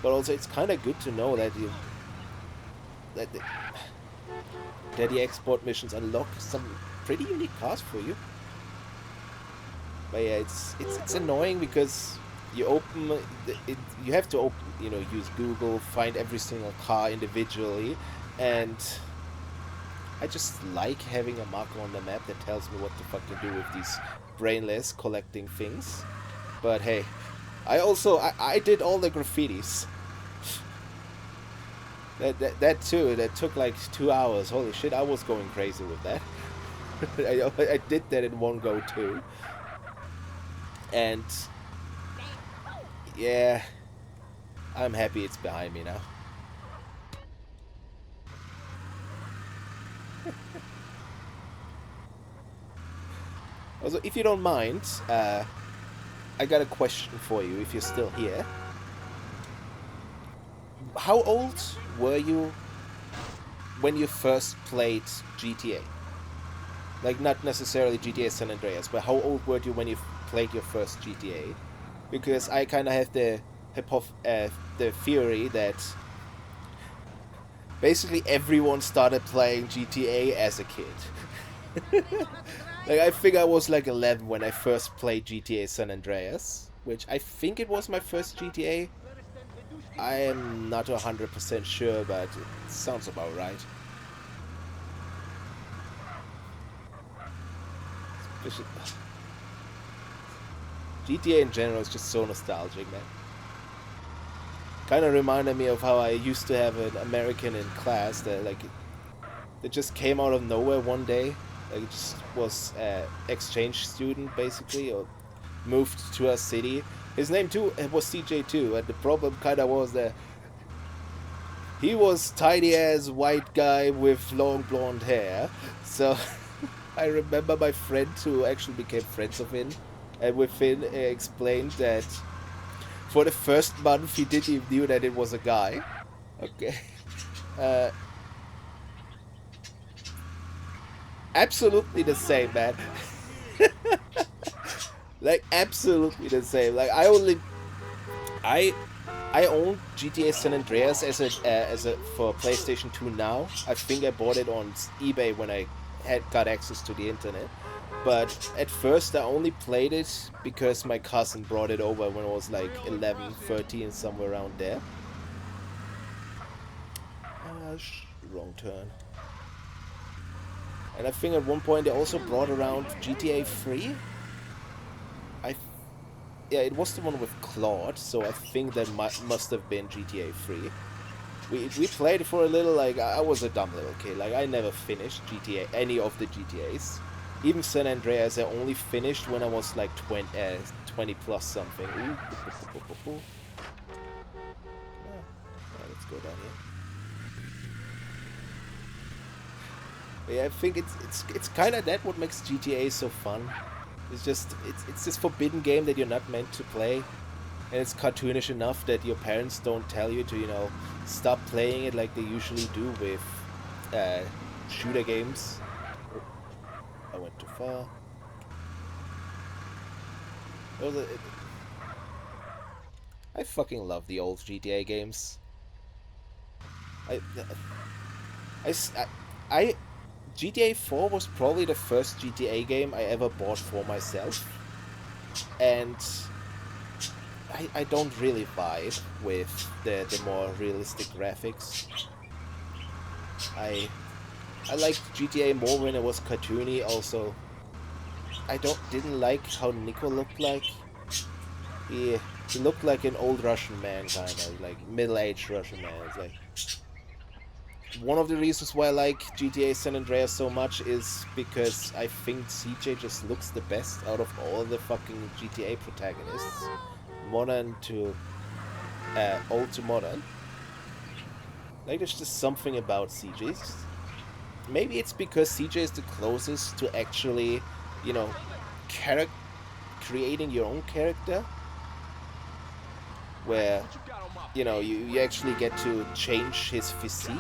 But also, it's kind of good to know that that the export missions unlock some pretty unique cars for you. But yeah, it's annoying because you open you have to open, use Google, find every single car individually, and I just like having a marker on the map that tells me what the fuck to do with these brainless collecting things. But hey, I did all the graffitis. That too, that took like 2 hours. Holy shit, I was going crazy with that. I did that in one go too. And yeah, I'm happy it's behind me now. Also, if you don't mind, I got a question for you if you're still here. How old were you when you first played GTA? Like, not necessarily GTA San Andreas, but how old were you when you played your first GTA? Because I kind of have the theory that basically everyone started playing GTA as a kid. Like, I think I was like 11 when I first played GTA San Andreas, which I think it was my first GTA. I am not 100% sure, but it sounds about right. GTA in general is just so nostalgic, man. Kind of reminded me of how I used to have an American in class that just came out of nowhere one day. Like, it just was an exchange student, basically, or moved to our city. His name too was CJ too, and the problem kind of was that he was tiny ass white guy with long blonde hair. So I remember my friend who actually became friends of him, and with him explained that for the first month he didn't even knew that it was a guy. Okay. Absolutely the same, man. Like, absolutely the same. Like, I own GTA San Andreas as a for PlayStation 2 now. I think I bought it on eBay when I got access to the internet. But at first I only played it because my cousin brought it over when I was like 11, 13, somewhere around there. Wrong turn. And I think at one point they also brought around GTA 3. Yeah, it was the one with Claude, so I think that must have been GTA 3. We played it for a little. Like, I was a dumb little kid. Like, I never finished any of the GTAs. Even San Andreas, I only finished when I was like 20 plus something. Ooh. Let's go down here. But yeah, I think it's kind of that what makes GTA so fun. It's this forbidden game that you're not meant to play, and it's cartoonish enough that your parents don't tell you to stop playing it like they usually do with shooter games. Oh, I went too far. I fucking love the old GTA games. GTA 4 was probably the first GTA game I ever bought for myself, and I don't really vibe with the more realistic graphics. I liked GTA more when it was cartoony. Also, I didn't like how Nico looked like. He looked like an old Russian man, kind of like middle-aged Russian man. It's like, one of the reasons why I like GTA San Andreas so much is because I think CJ just looks the best out of all the fucking GTA protagonists, modern to old to modern. Like, there's just something about CJ. Maybe it's because CJ is the closest to actually, you know, creating your own character, where, you know, you actually get to change his physique.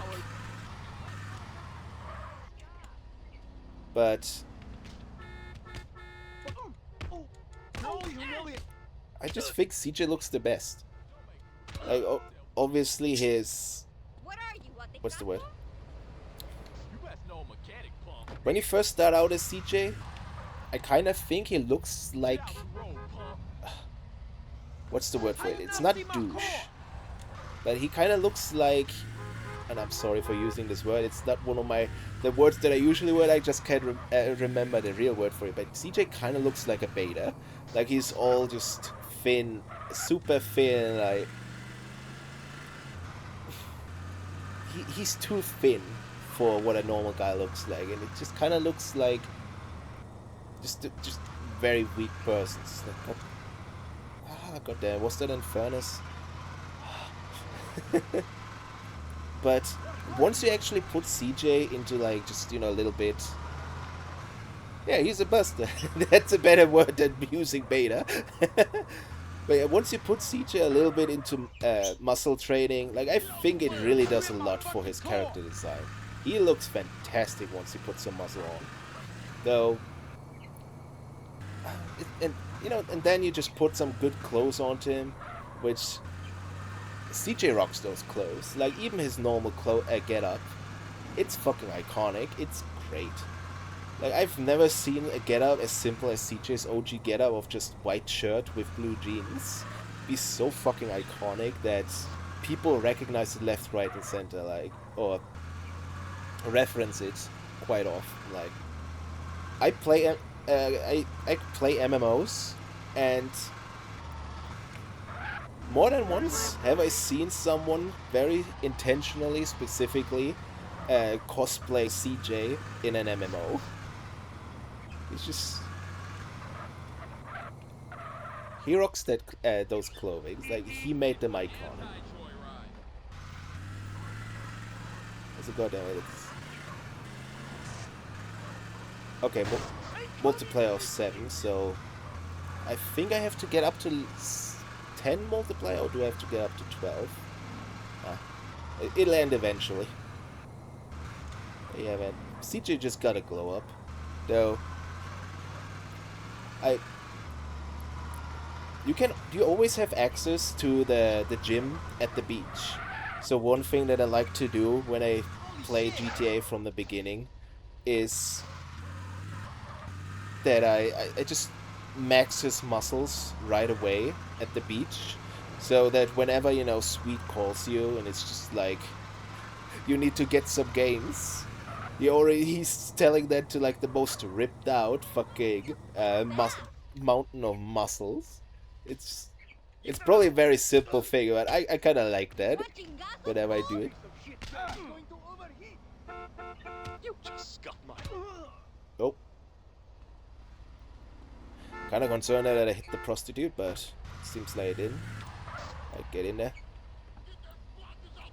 But I just think CJ looks the best. Like, obviously his... What's the word? When he first started out as CJ, I kind of think he looks like... What's the word for it? It's not douche. But he kind of looks like... And I'm sorry for using this word. It's not one of the words that I usually would. I just can't remember the real word for it. But CJ kind of looks like a beta. Like, he's all just thin, super thin. Like, he's too thin for what a normal guy looks like, and it just kind of looks like just very weak persons. Like, god damn, was that in Furnace? But once you actually put CJ into, like, just, you know, a little bit... Yeah, he's a buster. That's a better word than using beta. But yeah, once you put CJ a little bit into muscle training, like, I think it really does a lot for his character design. He looks fantastic once you put some muscle on. Though... and, you know, and then you just put some good clothes onto him, which... CJ rocks those clothes. Like, even his normal get-up, it's fucking iconic. It's great. Like, I've never seen a get-up as simple as CJ's OG get-up of just white shirt with blue jeans be so fucking iconic that people recognize it left, right, and center, like, or reference it quite often. Like, I play MMOs, and more than once have I seen someone very intentionally, specifically, cosplay CJ in an MMO. It's just... He rocks those clothing. Like, he made them iconic. That's a goddamn edit. Okay, multiplayer of 7, so... I think I have to get up to 10 multiplayer, or do I have to get up to 12? It'll end eventually. Yeah, man. CJ just gotta glow up. Though... You always have access to the gym at the beach. So one thing that I like to do when I play GTA from the beginning is that I just max his muscles right away at the beach, so that whenever, you know, Sweet calls you and it's just like, you need to get some games, he's telling that to, like, the most ripped out fucking mountain of muscles. It's probably a very simple thing, but I kind of like that whenever I do it. Oh. Kind of concerned that I hit the prostitute, but seems like I didn't. I'd get in there.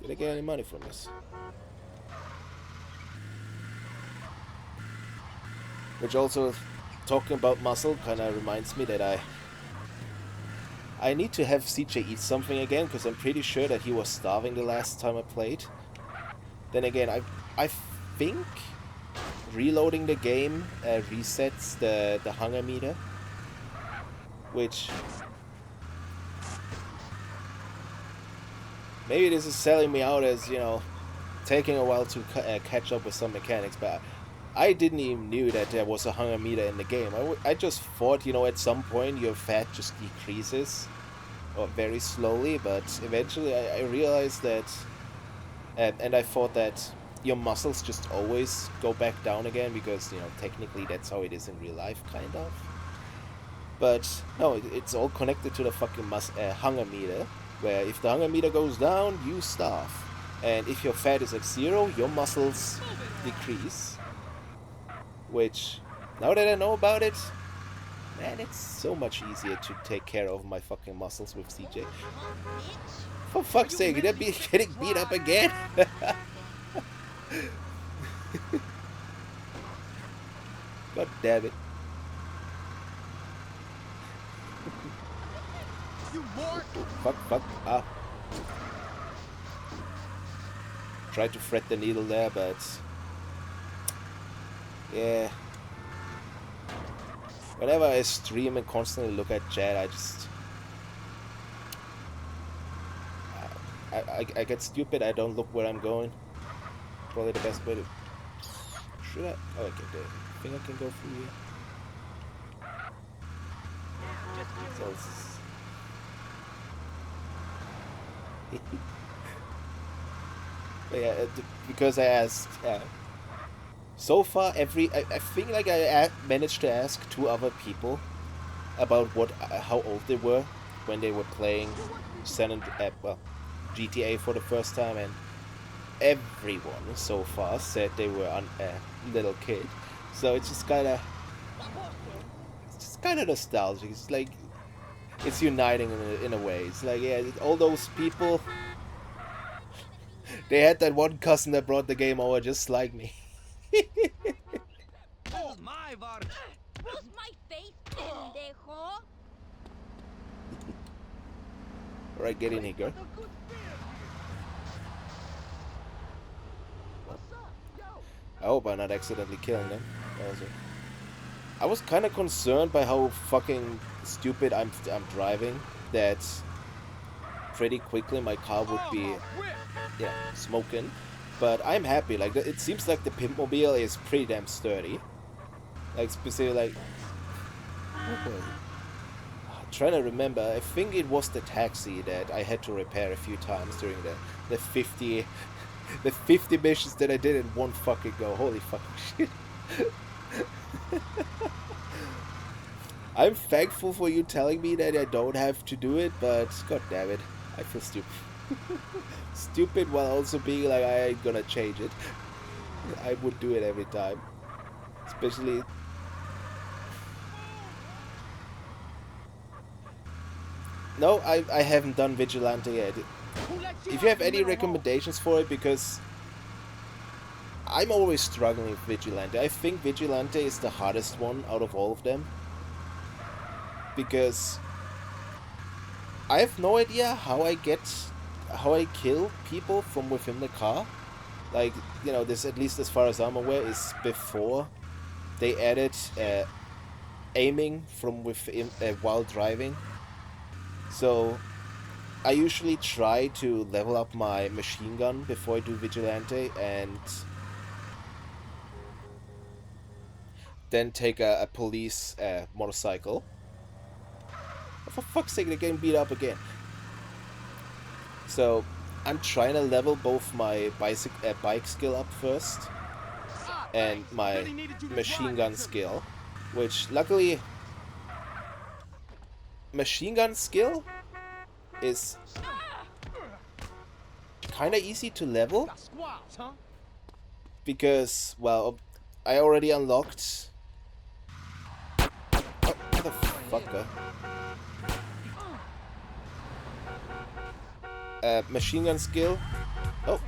Did I get any money from this? Which also, talking about muscle, kind of reminds me that I need to have CJ eat something again, because I'm pretty sure that he was starving the last time I played. Then again, I think reloading the game resets the hunger meter, which maybe this is selling me out as, you know, taking a while to catch up with some mechanics, but I didn't even knew that there was a hunger meter in the game. I just thought, you know, at some point your fat just decreases, or very slowly, but eventually I realized that, and I thought that your muscles just always go back down again, because, you know, technically that's how it is in real life, kind of. But no, it's all connected to the fucking hunger meter, where if the hunger meter goes down, you starve. And if your fat is like 0, your muscles decrease. Which, now that I know about it, man, it's so much easier to take care of my fucking muscles with CJ. For fuck's sake, they're getting beat up again! God damn it. You more. Fuck. Ah. Tried to thread the needle there, but... yeah. Whenever I stream and constantly look at chat, I just... I get stupid, I don't look where I'm going. Probably the best way to... should I? Oh, okay, I think I can go through here. So but yeah, because I asked... so far, I think like I managed to ask 2 other people about how old they were when they were playing GTA for the first time, and everyone so far said they were a little kid. So it's just kind of nostalgic. It's like it's uniting in a way. It's like, yeah, all those people. They had that one cousin that brought the game over just like me. Oh my var. Cross my face, pendejo. Alright, get in here, girl. I hope I'm not accidentally killing them. Also, I was kind of concerned by how fucking stupid I'm driving. That pretty quickly my car would be, yeah, smoking. But I'm happy. Like, it seems like the Pimpmobile is pretty damn sturdy. Like, specifically, like... I'm trying to remember. I think it was the taxi that I had to repair a few times during the 50 missions that I did in one fucking go. Holy fucking shit. I'm thankful for you telling me that I don't have to do it, but god damn it, I feel stupid. Stupid while also being like, I ain't gonna change it. I would do it every time. Especially... no, I haven't done Vigilante yet. If you have any recommendations for it, because I'm always struggling with Vigilante. I think Vigilante is the hardest one out of all of them. Because I have no idea how I kill people from within the car. Like, you know, this, at least as far as I'm aware, is before they added aiming from within while driving. So I usually try to level up my machine gun before I do Vigilante, and then take a police motorcycle. Oh, for fuck's sake, they're getting beat up again. So I'm trying to level both my bike skill up first and my machine gun skill, which luckily machine gun skill is kind of easy to level because, well, I already unlocked... oh, motherfucker. Machine gun skill. Oh.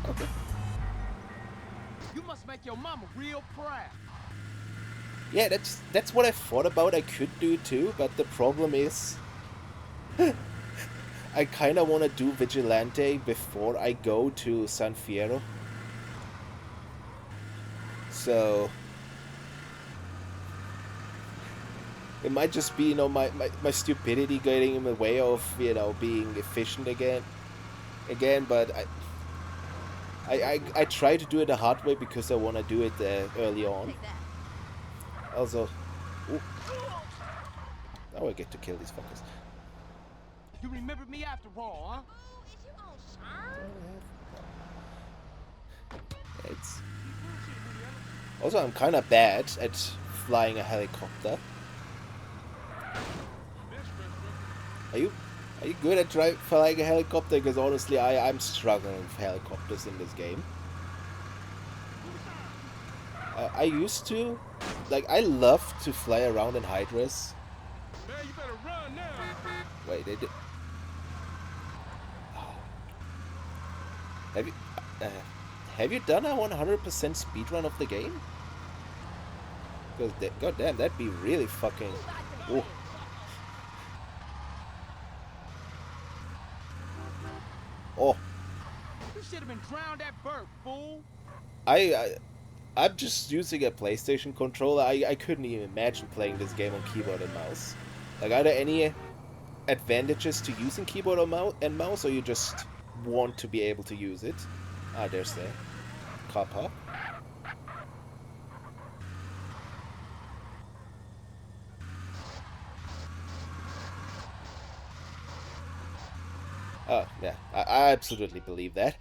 Okay. You must make your mama real proud. Yeah, that's what I thought about I could do too, but the problem is I kind of want to do Vigilante before I go to San Fierro. So it might just be, you know, my stupidity getting in the way of, you know, being efficient again, but I try to do it the hard way because I want to do it early on. Also, ooh. Now I get to kill these fuckers. You remember me after all, huh? It's also, I'm kind of bad at flying a helicopter. Are Are you good at flying a helicopter? Because honestly, I'm struggling with helicopters in this game. I used to, like, I love to fly around in Hydras. Man, you better run now. Wait, they did. Have you, uh, have you done a 100% speedrun of the game? Because goddamn, that'd be really fucking. Oh. Oh, You should have been drowned at birth, fool. I'm just using a PlayStation controller. I couldn't even imagine playing this game on keyboard and mouse. Like, are there any advantages to using keyboard and mouse, or you just want to be able to use it? Ah, there's the car park. Oh, yeah, I absolutely believe that.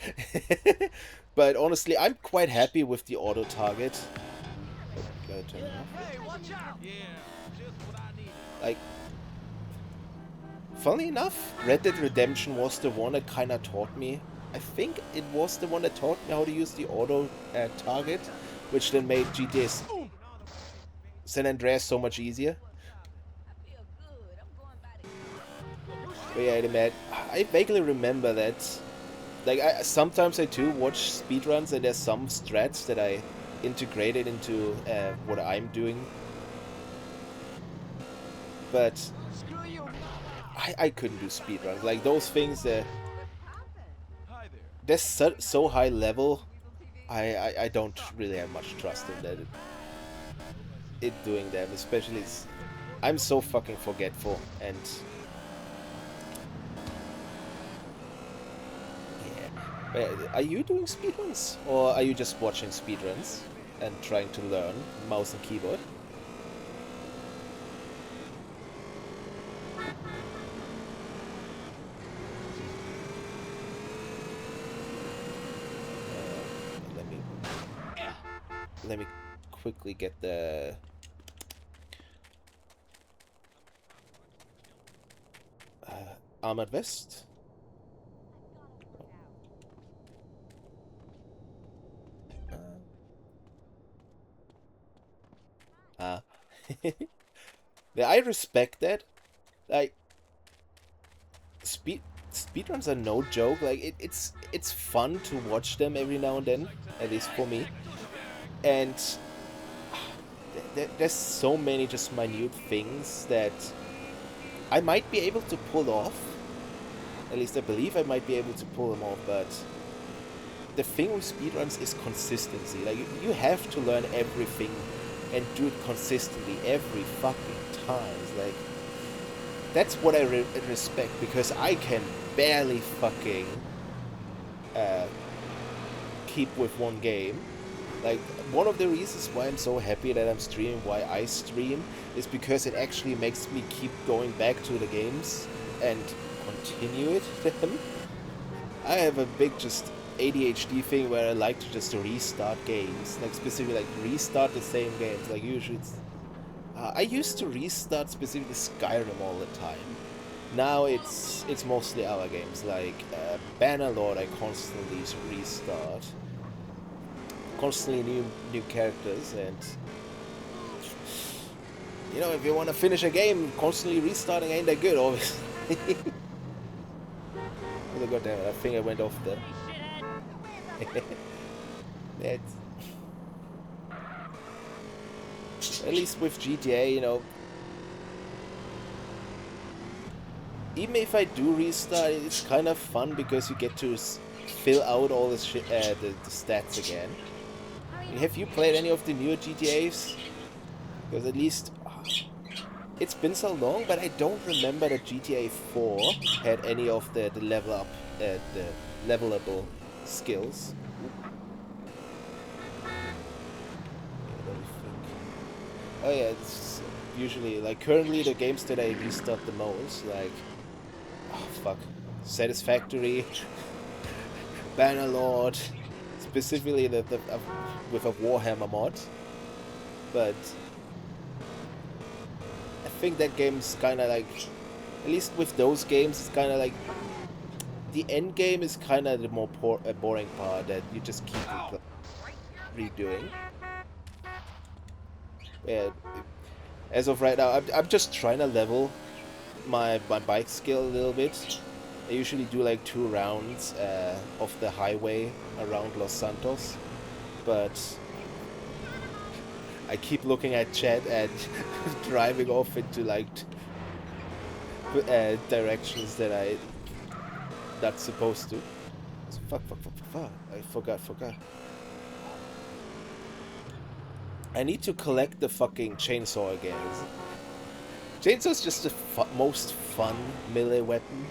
But honestly, I'm quite happy with the auto target. Gotta turn it off. Hey, watch out. Yeah, just what I need. Like, funnily enough, Red Dead Redemption was the one that kind of taught me. I think it was the one that taught me how to use the auto target, which then made GTA San Andreas so much easier. I feel good. I'm going by the But yeah, man, I vaguely remember that. Like, sometimes I do watch speedruns, and there's some strats that I integrated into what I'm doing. But Screw you. I couldn't do speedruns. Like, those things, Hi there. they're so high level. I don't really have much trust in that. It doing them, especially I'm so fucking forgetful, and yeah. Are you doing speedruns, or are you just watching speedruns and trying to learn mouse and keyboard? Let me quickly get the armored vest. Yeah, I respect that. Like, speedruns are no joke. Like, it's fun to watch them every now and then, at least for me. And there's so many just minute things that I might be able to pull off. At least I believe I might be able to pull them off, but the thing with speedruns is consistency. Like, you have to learn everything and do it consistently every fucking time. Like, that's what I respect, because I can barely fucking keep with one game. Like, one of the reasons why I'm so happy that I'm streaming, why I stream, is because it actually makes me keep going back to the games and continue it. I have a big just ADHD thing where I like to just restart games, like specifically like restart the same games. Like usually it's, I used to restart specifically Skyrim all the time. Now it's mostly other games like Bannerlord. I constantly restart, constantly new characters, and you know, if you want to finish a game, constantly restarting ain't that good, obviously. Oh, goddamn it, I think I went off the. That's... At least with GTA, you know, even if I do restart, it's kind of fun because you get to fill out all the stats again. Have you played any of the newer GTAs? Because at least it's been so long, but I don't remember that GTA 4 had any of the level up, the levelable skills. Oh yeah, it's usually, like, currently the games that I restart the most, like, oh fuck, Satisfactory, Bannerlord, specifically with a Warhammer mod, but I think that game's kind of like At least with those games, it's kind of like the end game is kind of the more boring part that you just keep redoing. Yeah, as of right now, I'm just trying to level my bike skill a little bit. I usually do like 2 rounds of the highway around Los Santos, but I keep looking at chat and driving off into like directions that I not supposed to. Fuck. I forgot. I need to collect the fucking chainsaw again. Chainsaw's just the most fun melee weapon.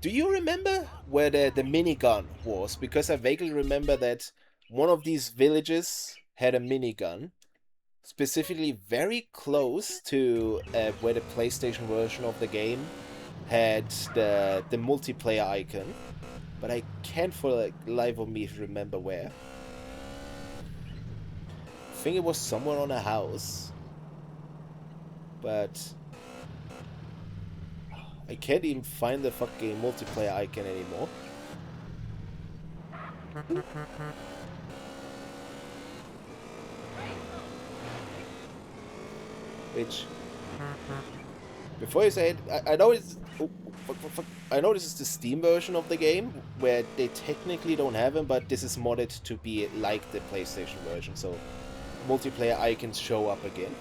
Do you remember where the minigun was? Because I vaguely remember that one of these villages had a minigun, specifically very close to where the PlayStation version of the game had the multiplayer icon, but I can't for the life of me remember where. I think it was somewhere on a house, but I can't even find the fucking multiplayer icon anymore. Which, before you say it, I know it's... Oh, fuck. I know this is the Steam version of the game, where they technically don't have them, but this is modded to be like the PlayStation version, so multiplayer icons show up again.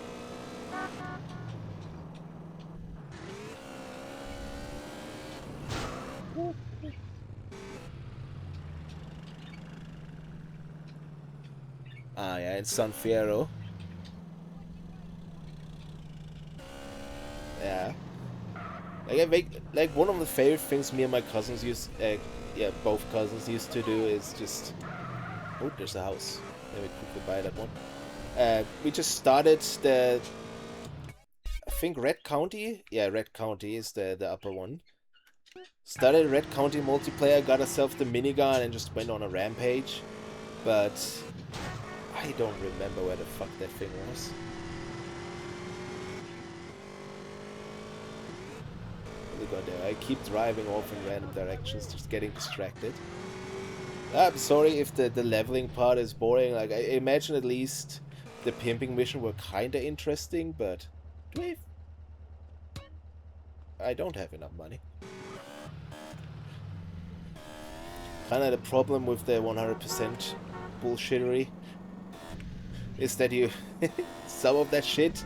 Ah, yeah, in San Fierro. Yeah. Like one of the favorite things me and my cousins yeah, both cousins used to do is just... Oh, there's a house. Let me quickly buy that one. We just started the... I think Red County? Yeah, Red County is the upper one. Started Red County multiplayer, got ourselves the minigun and just went on a rampage. But I don't remember where the fuck that thing was. Got there. I keep driving off in random directions, just getting distracted. I'm sorry if the leveling part is boring. Like, I imagine at least the pimping mission were kinda interesting, but I don't have enough money. Kinda the problem with the 100% bullshittery is that you some of that shit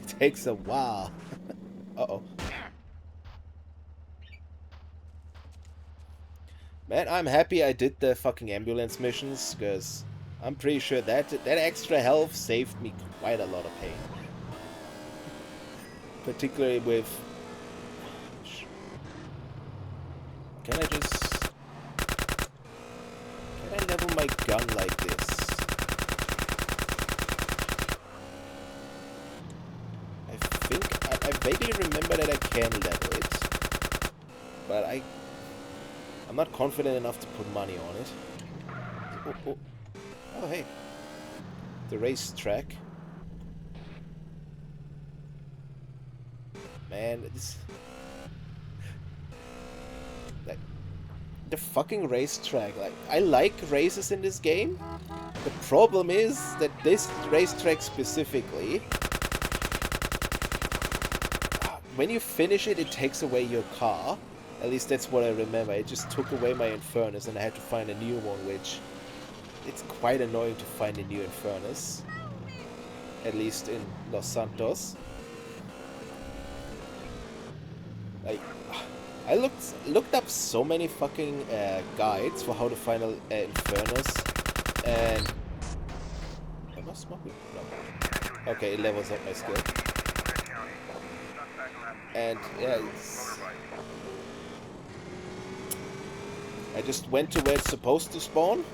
takes a while. Uh-oh. Man, I'm happy I did the fucking ambulance missions, because I'm pretty sure that extra health saved me quite a lot of pain. Particularly with... Can I level my gun like this? I vaguely remember that I can level it, but I'm not confident enough to put money on it. Oh, hey. The racetrack. Man, this... Like, the fucking racetrack. Like, I like races in this game. The problem is that this racetrack specifically... When you finish it, it takes away your car. At least that's what I remember. It just took away my Infernus and I had to find a new one, which... It's quite annoying to find a new Infernus. At least in Los Santos. Like... I looked up so many fucking guides for how to find an Infernus. And... Am I smoking? No. Okay, it levels up my skill. And yeah, I just went to where it's supposed to spawn,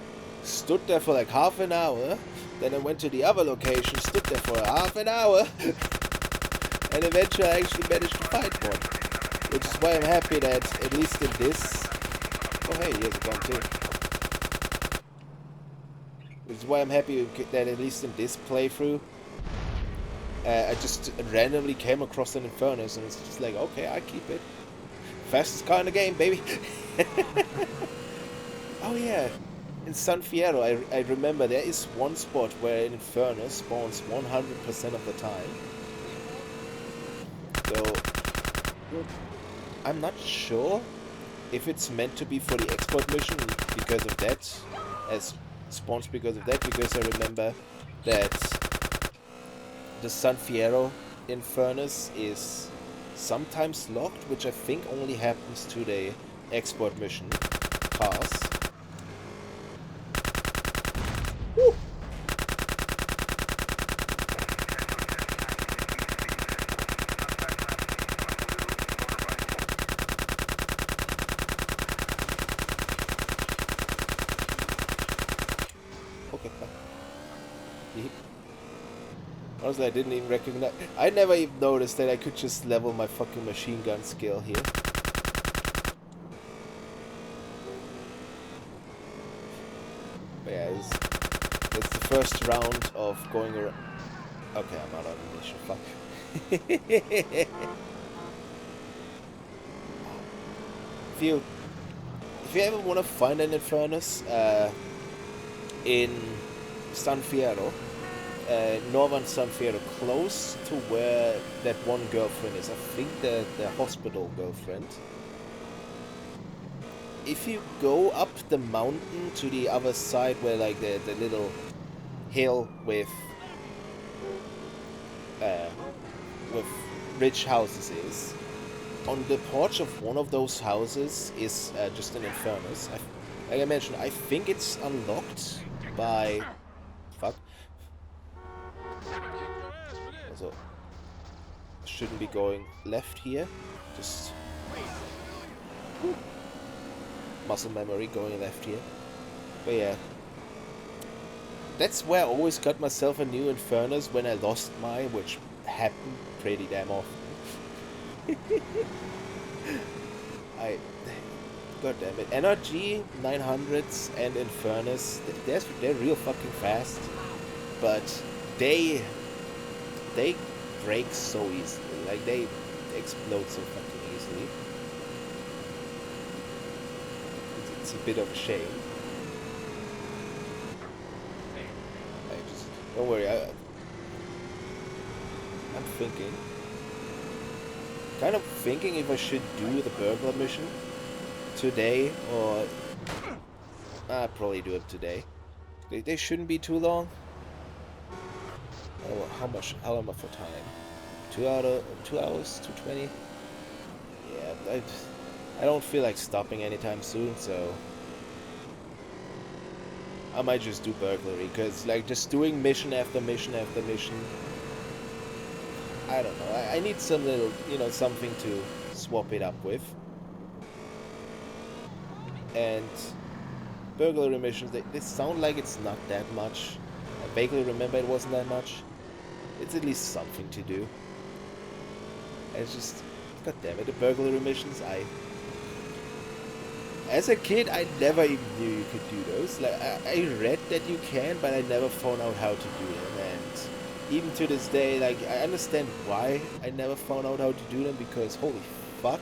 stood there for like half an hour, then I went to the other location, stood there for half an hour, and eventually I actually managed to find one. Which is why I'm happy that at least in this... Oh hey, here's a gun too. Which is why I'm happy that at least in this playthrough, I just randomly came across an Infernus, and it's just like, okay, I keep it. Fastest car in the game, baby. Oh yeah, in San Fierro, I remember there is one spot where an Infernus spawns 100% of the time. So I'm not sure if it's meant to be for the export mission because of that, as spawns because of that, because I remember that the San Fierro Infernus is sometimes locked, which I think only happens to the export mission cars. Woo! Okay, fine. Yeet. Honestly, I didn't even recognize... I never even noticed that I could just level my fucking machine gun skill here. But yeah, it's the first round of going around... Okay, I'm out of ammunition, fuck. If you ever want to find an Infernus in San Fierro, northern San Fierro, close to where that one girlfriend is, I think the hospital girlfriend. If you go up the mountain to the other side where like the little hill with rich houses is, on the porch of one of those houses is just an Infernus. Like I mentioned, I think it's unlocked by... Fuck. Also, shouldn't be going left here. Just... Whew. Muscle memory going left here. But yeah. That's where I always got myself a new Infernus when I lost mine, which happened pretty damn often. God damn it. NRG 900s and Infernus, they're real fucking fast, but they break so easily. Like, they explode so fucking easily. It's a bit of a shame. Don't worry, I'm thinking. Kind of thinking if I should do the burglar mission today, or I'll probably do it today. They shouldn't be too long. Oh, how am I for time? 2 hours, 220? Yeah, I don't feel like stopping anytime soon, so I might just do burglary, because like just doing mission after mission after mission, I don't know, I need some little, something to swap it up with. And burglary missions, they sound like it's not that much. I vaguely remember it wasn't that much. It's at least something to do. And it's just, god damn it, the burglary missions, as a kid, I never even knew you could do those. Like, I read that you can, but I never found out how to do them. And even to this day, like, I understand why I never found out how to do them, because holy fuck,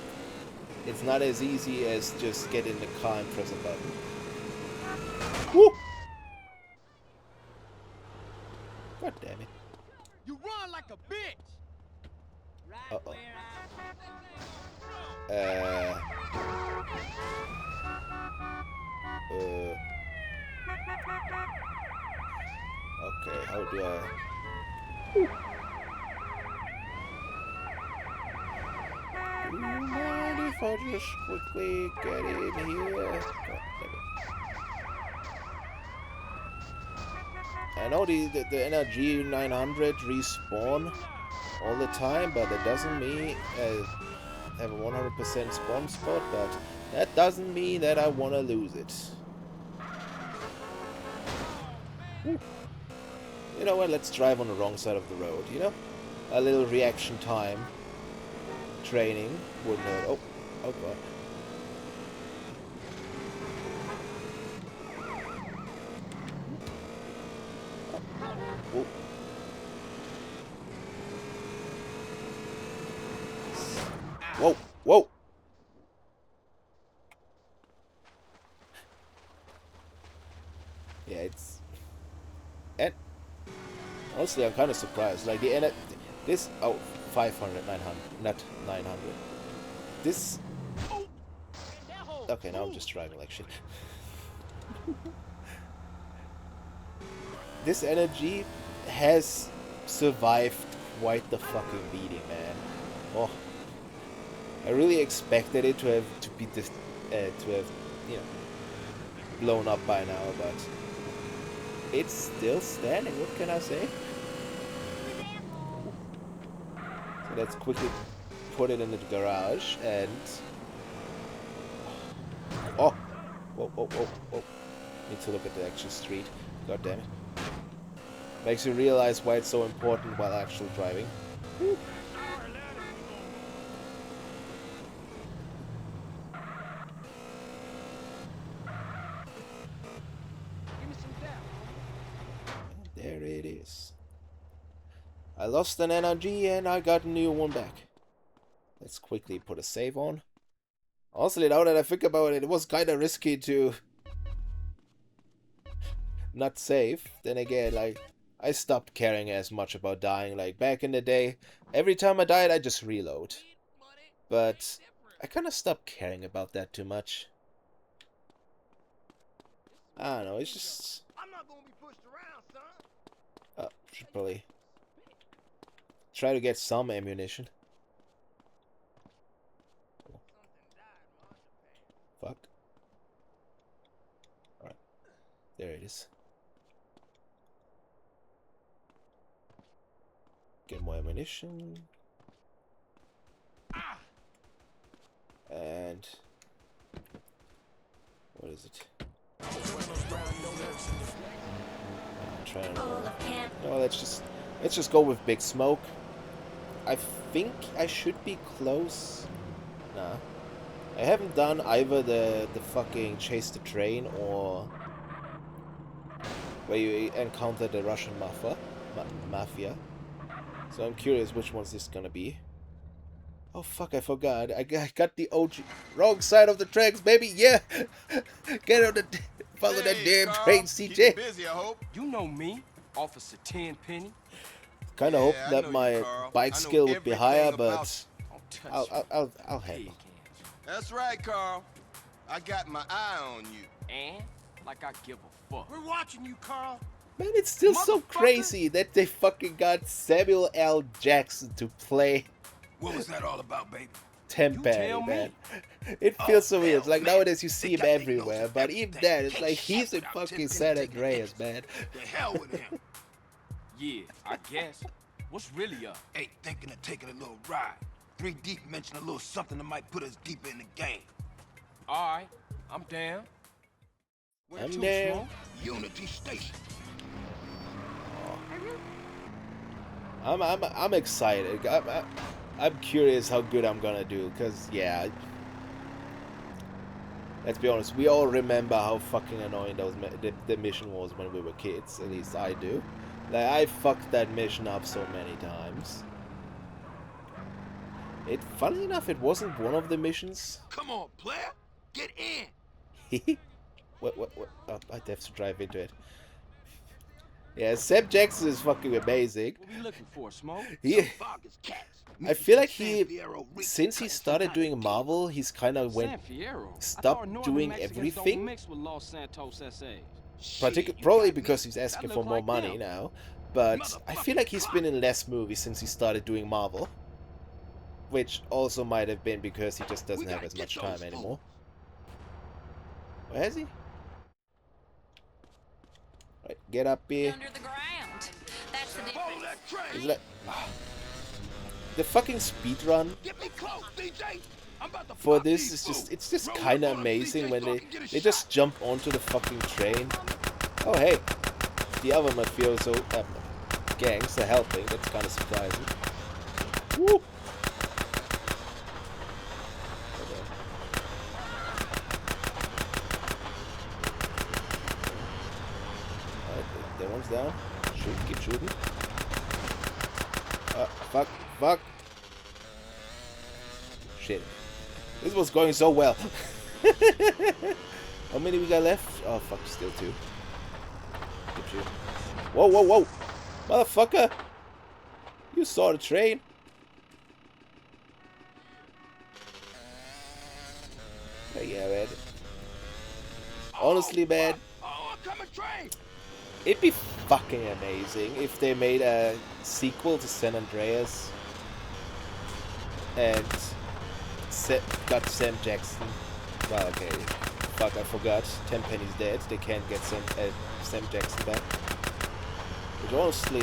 it's not as easy as just get in the car and press a button. Woo! God damn it. You run like a bitch. Uh-oh. Okay, how do I... Do you mind if I just quickly get in here? God damn it. I know the NRG 900 respawn all the time, but that doesn't mean I have a 100% spawn spot, but that doesn't mean that I want to lose it. Woo. You know what, let's drive on the wrong side of the road, A little reaction time training wouldn't hurt. Oh god. Whoa. Whoa, whoa. Yeah, it's... And honestly, I'm kind of surprised. Like, this... Oh, 500, 900. Not 900. This... Okay, now I'm just driving like shit. This energy has survived quite the fucking beating, man. Oh, I really expected it to be this, to have, you know, blown up by now, but it's still standing. What can I say? So let's quickly put it in the garage and. Oh, whoa, whoa, whoa, whoa! Need to look at the actual street. God damn it! Makes you realize why it's so important while actually driving. Woo. There it is. I lost an energy and I got a new one back. Let's quickly put a save on. Honestly, now that I think about it, it was kind of risky to not save. Then again, like, I stopped caring as much about dying. Like, back in the day, every time I died, I just reload. But I kind of stopped caring about that too much. I don't know, it's just... I'm not gonna be pushed around, son. Oh, should probably try to get some ammunition. Fuck. Alright. There it is. Get more ammunition. And... what is it? I'm trying to... No, let's just go with big smoke. I think I should be close. Nah. I haven't done either the fucking chase the train or where you encounter the Russian mafia. So I'm curious which one's this gonna be. Oh fuck, I forgot. I got the OG wrong side of the tracks, baby. Yeah. Get on the follow that damn train, CJ. Keep busy, I hope. You know me, Officer Tenpenny. Kind of hope I that know you, my Carl. bike I know skill would be everything higher, about but Don't touch I'll handle. me. That's right, Carl. I got my eye on you. And like I give a fuck. We're watching you, Carl. Man, it's still so Motherfucker. crazy that they fucking got Samuel L. Jackson to play What was that all about, baby? Tempeh, tell me. man. It feels so weird. hell, Like man. nowadays you see They him got their everywhere, noses but in even everything. then, it's like he's in Shut up, fucking Tim, San take it Andreas, easy. man. The hell with him. Yeah, I guess. What's really up? Hey, thinking of taking a little ride. 3 Deep mentioned a little something that might put us deeper in the game. Alright, I'm down. Where I'm to, down. Smoke? Unity Station. I'm excited. I'm curious how good I'm gonna do, cause yeah. Let's be honest, we all remember how fucking annoying the mission was when we were kids. At least I do. Like, I fucked that mission up so many times. Funny enough, it wasn't one of the missions. Come on, player. Get in. What? Oh, I'd have to drive into it. Yeah, Sam Jackson is fucking amazing. What we looking for, Smoke? He, Vargas cats. I feel like San he, Fierro Reef since he cut started some doing kind of Marvel, he's kind of San went Fierro. I stopped thought Northern doing Mexicans everything. Don't mix with Los Santos SAs. shit, you Probably got me. because he's asking That for look more like money them. now. But I feel like he's been in less movies since he started doing Marvel. Which also might have been because he just doesn't We have gotta as get much those time fools. anymore. Where is he? Right, get up here. Under the ground. That's the Follow difference. that train. Is that... The fucking speed run Get me close, DJ. I'm about to for pop this these is just fools. it's just Roll kind up of on 'em, amazing DJ, when so I they can get a they just shot. jump onto the fucking train. Oh hey, the other mafioso gangs are helping. That's kind of surprising. Woo! Alright, that one's down. Shoot, keep shooting. Fuck. shit. This was going so well. How many we got left? Oh, fuck, still 2. Get you. Whoa, whoa, whoa! Motherfucker! You saw the train? Yeah, man. Honestly, man, Oh, coming train! it'd be fucking amazing if they made a sequel to San Andreas and got Sam Jackson. Well, okay. Fuck, I forgot. Tenpenny's dead. They can't get Sam Jackson back. Which honestly...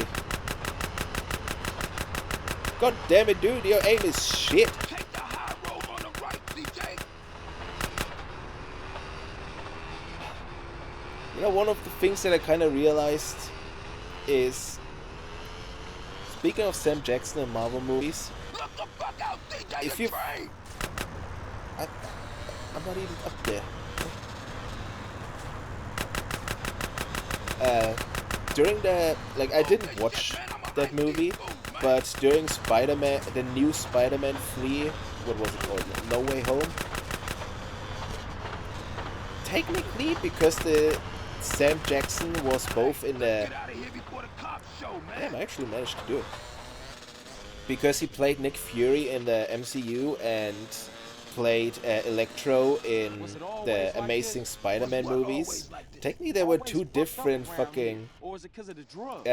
God damn it, dude. Your aim is shit. Take the high road on the right, CJ. You know, one of the things that I kind of realized is... Speaking of Sam Jackson and Marvel movies... Look the fuck out, CJ. If the you- train. I'm not even up there. During the... Like, I didn't watch that movie, but during Spider-Man... The new Spider-Man 3... What was it called? No Way Home? Technically, because the Sam Jackson was both in the... Get out of here before the cops show, man. Damn, I actually managed to do it. Because he played Nick Fury in the MCU and played Electro in the Amazing Spider-Man movies. Technically, there were 2 different fucking Or is it because of the drugs?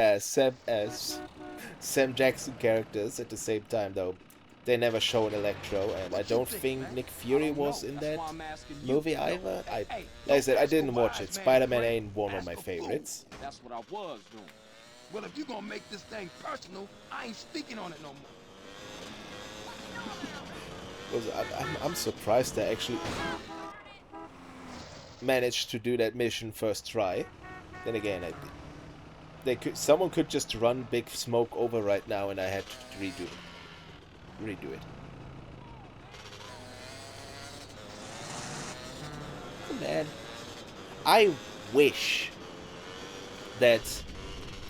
Sam Jackson characters at the same time, though. They never showed Electro, and I don't think Nick Fury was in that movie either. Like I said, I didn't watch it. Spider-Man ain't one of my favorites. That's what I was doing. Well, if you're gonna make this thing personal, I ain't speaking on it no more. I'm surprised they actually managed to do that mission first try. Then again, someone could just run Big Smoke over right now, and I had to redo it. Man, I wish that,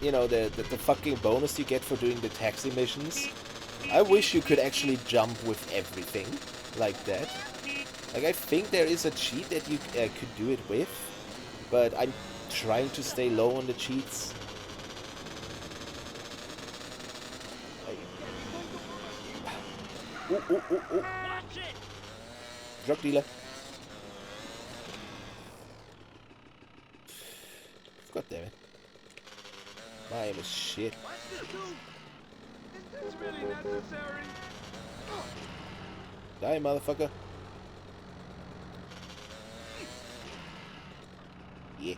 you know, the fucking bonus you get for doing the taxi missions, I wish you could actually jump with everything like that. Like, I think there is a cheat that you could do it with, but I'm trying to stay low on the cheats. Ooh, ooh, ooh, ooh. Drug dealer. God damn it. My aim is shit. Is this really necessary? Die, motherfucker. Yeah.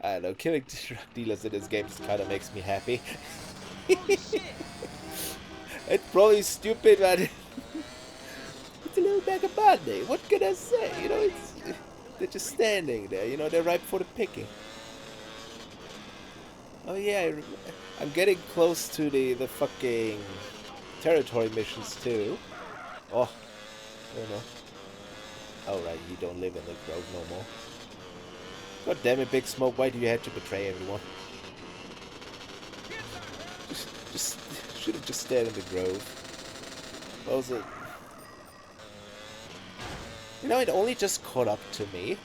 I don't know, killing drug dealers in this game just kind of makes me happy. It's probably stupid, but it's a little bag of Monday. What can I say? You know, they're just standing there. You know, they're ripe for the picking. Oh yeah, I'm getting close to the fucking territory missions too. Oh, I don't know. Oh right, you don't live in the Grove no more. God damn it, Big Smoke, why do you have to betray everyone? Just should have just stayed in the Grove. What was it? You know, it only just caught up to me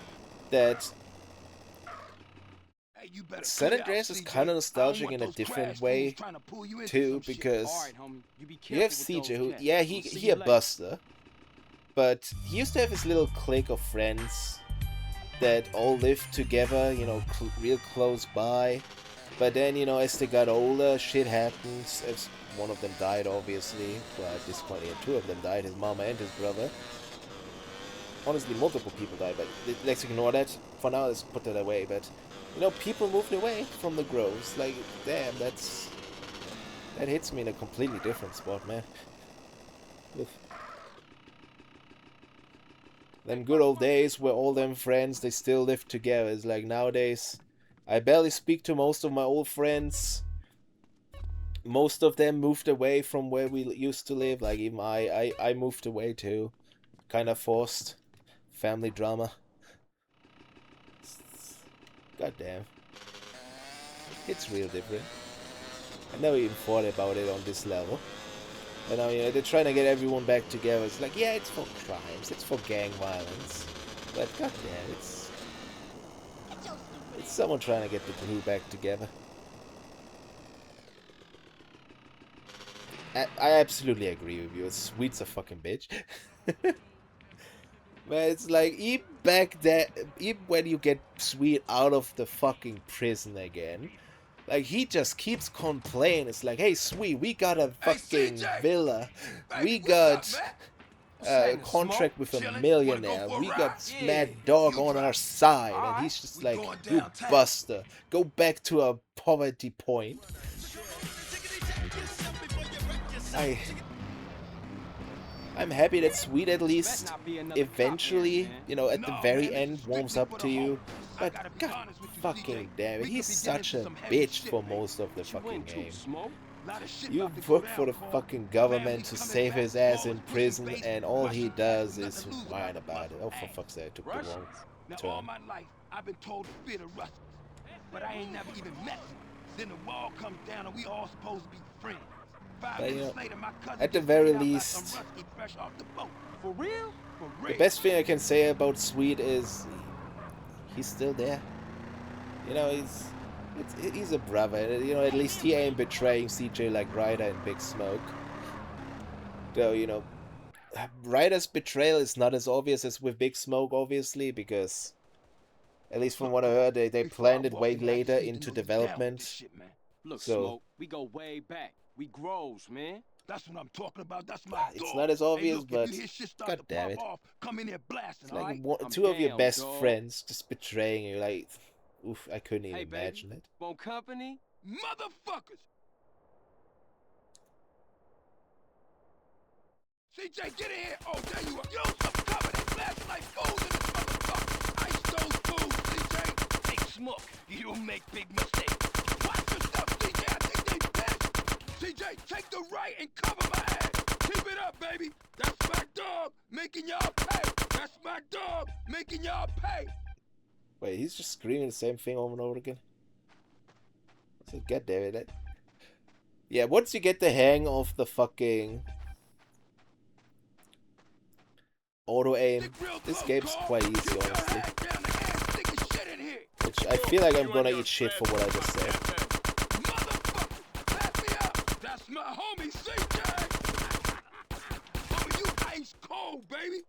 that Hey, you better San clear out, Andreas is CJ. kind of I don't nostalgic want in a those different crash way fools trying to pull you into too, some shit. because Alright, homie. You be you have careful with CJ, those who, cats. yeah, We'll see he you a later. buster, but he used to have his little clique of friends that all lived together, you know, real close by. But then, you know, as they got older, shit happens. As one of them died, obviously. Well, at this point, yeah, 2 of them died, his mama and his brother. Honestly, multiple people died, but let's ignore that. For now, let's put that away. But, you know, people moved away from the groves. Like, damn, that hits me in a completely different spot, man. Oof. Them good old days where all them friends, they still lived together. It's like nowadays, I barely speak to most of my old friends. Most of them moved away from where we used to live. Like even I moved away too. Kind of forced. Family drama. God damn. It's real different. I never even thought about it on this level. And I mean, they're trying to get everyone back together. It's like, yeah, it's for crimes, it's for gang violence. But goddamn, it's someone trying to get the crew back together. I absolutely agree with you. Sweet's a fucking bitch. Man, it's like, even when you get Sweet out of the fucking prison again, like, he just keeps complaining. It's like, hey, Sweet, we got a fucking villa. We got a contract with a millionaire. We got Mad Dog on our side. And he's just like, you buster. Go back to a poverty point. I'm happy that Sweet at least eventually, you know, at the very end warms up to you. But god fucking damn it, he's such a bitch for most of the fucking game. You work for the fucking government to save his ass in prison, and all he does is whine about it. Oh, for fuck's sake, I took the wrong Now, all turn. my life, I've been told to fear the Russians, but I ain't never even met them. Then the wall comes down and we all supposed to be friends. 5 But, you minutes know, later, my cousin at the gets very laid out by least, some Rusky fresh off the boat. For real? For the real. best thing I can say about Sweet is he's still there. You know, he's a brother. You know, at least he ain't betraying CJ like Ryder and Big Smoke. Though, you know, Ryder's betrayal is not as obvious as with Big Smoke, obviously, because at least from what I heard, they planned it way later into development. Look, So- Smoke, we go way back. We grows, man. That's what I'm talking about. That's my It's dog. not as obvious, hey, look, but if you hear shit start god to damn pop it. off, come in here blasting, It's like alright? I'm two of your down, best dog. friends just betraying you. Like, oof, I couldn't even Hey, baby. imagine it. Want company? Motherfuckers! CJ, get in here! Oh, there you are! Use some cover! They blast like fools in this motherfucker! Ice those fools, CJ! Big Smoke, you don't make big mistakes. Watch yourself, CJ! I think they pissed! CJ, take the right and cover my ass! Keep it up, baby! That's my dog making y'all pay! That's my dog making y'all pay! Wait, he's just screaming the same thing over and over again? So god damn it. Yeah, once you get the hang of the fucking auto aim, this game's quite easy, honestly. Which I feel like I'm gonna eat shit for what I just said. Motherfucker, pass me up. That's my homie, CJ. Homie, you ice cold, baby.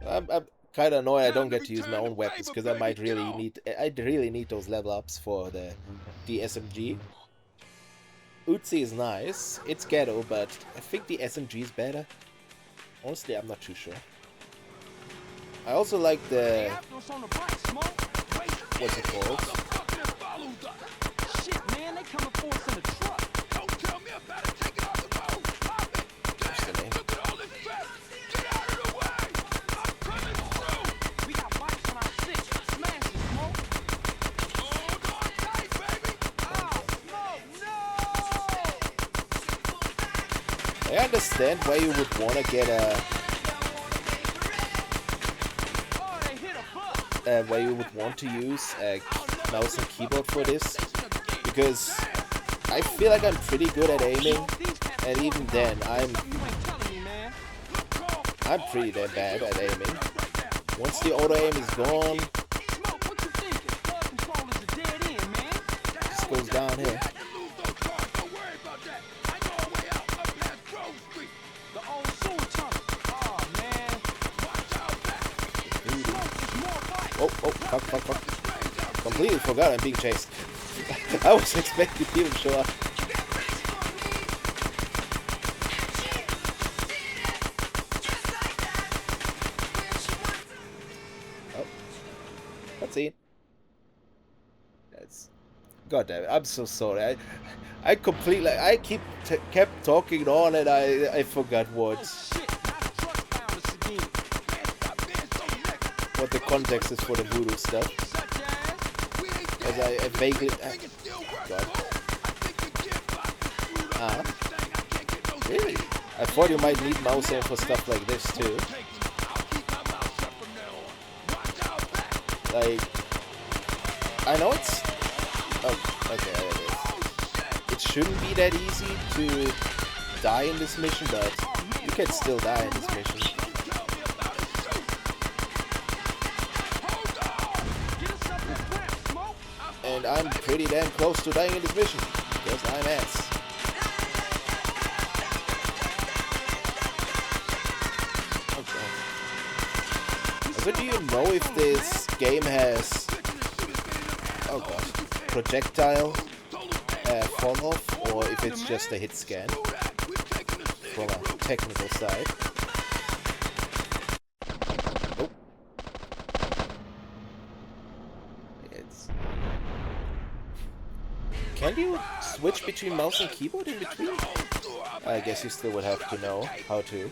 I'm kind of annoyed I don't get to use my own weapons because I really need those level ups for the SMG. Uzi is nice, it's ghetto, but I think the SMG is better. Honestly, I'm not too sure. I also like the what's it called? Shit, man, they coming for us in the truck. Don't tell me about it. Take it off the road. Pop it. What's the name? Look at all this crap. Get out of the way. I'm coming through. We got bikes on our six. Smash it, Smoke. Hold on tight, baby. Oh, Smoke, no! I understand why you would want to get a Oh, they hit a bus. why you would want to use a mouse and keyboard for this, because I feel like I'm pretty good at aiming, and even then I'm pretty damn bad at aiming. Once the auto aim is gone, Smoke, what you thinking? Flood control is a dead end, man. it just goes down here. Lose those cars. Don't worry about that. I know a way out up past Grove Street. The old sewer tunnel. Oh, man. Watch out back. Smoke, there's more bikes. Oh, fuck. Completely forgot I'm being chased. I was expecting people to show up. Oh. Cutscene. That's... God damn it, I'm so sorry. I completely... kept talking on and I forgot Oh, shit, now the truck found us again. what the context is for the voodoo stuff. Such as... As I vaguely... God. Really? I thought you might need mouse aim for stuff like this too. Like, I know it's... Oh, okay, there it is. It shouldn't be that easy to die in this mission, but you can still die in this mission. And I'm pretty damn close to dying in this mission, because I'm ass. So do you know if this game has, oh god, projectile fall off, or if it's just a hit scan from a technical side? Oh. It's... Can you switch between mouse and keyboard in between? I guess you still would have to know how to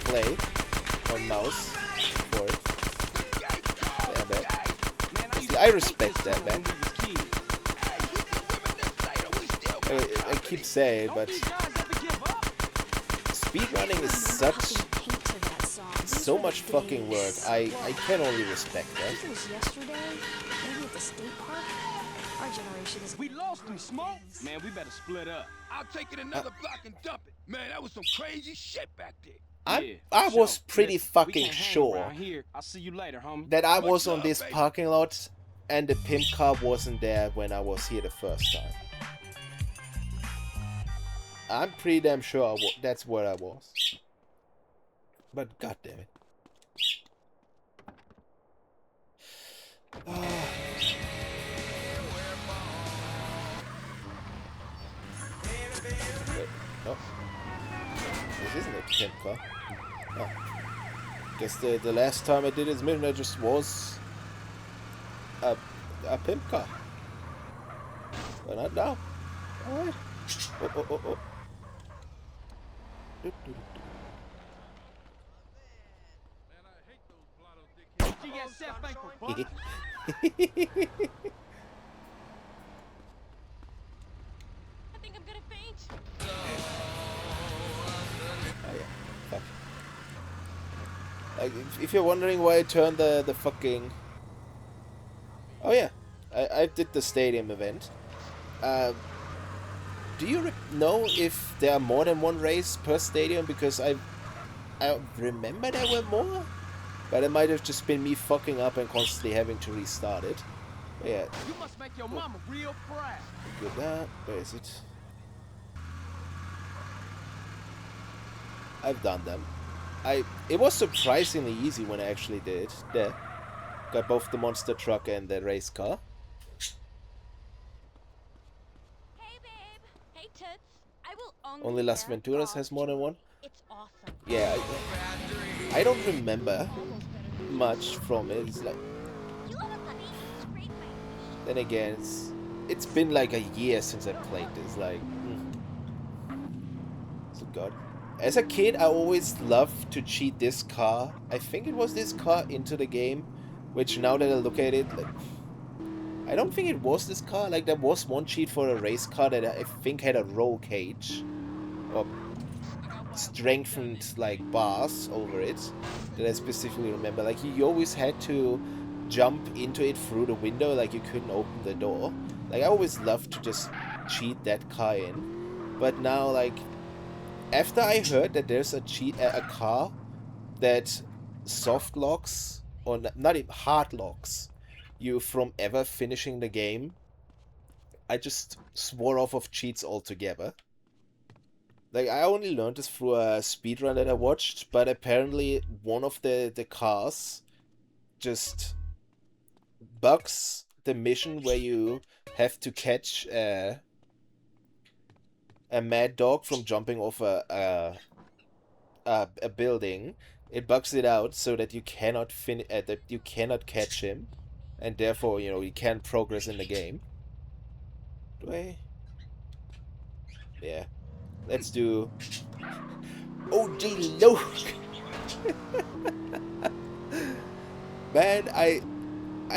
play on mouse for it. Yeah, man. I respect that, man. I keep saying, but speedrunning is so much fucking work. I can only respect that. We lost him, Smoke. Man, we better split up. I'll take it another block and dump it. Man, that was some crazy shit back there. I was pretty Listen, we fucking can't hang sure around here. I'll see you later, homie. that I was What's on up, this baby? parking lot and the pimp car wasn't there when I was here the first time. I'm pretty damn sure that's where I was. But god damn it. Wait, no. This isn't a pimp car. Oh. Guess the last time I did this mission, I just was a pimp car. But not now. Alright. Oh. GSF ain't for fun. I think I'm gonna faint. Oh yeah, fuck. Like, if you're wondering why I turned the fucking... Oh yeah, I did the stadium event. Do you know if there are more than one race per stadium? Because I remember there were more, but it might have just been me fucking up and constantly having to restart it. But yeah. You must make your mama real proud. Good that. Where is it? I've done them. It was surprisingly easy when I actually did it. There. Got both the monster truck and the race car. Hey, babe. Hey, Toots. I will Only Las Venturas has more than one? It's awesome. Yeah, I don't remember much from it. It's like, You love it, puppy. Scrape my knee. then again, it's been like a year since I played this. Like, so god. As a kid, I always loved to cheat this car. I think it was this car into the game, which now that I look at it, like, I don't think it was this car. Like, there was one cheat for a race car that I think had a roll cage or strengthened like bars over it that I specifically remember. Like, you always had to jump into it through the window, like you couldn't open the door. Like, I always loved to just cheat that car in. But now, like, after I heard that there's a car that soft locks, or not even hard locks, you from ever finishing the game, I just swore off of cheats altogether. Like, I only learned this through a speedrun that I watched, but apparently one of the cars just bugs the mission where you have to catch a mad dog from jumping off a building. It bugs it out so that you cannot catch him, and therefore, you know, you can't progress in the game. Do I? Yeah. Let's do OG Loke. Man, I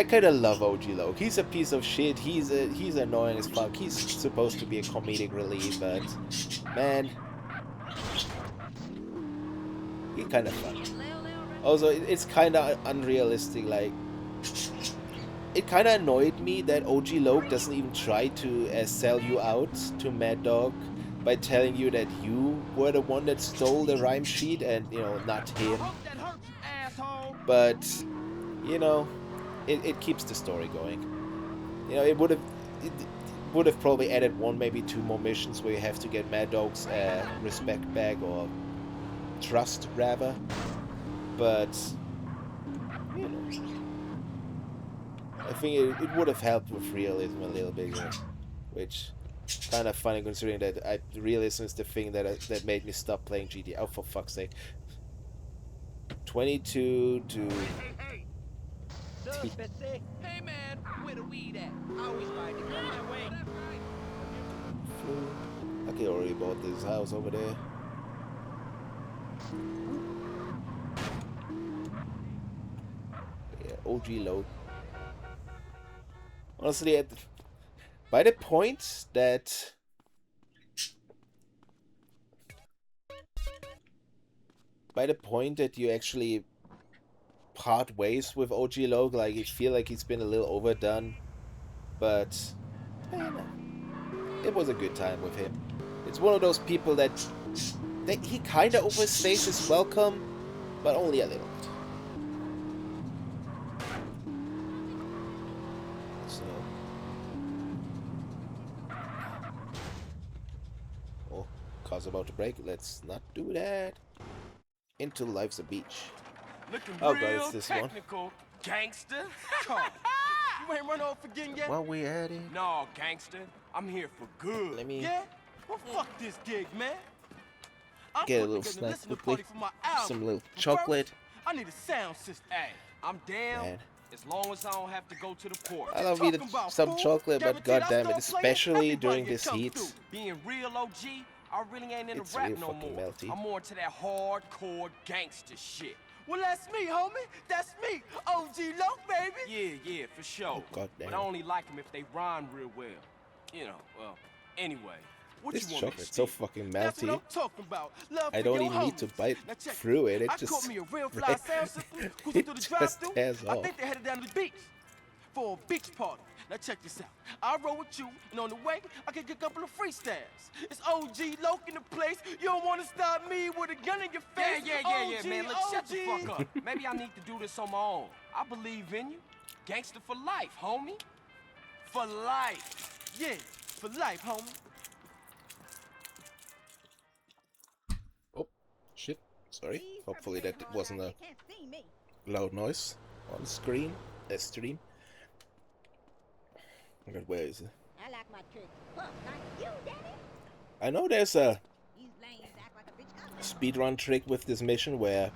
kind of love OG Loke. He's a piece of shit. He's annoying as fuck. He's supposed to be a comedic relief, but man, he's kind of fun. Also, it's kind of unrealistic. Like, it kind of annoyed me that OG Loke doesn't even try to sell you out to Mad Dog by telling you that you were the one that stole the rhyme sheet and, you know, not him. Hope that hurts, you asshole. But, you know, it keeps the story going. You know, it would have probably added one, maybe two more missions where you have to get Mad Dog's respect back, or trust rather. But, you know, I think it would have helped with realism a little bit, which kind of funny considering that realism is the thing that made me stop playing GTA. Oh, for fuck's sake! 22 to. Hey man, where the weed at? I always find it going my way. Okay, already bought this house over there. Yeah, OG load. Honestly, by the point that you actually part ways with OG Log, like, you feel like he's been a little overdone, but it was a good time with him. It's one of those people that he kind of overstays his welcome, but only a little bit. So, oh, car's about to break. Let's not do that. Into life's a beach. Looking Oh god, real it's this one. technical, gangster. Come, you ain't run off again yet? While we at it, No, gangster. I'm here for good. let me Yeah? Well, fuck this gig, man. I'm get a putting little together snack listening quickly. party for my album. Some little But chocolate. first, I need a sound system. Hey, I'm down Man. as long as I don't have to go to the port. I love eating some chocolate, but goddamn it, especially during this heat. Being real OG, I really ain't into It's rap real no fucking more. melty. I'm more into that hardcore gangster shit. Well, that's me, homie. That's me, OG Loke, baby. Yeah, for sure. Oh, goddamn. But I only like them if they rhyme real well. You know, well, anyway. What This you want me to chocolate's so steal? fucking That's what melty. I'm talking about. Love I for don't your even need to homies. bite Now check through it. It I just caught me a real fly right- sound system cruising it through the just drive-thru. tears I off. think they headed down to the beach for a beach party. Now check this out. I roll with you, and on the way, I can get a couple of freestyles. It's OG Loke in the place. You don't want to stop me with a gun in your face. Yeah, man. Look, shut the fuck up. Maybe I need to do this on my own. I believe in you. Gangster for life, homie. For life. Yeah, for life, homie. Oh, shit. Sorry. Hopefully that wasn't a loud noise on the screen. Stream. Okay, where is it? I like my trick. Fuck, like you, daddy. I know there's a These lanes act like a bitch. speedrun trick with this mission where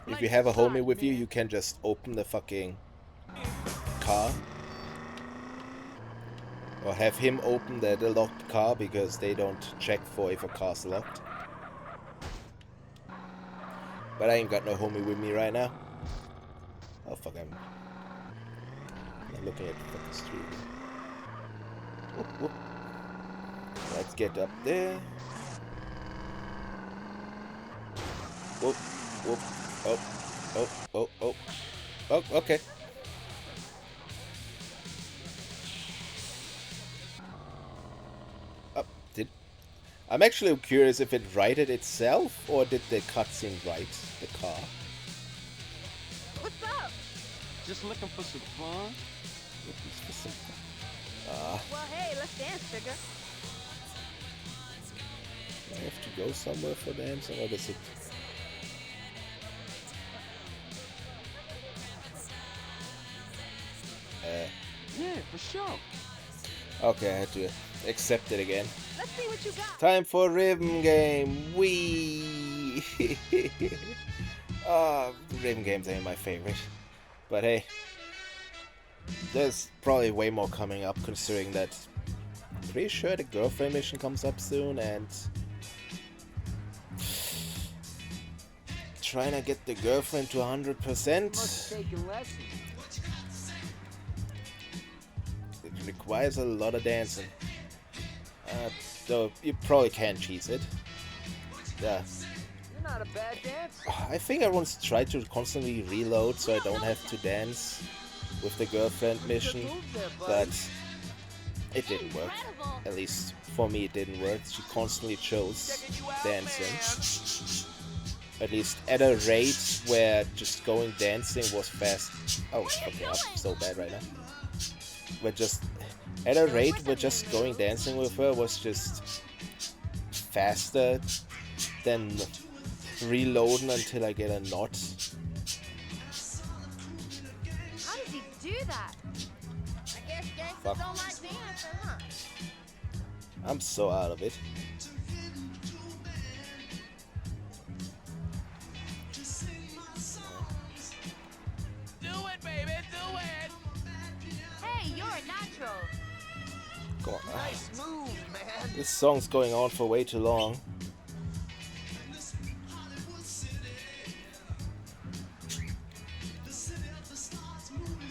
if you have a homie with you, you can just open the fucking car. Or have him open the locked car because they don't check for if a car's locked. But I ain't got no homie with me right now. Oh fuck, I'm looking at the fucking street. Whoop, whoop. Let's get up there. Whoop, whoop. Oh. Oh, okay. I'm actually curious if it righted itself, or did the cutscene right the car? What's up? Just looking for some fun. Well, hey, let's dance, figure. I have to go somewhere for dancing, or does it? Yeah, for sure. Okay, I had to accept it again. Let's see what you got. Time for rhythm game. Wee. Rhythm games ain't my favorite, but hey, there's probably way more coming up. Considering that, pretty sure the girlfriend mission comes up soon, and trying to get the girlfriend to 100%. It requires a lot of dancing. Though you probably can cheese it. Yeah. You're not a bad dancer. I think I once tried to constantly reload so I don't have to dance. with the girlfriend mission, but it didn't work. At least for me, it didn't work. She constantly chose dancing. At least at a rate where just going dancing was fast. Oh, okay, I'm so bad right now. But just at a rate where just going dancing with her was just faster than reloading until I get a knot. How does he do that? I guess gangsters Fuck. don't like dancing, huh? I'm so out of it. Do it, baby, do it. Hey, you're a natural. Come on. Nice move, man. This song's going on for way too long.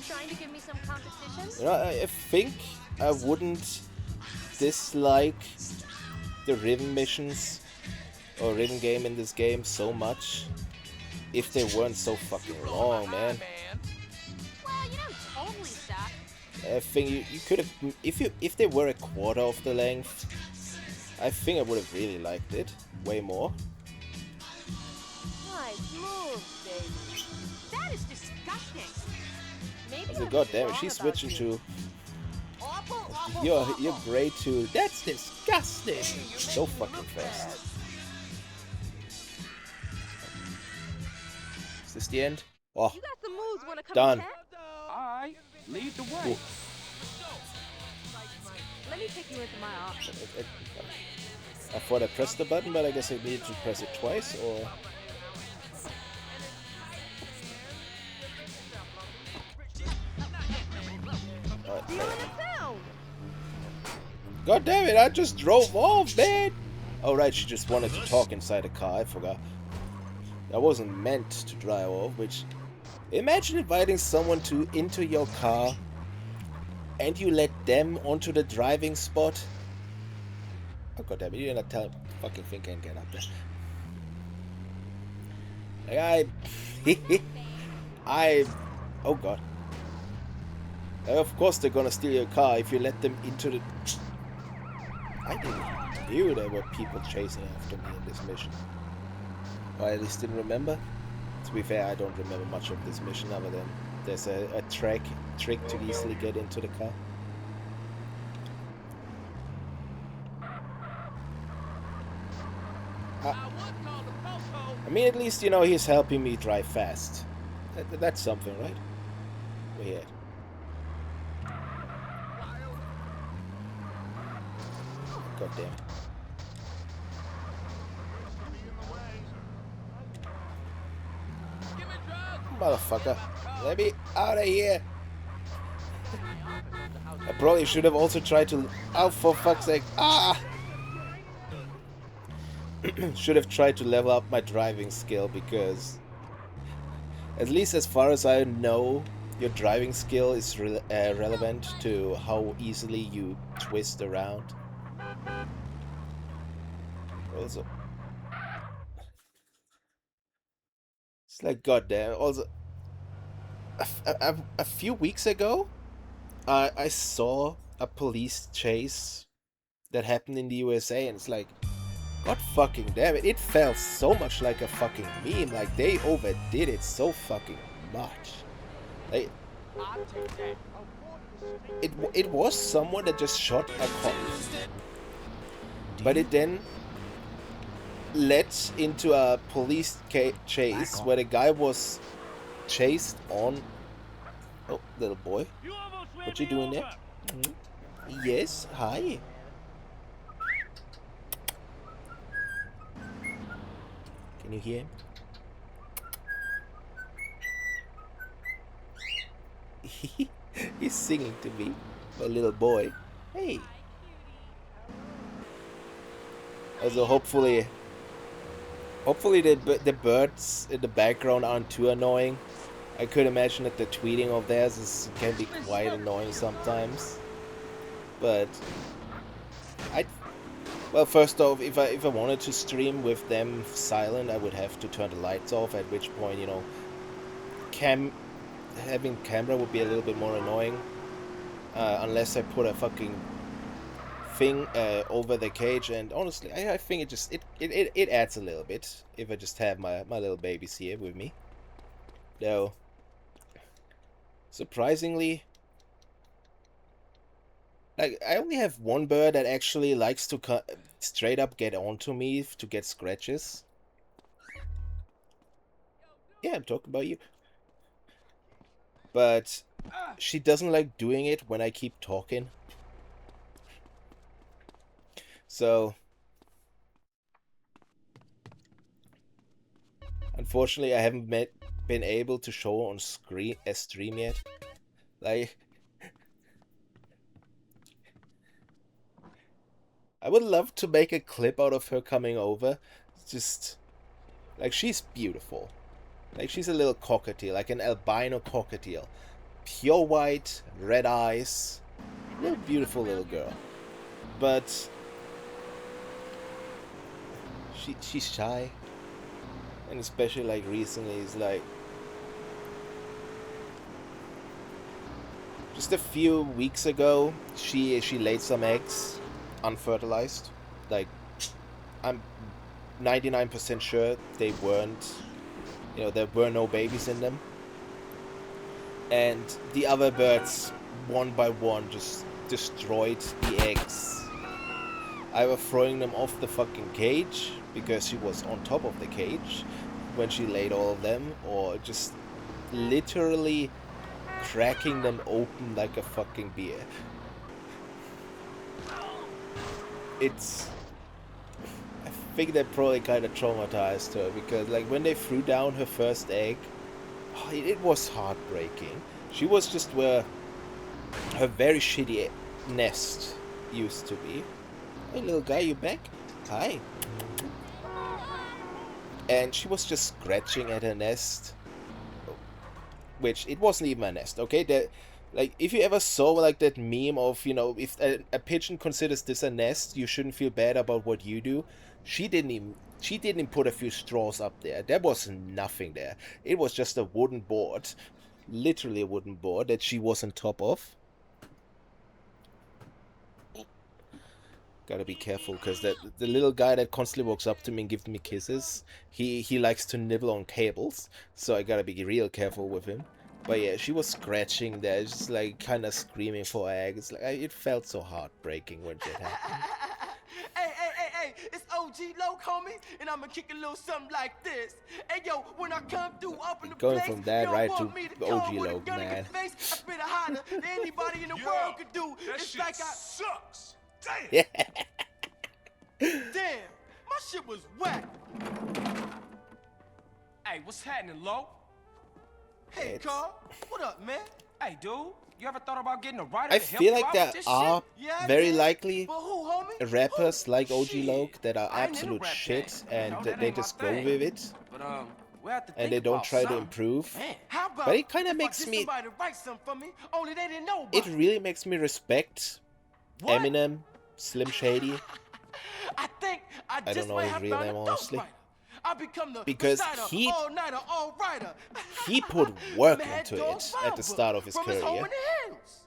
Trying to give me some competition? You know, I think I wouldn't dislike the rhythm missions or rhythm game in this game so much if they weren't so fucking long, man. Well, you don't totally suck. I think you could have, if they were a quarter of the length, I think I would have really liked it way more. Nice move, baby. That is disgusting. Maybe I said, I'm God damn it, wrong she's about switching you. to Awful, awful, you're awful. great too. That's disgusting. So fucking fast. Is this the end? Oh, You got some moves when it comes done. to tech? Alright, lead the way. Ooh. Let me take you into my office. I thought I pressed the button, but I guess I needed to press it twice, or... Feeling it sound. God damn it, I just drove off, man! Oh right, she just wanted to talk inside the car, I forgot. I wasn't meant to drive off, which... Imagine inviting someone into your car, and you let them onto the driving spot. Oh god damn it, you're not telling fucking thing can't get up there. Like oh god. Of course they're gonna steal your car if you let them into the... I didn't knew there were people chasing after me in this mission. Or I at least didn't remember. To be fair, I don't remember much of this mission other than there's a trick to easily get into the car. I mean, at least, you know, he's helping me drive fast. That's something, right? Weird. God damn it. Motherfucker. Let me out of here. I probably should have also tried to... Oh, for fuck's sake. Ah! Should have tried to level up my driving skill, because... At least as far as I know, your driving skill is relevant to how easily you twist around. Also... It's like, goddamn. Also, a few weeks ago, I saw a police chase that happened in the USA, and it's like, god fucking damn it, it felt so much like a fucking meme. Like, they overdid it so fucking much. Like, it was someone that just shot a cop, but it then led into a police chase where the guy was chased on... Oh, little boy. What you doing there? Yes, hi. Can you hear him? He's singing to me, a little boy. Hey. Also, hopefully the birds in the background aren't too annoying. I could imagine that the tweeting of theirs can be quite annoying sometimes. But well, first off, if I wanted to stream with them silent, I would have to turn the lights off. At which point, you know, having camera would be a little bit more annoying. Unless I put a fucking thing over the cage, and honestly, I think it adds a little bit if I just have my little babies here with me. Though, surprisingly, like, I only have one bird that actually likes to straight up get onto me to get scratches. Yeah, I'm talking about you. But she doesn't like doing it when I keep talking. So, unfortunately, I haven't been able to show on stream yet. Like, I would love to make a clip out of her coming over. Just, like, she's beautiful. Like, she's a little cockatiel, like an albino cockatiel. Pure white, red eyes. Little beautiful little girl. But she's shy. And especially, like, recently, it's like, just a few weeks ago, she laid some eggs, unfertilized. Like, I'm 99% sure they weren't, you know, there were no babies in them. And the other birds, one by one, just destroyed the eggs. Either throwing them off the fucking cage, because she was on top of the cage when she laid all of them, or just literally cracking them open like a fucking beer. I think that probably kind of traumatized her, because like when they threw down her first egg, it was heartbreaking. She was just where her very shitty nest used to be. Hey little guy, you back? Hi. And she was just scratching at her nest, which it wasn't even a nest, okay? That, like, if you ever saw like that meme of, you know, if a pigeon considers this a nest, you shouldn't feel bad about what you do. She didn't even put a few straws up there. There was nothing there. It was just a wooden board, literally a wooden board that she was on top of. Gotta be careful, because the little guy that constantly walks up to me and gives me kisses, he likes to nibble on cables, so I gotta be real careful with him. But yeah, she was scratching there, just like kind of screaming for eggs. Like, it felt so heartbreaking when shit happened. Hey, it's OG Loke, homie, and I'ma kick a little something like this. Hey, yo, when I come through up in the Going place, from that you don't right want to me OG come with a Loke, gun in your man. face. I spit it harder than anybody in the world could do. That It's shit like sucks. Damn. Yeah. Damn, my shit was whack. Hey, what's happening, Lo? Hey, It's- Carl, what up, man? Hey, dude, you ever thought about getting a writer I to help feel you like out there with this are shit? Yeah, I very did. likely But who, homie? rappers Who? like OG Shit. Loke that are I ain't in the absolute rap shit, game. and No, that they ain't my just go thing. with it, But we have to and think they don't about try to something. improve. Man, how about But it kinda if makes I get me- somebody to write something for me, only they didn't know about It really makes me respect What? Eminem, Slim Shady, I think I don't just know might his have real found name, a honestly. ghostwriter. I become the Because reciter, he- all-nighter, all-writer. he put work Mad into Dog's it at rhyme the book start of his from his home career. in the hills.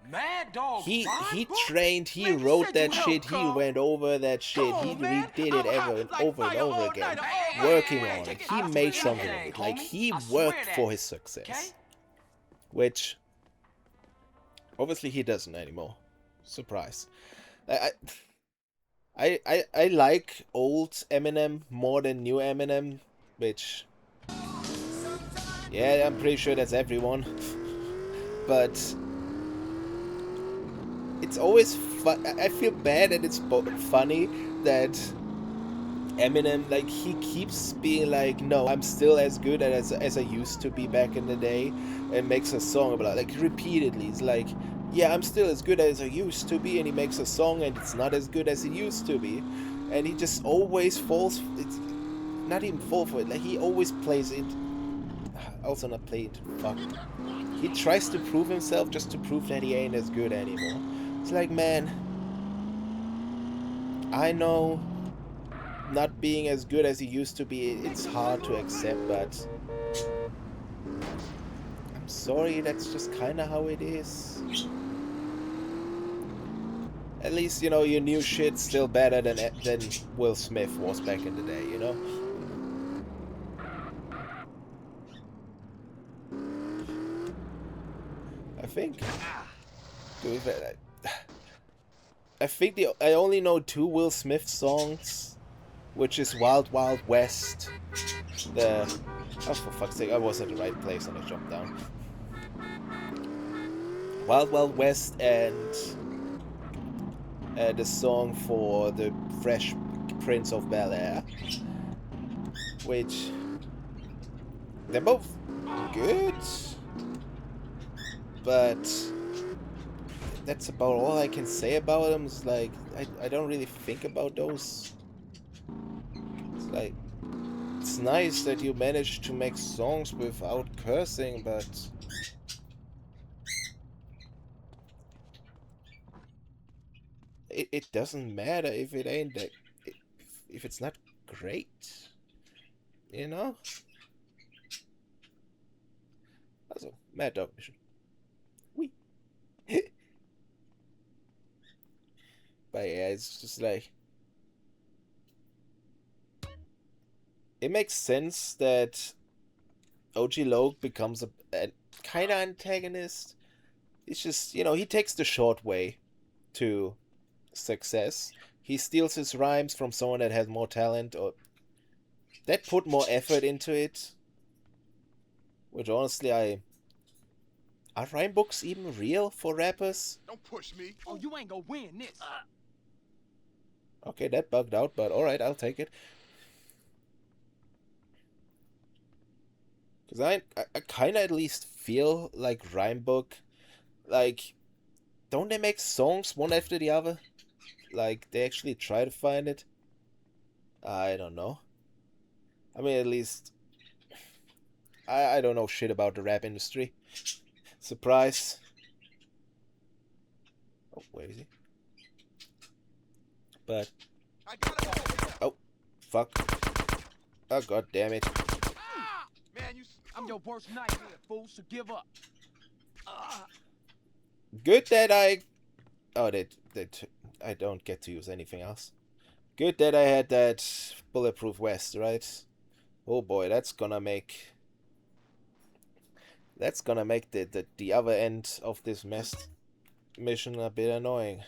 Mad Dog. He rhyme book? trained, he Man, you wrote said that you shit, helped, he Carl. went over that shit, Come he on, man. redid it I'm over hot and like over and fire, over all again, nighter, all working nighter. on Take it. it He out made with something of anything, it. Like, homie. he I swear worked that. for his success. Okay? Which, obviously he doesn't anymore. Surprise. I like old Eminem more than new Eminem, which, yeah, I'm pretty sure that's everyone. But it's always fun. I feel bad that it's funny that Eminem, like, he keeps being like, no, I'm still as good as I used to be back in the day, and makes a song about it, like, repeatedly. It's like, yeah, I'm still as good as I used to be, and he makes a song and it's not as good as it used to be, and he just always falls. It's not even fall for it. Like, he always plays it. Also not play it. Fuck. He tries to prove himself just to prove that he ain't as good anymore. It's like, man, I know not being as good as he used to be, it's hard to accept, but sorry, that's just kind of how it is. At least, you know, your new shit's still better than Will Smith was back in the day, you know? I think... Dude, I think I only know 2 Will Smith songs, which is Wild Wild West. Oh, for fuck's sake, I was at the right place and I jumped down. Wild Wild West and the song for the Fresh Prince of Bel-Air, which they're both good, but that's about all I can say about them. It's like I don't really think about those. It's like, it's nice that you managed to make songs without cursing, but it doesn't matter if it ain't that, if it's not great, you know? Also, Mad Dog Mission. Whee! But yeah, it's just like, it makes sense that OG Logue becomes a kind of antagonist. It's just, you know, he takes the short way to success. He steals his rhymes from someone that has more talent or that put more effort into it. Which honestly, are rhyme books even real for rappers? Don't push me. Oh, you ain't gonna win this. Okay, that bugged out, but alright, I'll take it. Because I kind of at least feel like rhyme book, like, don't they make songs one after the other? Like, they actually try to find it? I don't know. I mean, at least, I don't know shit about the rap industry. Surprise. Oh, where is he? But, oh, fuck. Oh, god damn it. Man, I'm your worst nightmare, fool, so give up. Good that oh, that I don't get to use anything else. Good that I had that bulletproof vest, right? Oh boy, that's gonna make the other end of this mission a bit annoying.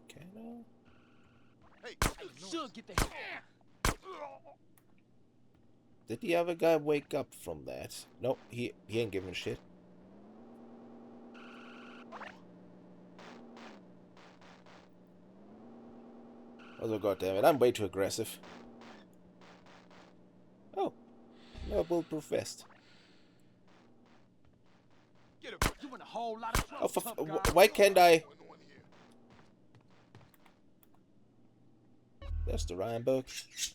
Can I? hey, Should get the Did the other guy wake up from that? Nope, he ain't giving a shit. Also, goddammit, I'm way too aggressive. Oh, no bulletproof vest. get him. You in a whole lot of trouble. Oh, tough guy. why can't I? There's the rhyme book. Shit.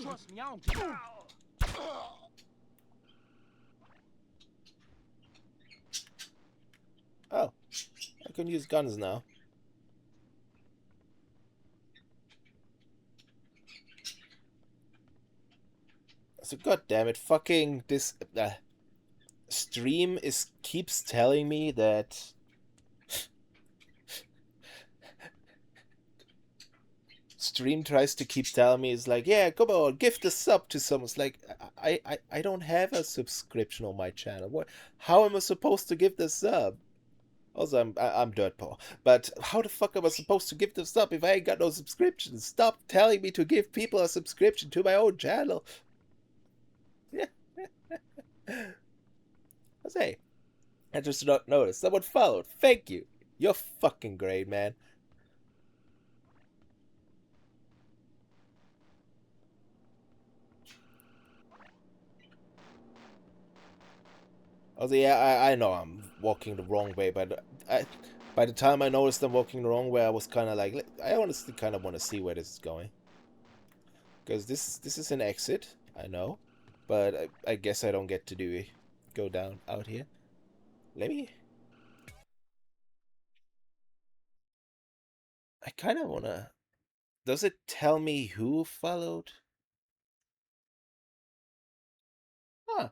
Trust me, I don't give a... Oh, I can use guns now. So goddammit, fucking this stream keeps telling me that stream tries to keep telling me, it's like, yeah, come on, give the sub to someone. It's like, I don't have a subscription on my channel. How am I supposed to give the sub? Also, I'm dirt poor, but how the fuck am I supposed to give the sub if I ain't got no subscription? Stop telling me to give people a subscription to my own channel. I say, I just not noticed. Someone followed. Thank you. You're fucking great, man. Also, yeah, I know I'm walking the wrong way, but by the time I noticed I'm walking the wrong way, I was kind of like, I honestly kind of want to see where this is going. Because this is an exit, I know. But I guess I don't get to go down out here. Let me... I kind of want to... Does it tell me who followed? Huh.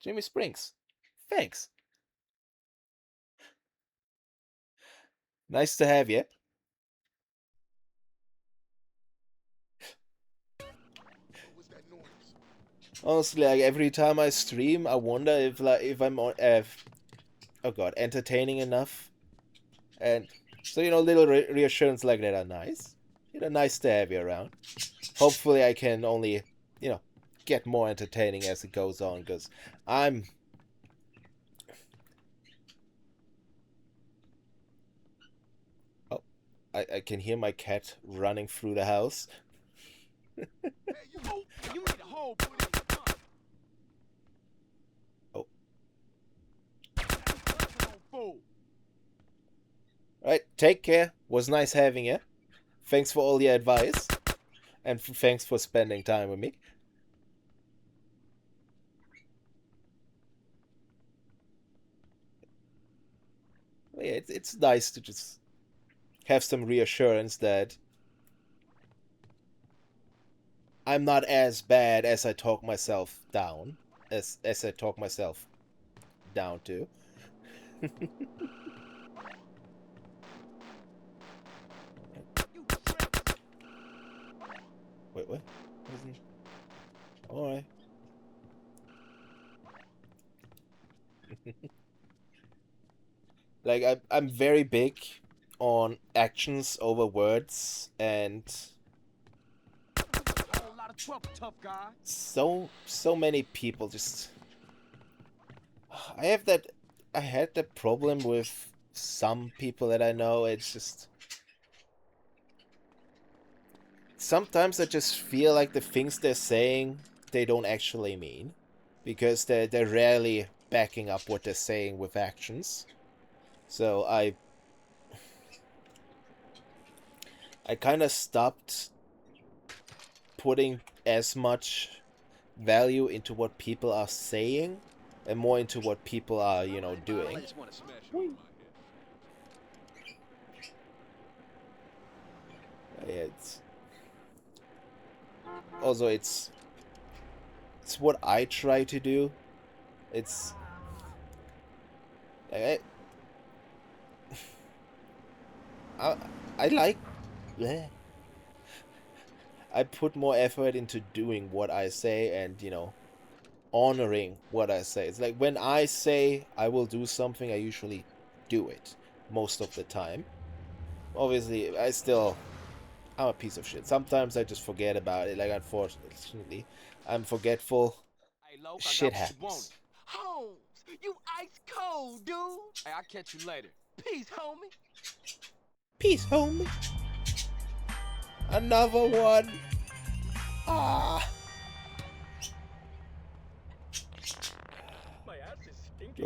Jimmy Springs. Thanks. Nice to have you. Honestly, like every time I stream, I wonder if I'm oh god, entertaining enough. And so little reassurance like that are nice. Nice to have you around. Hopefully, I can only get more entertaining as it goes on, because I'm... Oh, I can hear my cat running through the house. Hey, you need a hole put in your tongue. Oh. Fool. Right, take care. Was nice having you. Thanks for all your advice. And thanks for spending time with me. Yeah, it's nice to just have some reassurance that I'm not as bad as I talk myself down, as I talk myself down to. Wait, what? Alright. Like, I'm very big on actions over words, and A whole lot of trouble, tough guy. so many people just... I had that problem with some people that I know. It's just... Sometimes I just feel like the things they're saying, they don't actually mean. Because they're rarely backing up what they're saying with actions. So I kind of stopped putting as much value into what people are saying and more into what people are, doing. It's also it's what I try to do. It's I like... bleh. I put more effort into doing what I say and, honoring what I say. It's like when I say I will do something, I usually do it most of the time. Obviously, I'm a piece of shit. Sometimes I just forget about it. Like, unfortunately, I'm forgetful. Hey, Loke, Shit I got what you wanted. happens. Holmes, you ice cold, dude. Hey, I'll catch you later. Peace, homie. Peace, homie. Another one. Ah. My ass is stinking.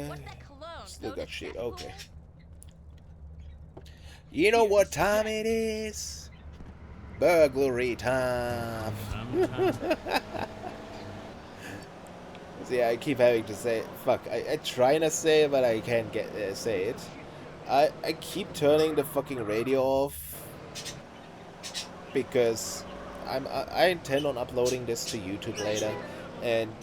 What's that cologne? Still got Those shit. cesspool? Okay. You know what time it is? Burglary time. See, I keep having to say it. Fuck, I try to say it, but I can't say it. I keep turning the fucking radio off because I intend on uploading this to YouTube later, and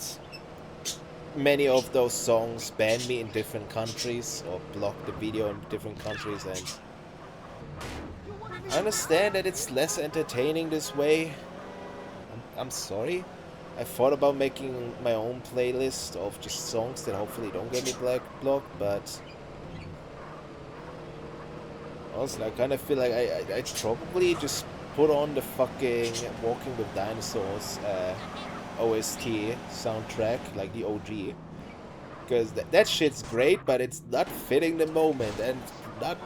many of those songs ban me in different countries or block the video in different countries, and I understand that it's less entertaining this way. I'm sorry. I thought about making my own playlist of just songs that hopefully don't get me blocked, but honestly, I kind of feel like I'd probably just put on the fucking Walking with Dinosaurs OST soundtrack, like the OG. Because that shit's great, but it's not fitting the moment, and not...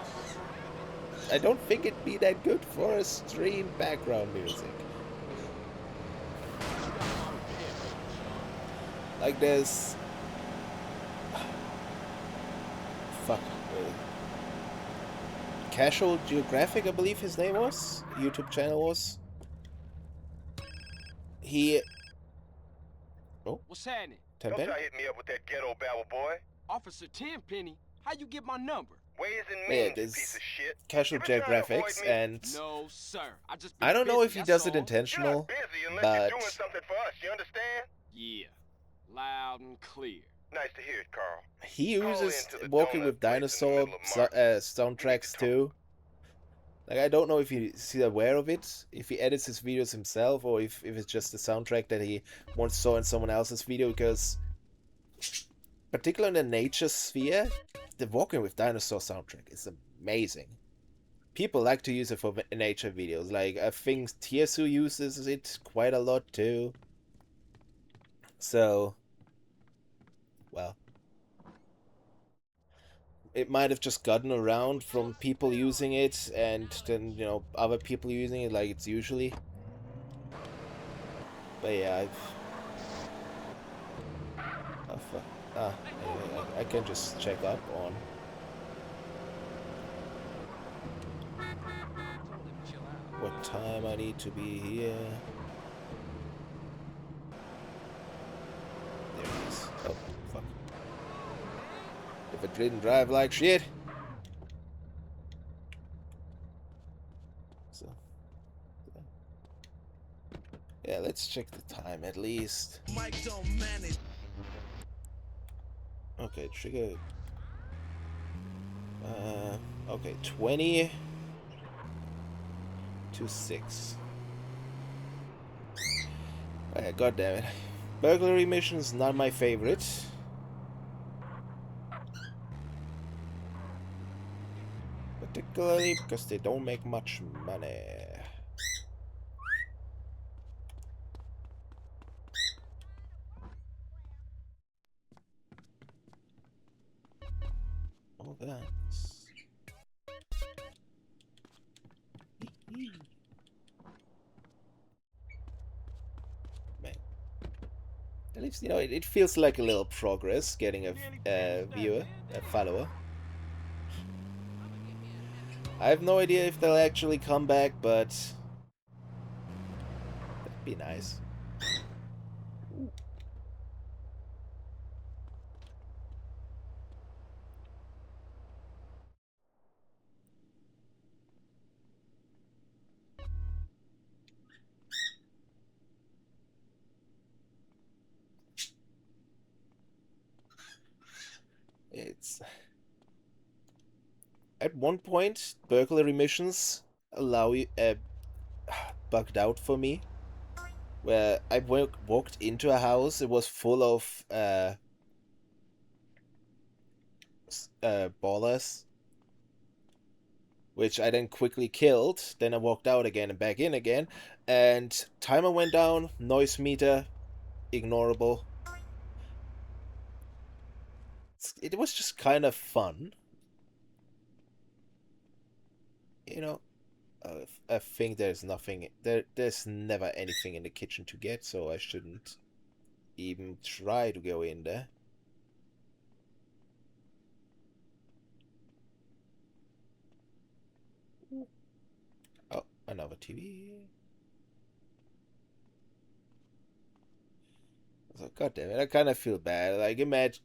I don't think it'd be that good for a stream background music. Like there's... Fuck. Casual Geographic, I believe his name was. YouTube channel was. he... What's happening? Don't Tempe? try to hit me up with that ghetto babble, boy. Officer Tenpenny, how you get my number? Ways and Yeah, means, you this piece of shit. Casual You been Jet trying to avoid graphics, me? and No, sir. I just been I don't know busy, if he that's does it all. You're intentional, not busy unless but you're doing something for us, you understand? Yeah, loud and clear. Nice to hear it, Carl. he Call uses into the Walking donut with place in the Dinosaur middle of Market. soundtracks talk. too. Like, I don't know if he's aware of it, if he edits his videos himself, or if it's just the soundtrack that he once saw in someone else's video, because particularly in the nature sphere, the Walking with Dinosaur soundtrack is amazing. People like to use it for nature videos. Like, I think Tiesu uses it quite a lot too. So, well, it might have just gotten around from people using it, and then, you know, other people using it like it's usually. But yeah, oh, fuck. Anyway, I can just check up on... what time I need to be here. There it is. Oh, fuck. If it didn't drive like shit. So, yeah, let's check the time at least. Okay, trigger. Okay, 20 to 6. God damn it. Burglary missions, not my favorite. Particularly because they don't make much money. Oh, that's... Man. At least, you know, it feels like a little progress getting a viewer, a follower. I have no idea if they'll actually come back, but that'd be nice. Ooh. It's... At one point, burglary missions allow you bugged out for me, where I walked into a house. It was full of ballers, which I then quickly killed. Then I walked out again and back in again, and timer went down, noise meter ignorable. It was just kind of fun, you know. I think there's nothing there's never anything in the kitchen to get, so I shouldn't even try to go in there. Oh, another TV. So, God damn it, I kind of feel bad. Like, imagine,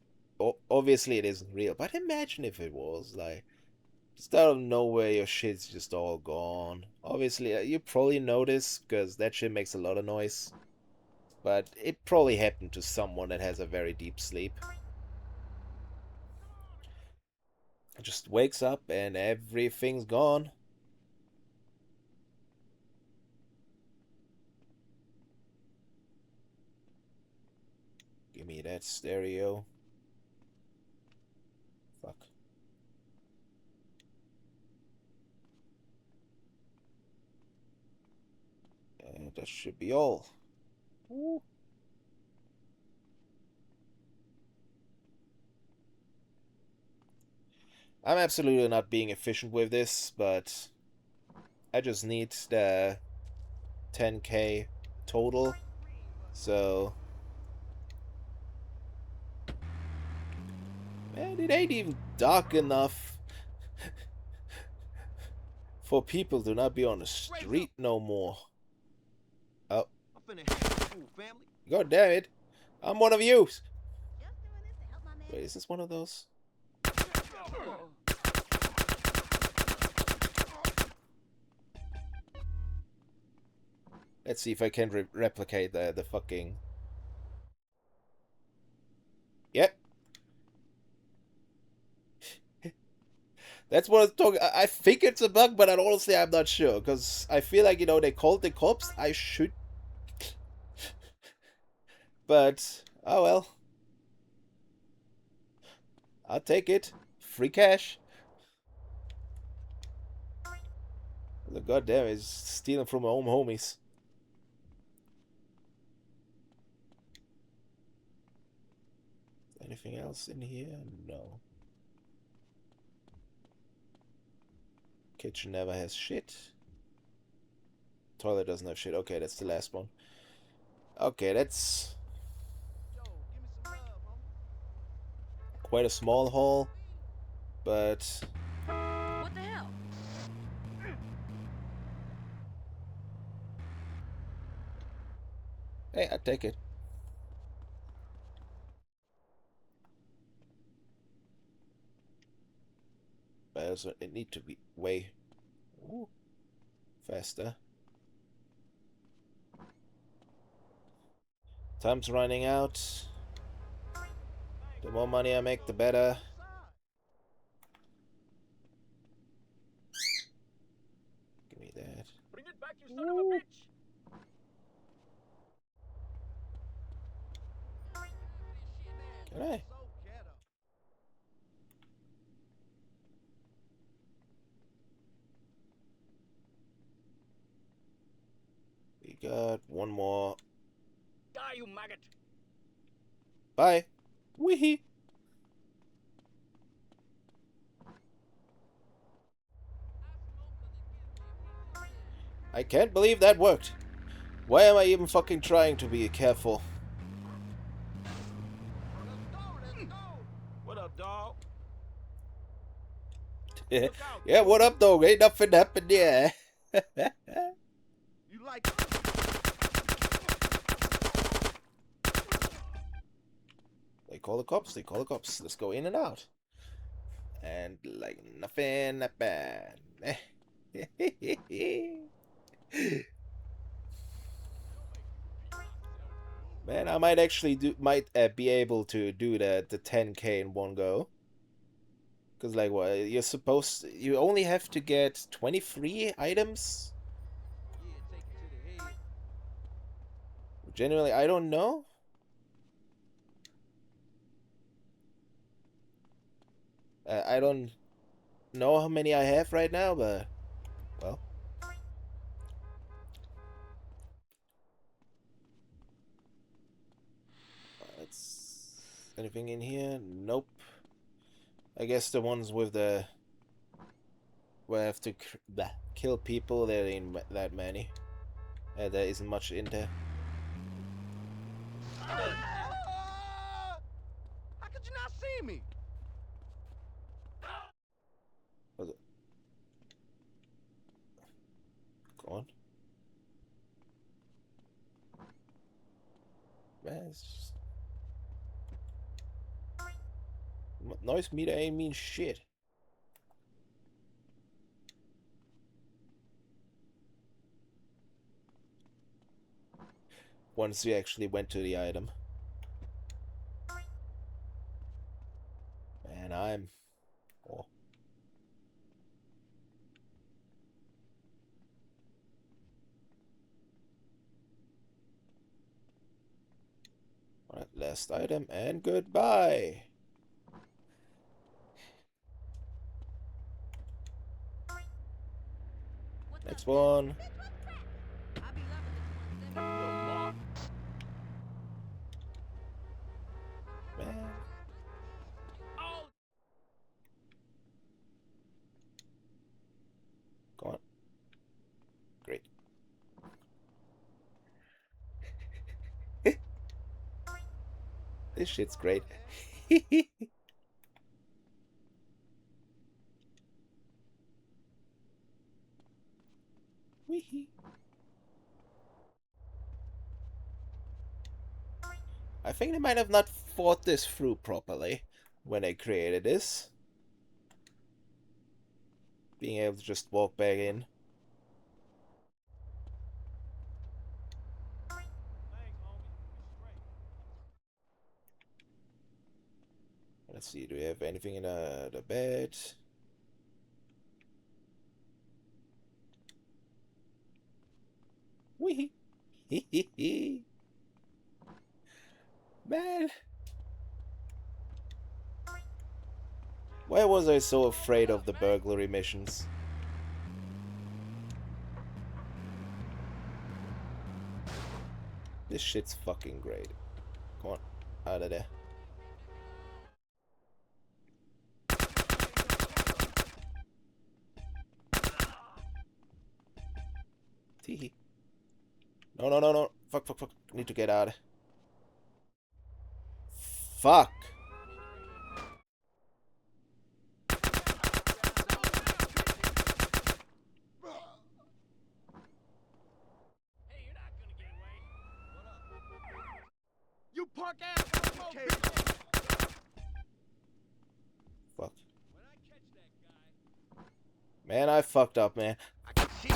obviously it isn't real, but imagine if it was, like, just out of nowhere, your shit's just all gone. Obviously, you probably notice, because that shit makes a lot of noise. But it probably happened to someone that has a very deep sleep. It just wakes up and everything's gone. Give me that stereo. Fuck. And that should be all. Ooh. I'm absolutely not being efficient with this, but I just need the 10k total. So, man, it ain't even dark enough for people to not be on the street no more. Oh. I'm finna hit the fool, family. God damn it. I'm one of you. Just doing this to help my man. Wait, is this one of those? Let's see if I can replicate the fucking... Yep. That's what I was talking... I think it's a bug, but honestly I'm not sure. Because I feel like, you know, they called the cops. I should... But, oh well. I'll take it. Free cash. Look, goddamn, he's stealing from my own homies. Anything else in here? No. Kitchen never has shit. Toilet doesn't have shit. Okay, that's the last one. Okay, that's quite a small haul, but What the hell? hey, I'll take it. But also, it need to be way faster. Time's running out. The more money I make, the better. Give me that. Bring it back, you son of a bitch! Can I? We got one more. Die, you maggot! Bye. Weehee. I can't believe that worked. Why am I even fucking trying to be careful? What up, dog? Yeah, what up, dog? Ain't nothing happened there. You like They call the cops, they call the cops. Let's go in and out. And like nothing happened. Man, I might actually be able to do the 10k in one go. Cause like what you only have to get 23 items. Genuinely, I don't know. I don't know how many I have right now, but well. Anything in here? Nope. I guess the ones with the where I have to kill people, there ain't that many. There isn't much in there. How could you not see me? Was it? Go on. Man, it's just... Noise meter ain't mean shit. Once we actually went to the item. Man, I'm... Oh. Alright, last item, and goodbye! Next one. I'll be loving this one. Man. Go on. Great. This shit's great. Weehee. think they might have not thought this through properly when they created this. Being able to just walk back in. Let's see, do we have anything in the bed? Wee hee. Man. Why was I so afraid of the burglary missions? This shit's fucking great. Come on, out of there. Teehee. No. Fuck. Need to get out. Fuck. You punk ass! Fuck. Man, I fucked up, man. I can see you.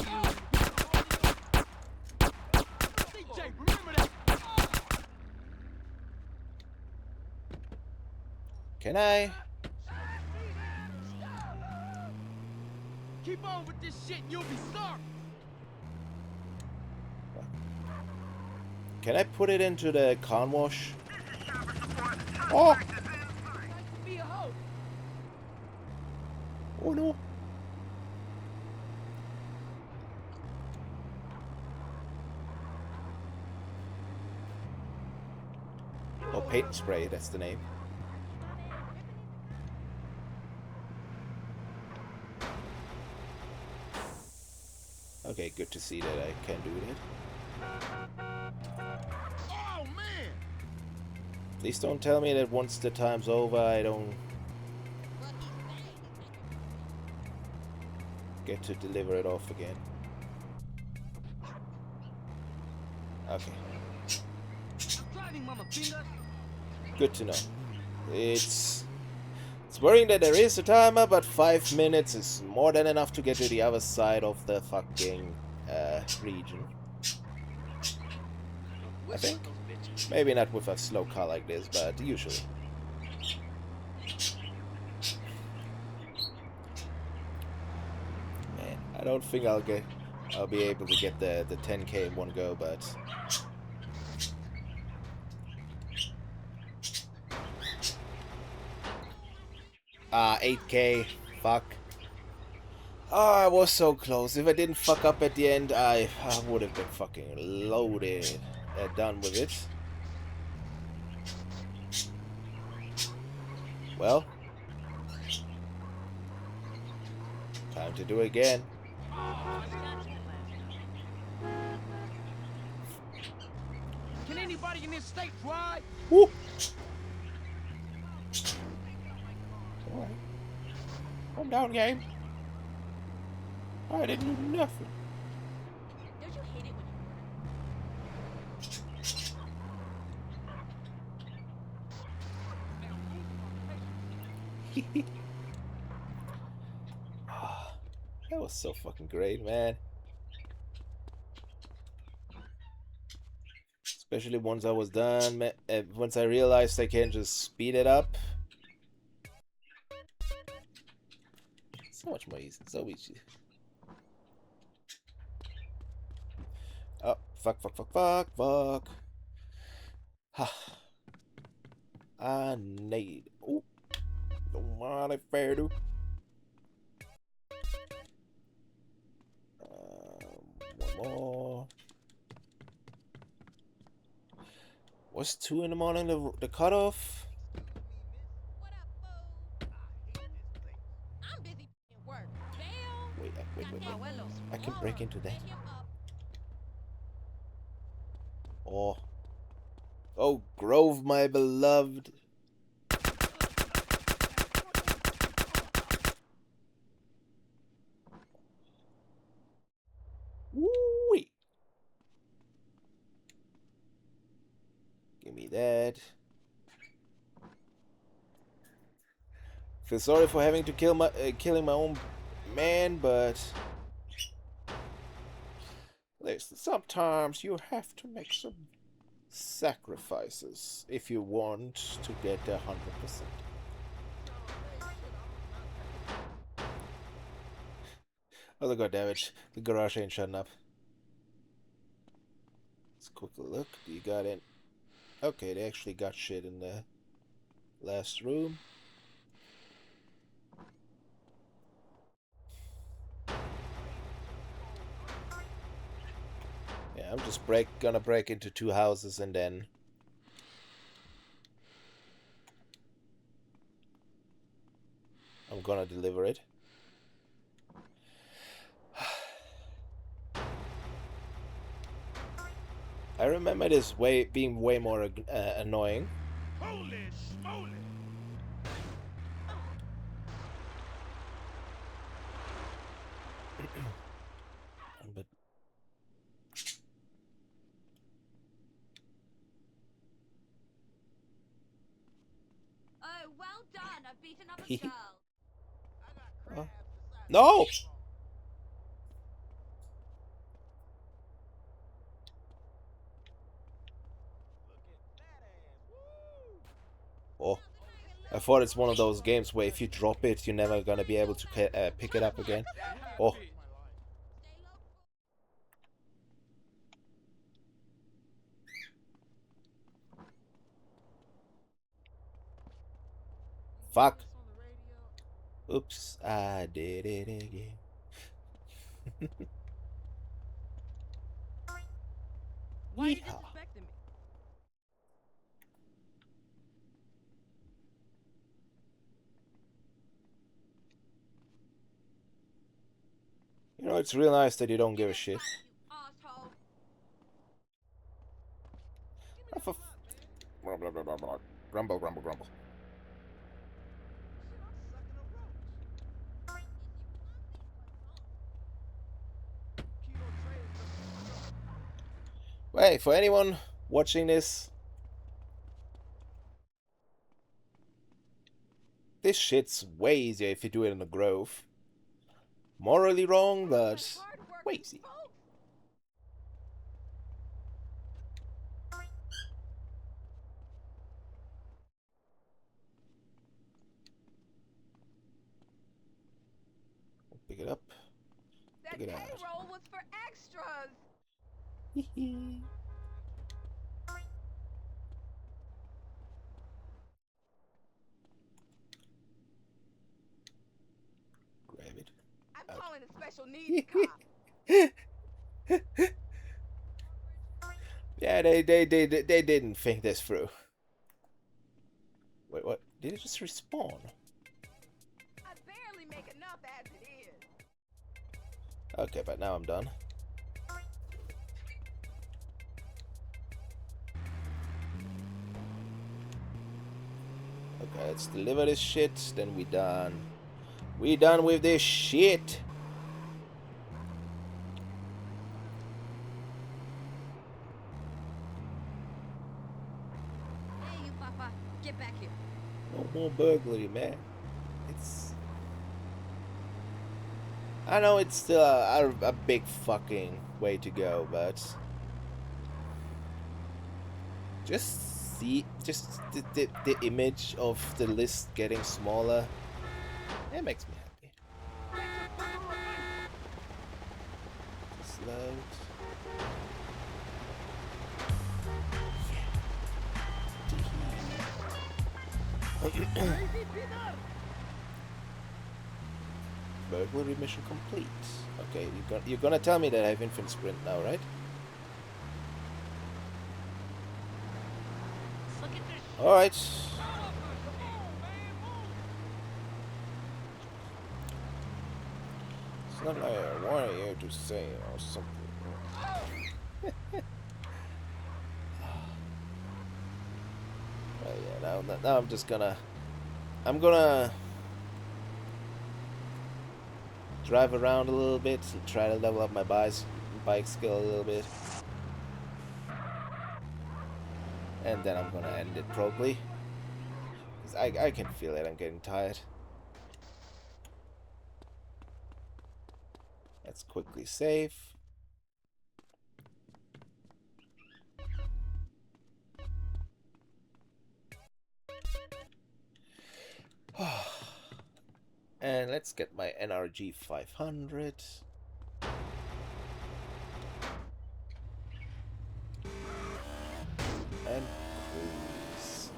DJ, remember that. Can I? Keep on with this shit and you'll be sorry. Can I put it into the con wash? Oh! Be a hoe. Oh no! Oh, paint spray, that's the name. Okay, good to see that I can do that. Oh man! Please don't tell me that once the time's over, I don't get to deliver it off again. Okay. I'm driving, mama finger. Good to know. It's worrying that there is a timer, but 5 minutes is more than enough to get to the other side of the fucking region. I think. Maybe not with a slow car like this, but usually. Man, I don't think I'll be able to get the 10K in one go, but 8K. Fuck. Oh, I was so close. If I didn't fuck up at the end, I would have been fucking loaded. Done with it. Well. Time to do it again. Can anybody in this state drive? Woo! Alright. Calm down, game. I didn't do nothing. Don't you hate it when That was so fucking great, man. Especially once I was done, once I realized I can just speed it up. So much more easy, so easy. Oh, fuck. Ha. I need. Ooh. Don't mind if I do. One more. What's 2 in the morning, the cutoff? What up, fool? I'm busy at work. Damn. Wait. Abuelos. I can break into that. Hit him up. Oh, Grove, my beloved. Woo-wee. Give me dead. Feel sorry for having to killing my own man, but listen, sometimes you have to make some sacrifices if you want to get 100%. Oh, god damn it. The garage ain't shutting up. Let's quickly look. You got it. Okay, they actually got shit in the last room. Yeah, I'm just gonna break into 2 houses and then I'm gonna deliver it. I remember this being way more annoying. Holy smoly! But Oh, well done. I've beaten up a girl. oh. No! Oh, I thought it's one of those games where if you drop it, you're never gonna be able to pick it up again. Oh. Fuck. Oops, I did it again. Why you Yeehaw. disrespecting me? You know, it's real nice that you don't give a shit. Asshole. Blah, blah, blah, blah, blah. Grumble, grumble, grumble. Wait, for anyone watching this, this shit's way easier if you do it in a grove. Morally wrong, but way easy. Pick it up. That Pick it out. payroll was for extras. Grab it. I'm Out. calling a special needs cop. Yeah, they didn't think this through. Wait, what? Did it just respawn? I barely make enough as it is. Okay, but now I'm done. Okay, let's deliver this shit, then we done. We done with this shit. Hey, you papa, get back here. No more burglary, man. It's... I know it's still a big fucking way to go, but... Just the image of the list getting smaller, it makes me happy. Slow. Burglary mission complete. Okay, you're gonna tell me that I have infinite sprint now, right? Alright. It's not like I wanted you to say or something. Well, yeah, now I'm just gonna... I'm gonna... drive around a little bit and try to level up my bike skill a little bit. And then I'm gonna end it probably. 'Cause I can feel it, I'm getting tired. Let's quickly save. And let's get my NRG 500. And cruise.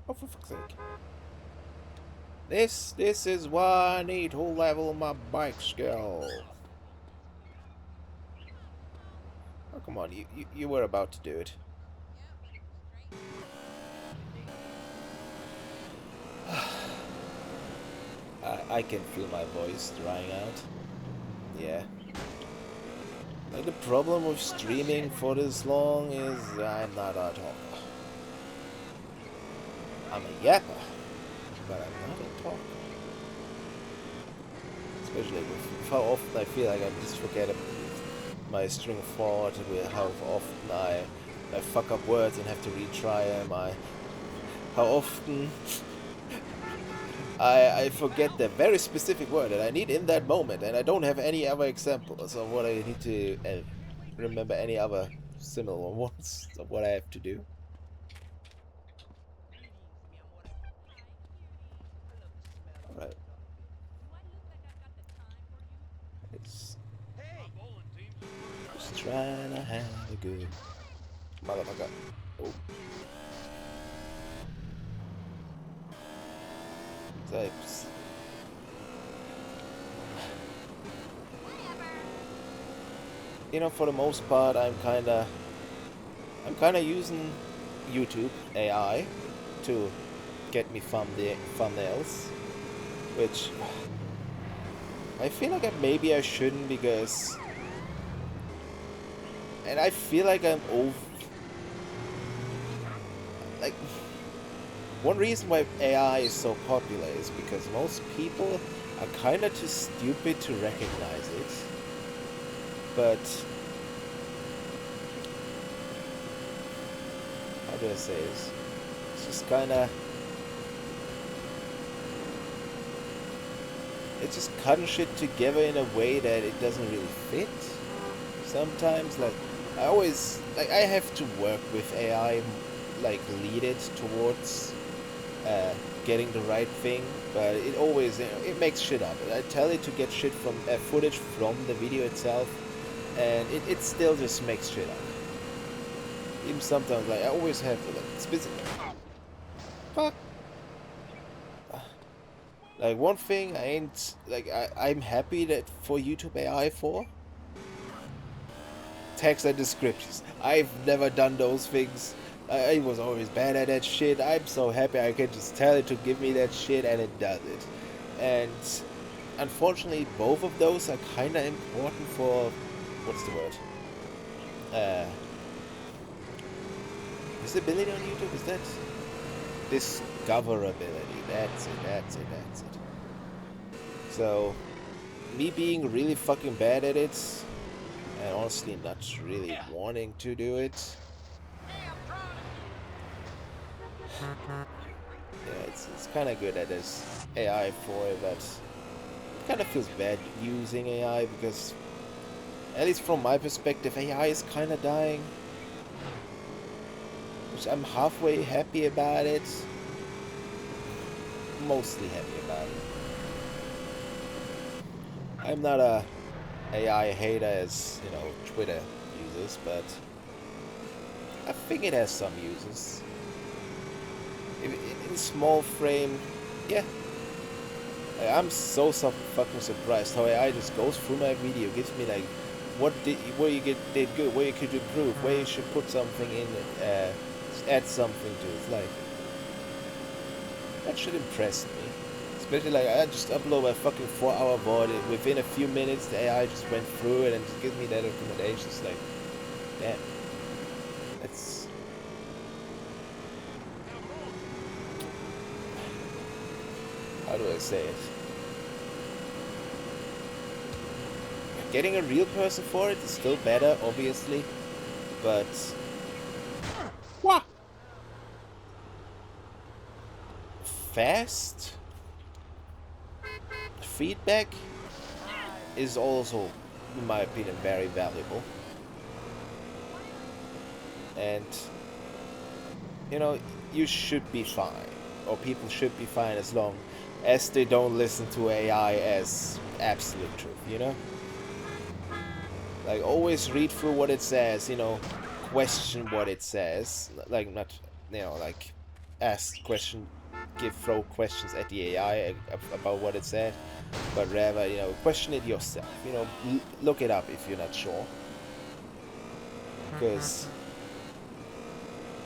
Oh, for fuck's sake. This is why I need to level my bike skill. Oh, come on, you were about to do it. I can feel my voice drying out. Yeah. Like, the problem with streaming for this long is I'm not a talker. I'm a yapper, but I'm not a talker. Especially with how often I feel like I just forget my string of thought, with how often I fuck up words and have to retry them. How often I forget the very specific word that I need in that moment, and I don't have any other examples of what I need to remember any other similar ones of what I have to do. Alright. It's just trying to have a good motherfucker. Oh. Types. You know, for the most part, I'm kinda using YouTube AI to get me thumbnails, which I feel like maybe I shouldn't, because, and I feel like I'm like, one reason why AI is so popular is because most people are kinda too stupid to recognize it. But how do I say this? It's just kinda, it's just cutting shit together in a way that it doesn't really fit. Sometimes, like, I have to work with AI, like, lead it towards getting the right thing, but it always, you know, it makes shit up. I tell it to get shit from footage from the video itself, and it still just makes shit up. Even sometimes, like, I always have to, like, specific. Fuck. Like, one thing I ain't, like, I'm happy that for YouTube AI for text and descriptions. I've never done those things. I was always bad at that shit. I'm so happy I can just tell it to give me that shit and it does it. And unfortunately, both of those are kind of important for, what's the word? Visibility on YouTube? Is that discoverability? That's it. So, me being really fucking bad at it, and honestly not really wanting to do it. Yeah, it's kind of good that there's AI for it, but it kind of feels bad using AI, because, at least from my perspective, AI is kind of dying. Which I'm halfway happy about it. Mostly happy about it. I'm not a AI hater as, you know, Twitter uses, but I think it has some uses. In small frame, yeah. I'm so fucking surprised how AI just goes through my video, gives me like, where you did good, where you could improve, where you should put something in it, add something to it. It's like, that should impress me. Especially like, I just upload a fucking 4-hour VOD, and within a few minutes the AI just went through it and just gives me that recommendations. Like, damn. how do I say it? Getting a real person for it is still better, obviously, but what? Fast feedback is also, in my opinion, very valuable. And you know, you should be fine, or people should be fine as long as they don't listen to AI as absolute truth, you know? Like, always read through what it says, you know, question what it says. Like, not, you know, like, throw questions at the AI about what it said, but rather, you know, question it yourself. You know, look it up if you're not sure. Because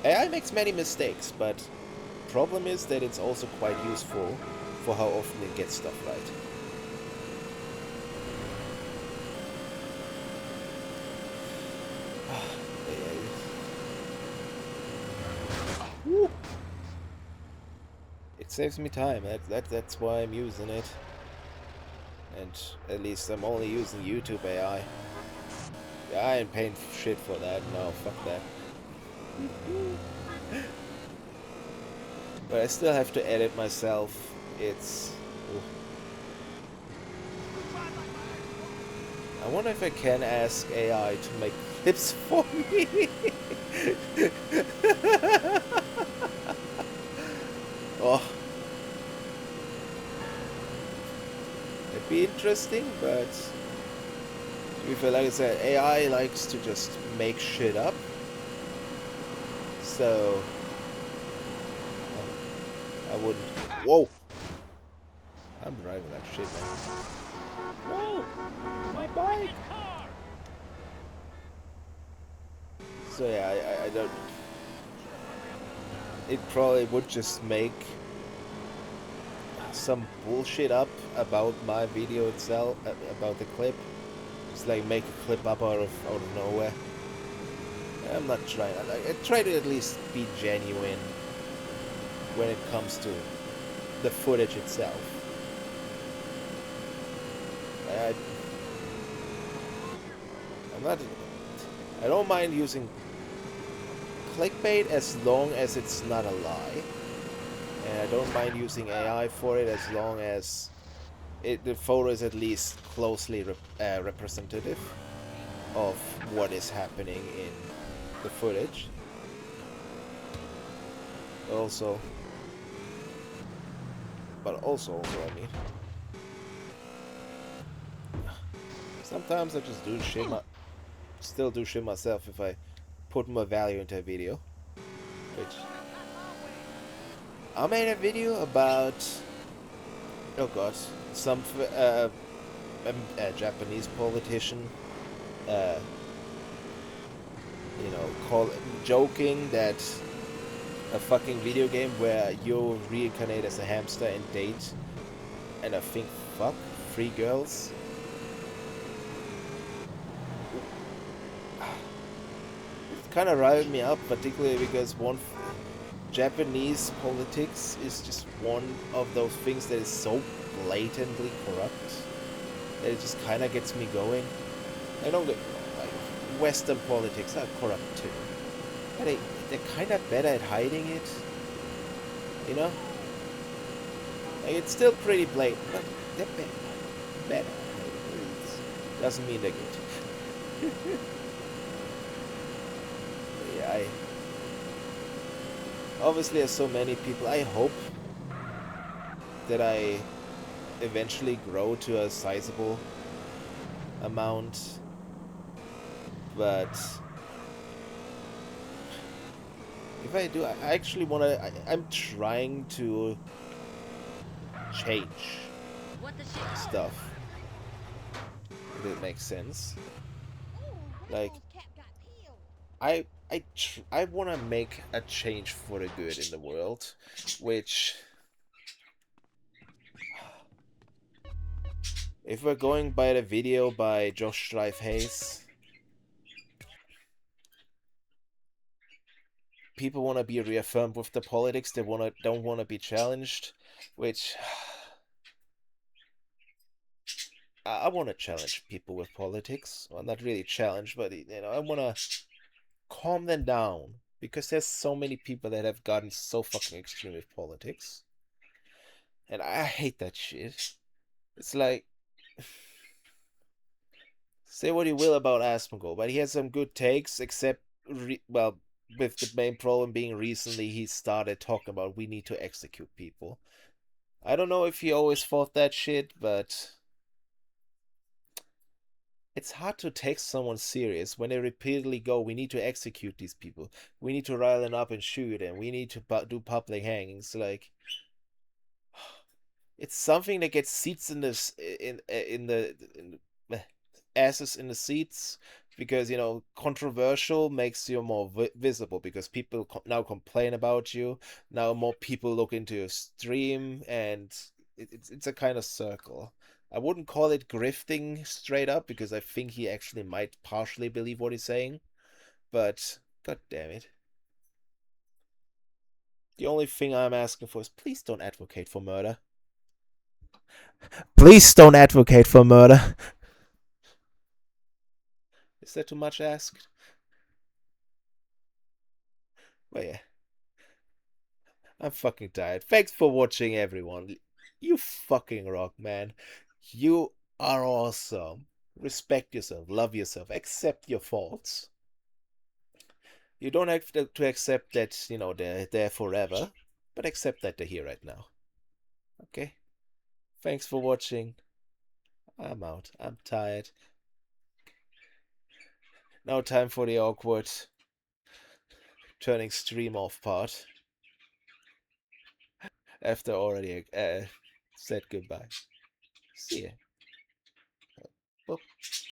AI makes many mistakes, but problem is that it's also quite useful for how often it gets stuff right. Woo. It saves me time. That's why I'm using it. And at least I'm only using YouTube AI. Yeah, I ain't paying shit for that. No, fuck that. But I still have to edit myself. It's... Ooh. I wonder if I can ask AI to make clips for me. Oh. It'd be interesting, but... like I said, AI likes to just make shit up. So... I wouldn't... Whoa! I'm driving that shit, man. No! My bike! So yeah, I don't... It probably would just make some bullshit up about my video itself, about the clip. Just like make a clip up out of nowhere. I'm not trying. I try to at least be genuine when it comes to the footage itself. I don't mind using clickbait as long as it's not a lie, and I don't mind using AI for it as long as the photo is at least closely representative of what is happening in the footage. But also, I mean, sometimes I just do shit. Still do shit myself if I put more value into a video. Which I made a video about, oh god, some Japanese politician, you know, joking that a fucking video game where you reincarnate as a hamster and date, and I think fuck 3 girls. It kind of riled me up, particularly because Japanese politics is just one of those things that is so blatantly corrupt that it just kind of gets me going. I don't get, like, Western politics are corrupt too, but they're kind of better at hiding it, you know? Like, it's still pretty blatant, but they're better. It doesn't mean they're good. Yeah, obviously, there's so many people. I hope that I eventually grow to a sizable amount, but if I do, I actually want to. I'm trying to change stuff, if it makes sense. Like, I want to make a change for the good in the world, which, if we're going by the video by Josh Hayes, people want to be reaffirmed with the politics. They don't want to be challenged, which I want to challenge people with politics. Well, not really challenge, but I want to calm them down because there's so many people that have gotten so fucking extreme with politics, and I hate that shit. It's like, say what you will about Asmongold, but he has some good takes, except well, with the main problem being recently he started talking about we need to execute people. I don't know if he always thought that shit, but it's hard to take someone serious when they repeatedly go, we need to execute these people. We need to rile them up and shoot them. We need to do public hangings. Like, it's something that gets seats in this in the asses in the seats because controversial makes you more visible because people now complain about you. Now more people look into your stream, and it's a kind of circle. I wouldn't call it grifting straight up because I think he actually might partially believe what he's saying, but god damn it. The only thing I'm asking for is please don't advocate for murder. Please don't advocate for murder. Is that too much asked? Well, yeah. I'm fucking tired. Thanks for watching, everyone. You fucking rock, man. You are awesome. Respect yourself, love yourself, accept your faults. You don't have to accept that, they're there forever, but accept that they're here right now. Okay? Thanks for watching. I'm out. I'm tired. Now time for the awkward turning stream off part. After already said goodbye. See ya. Well,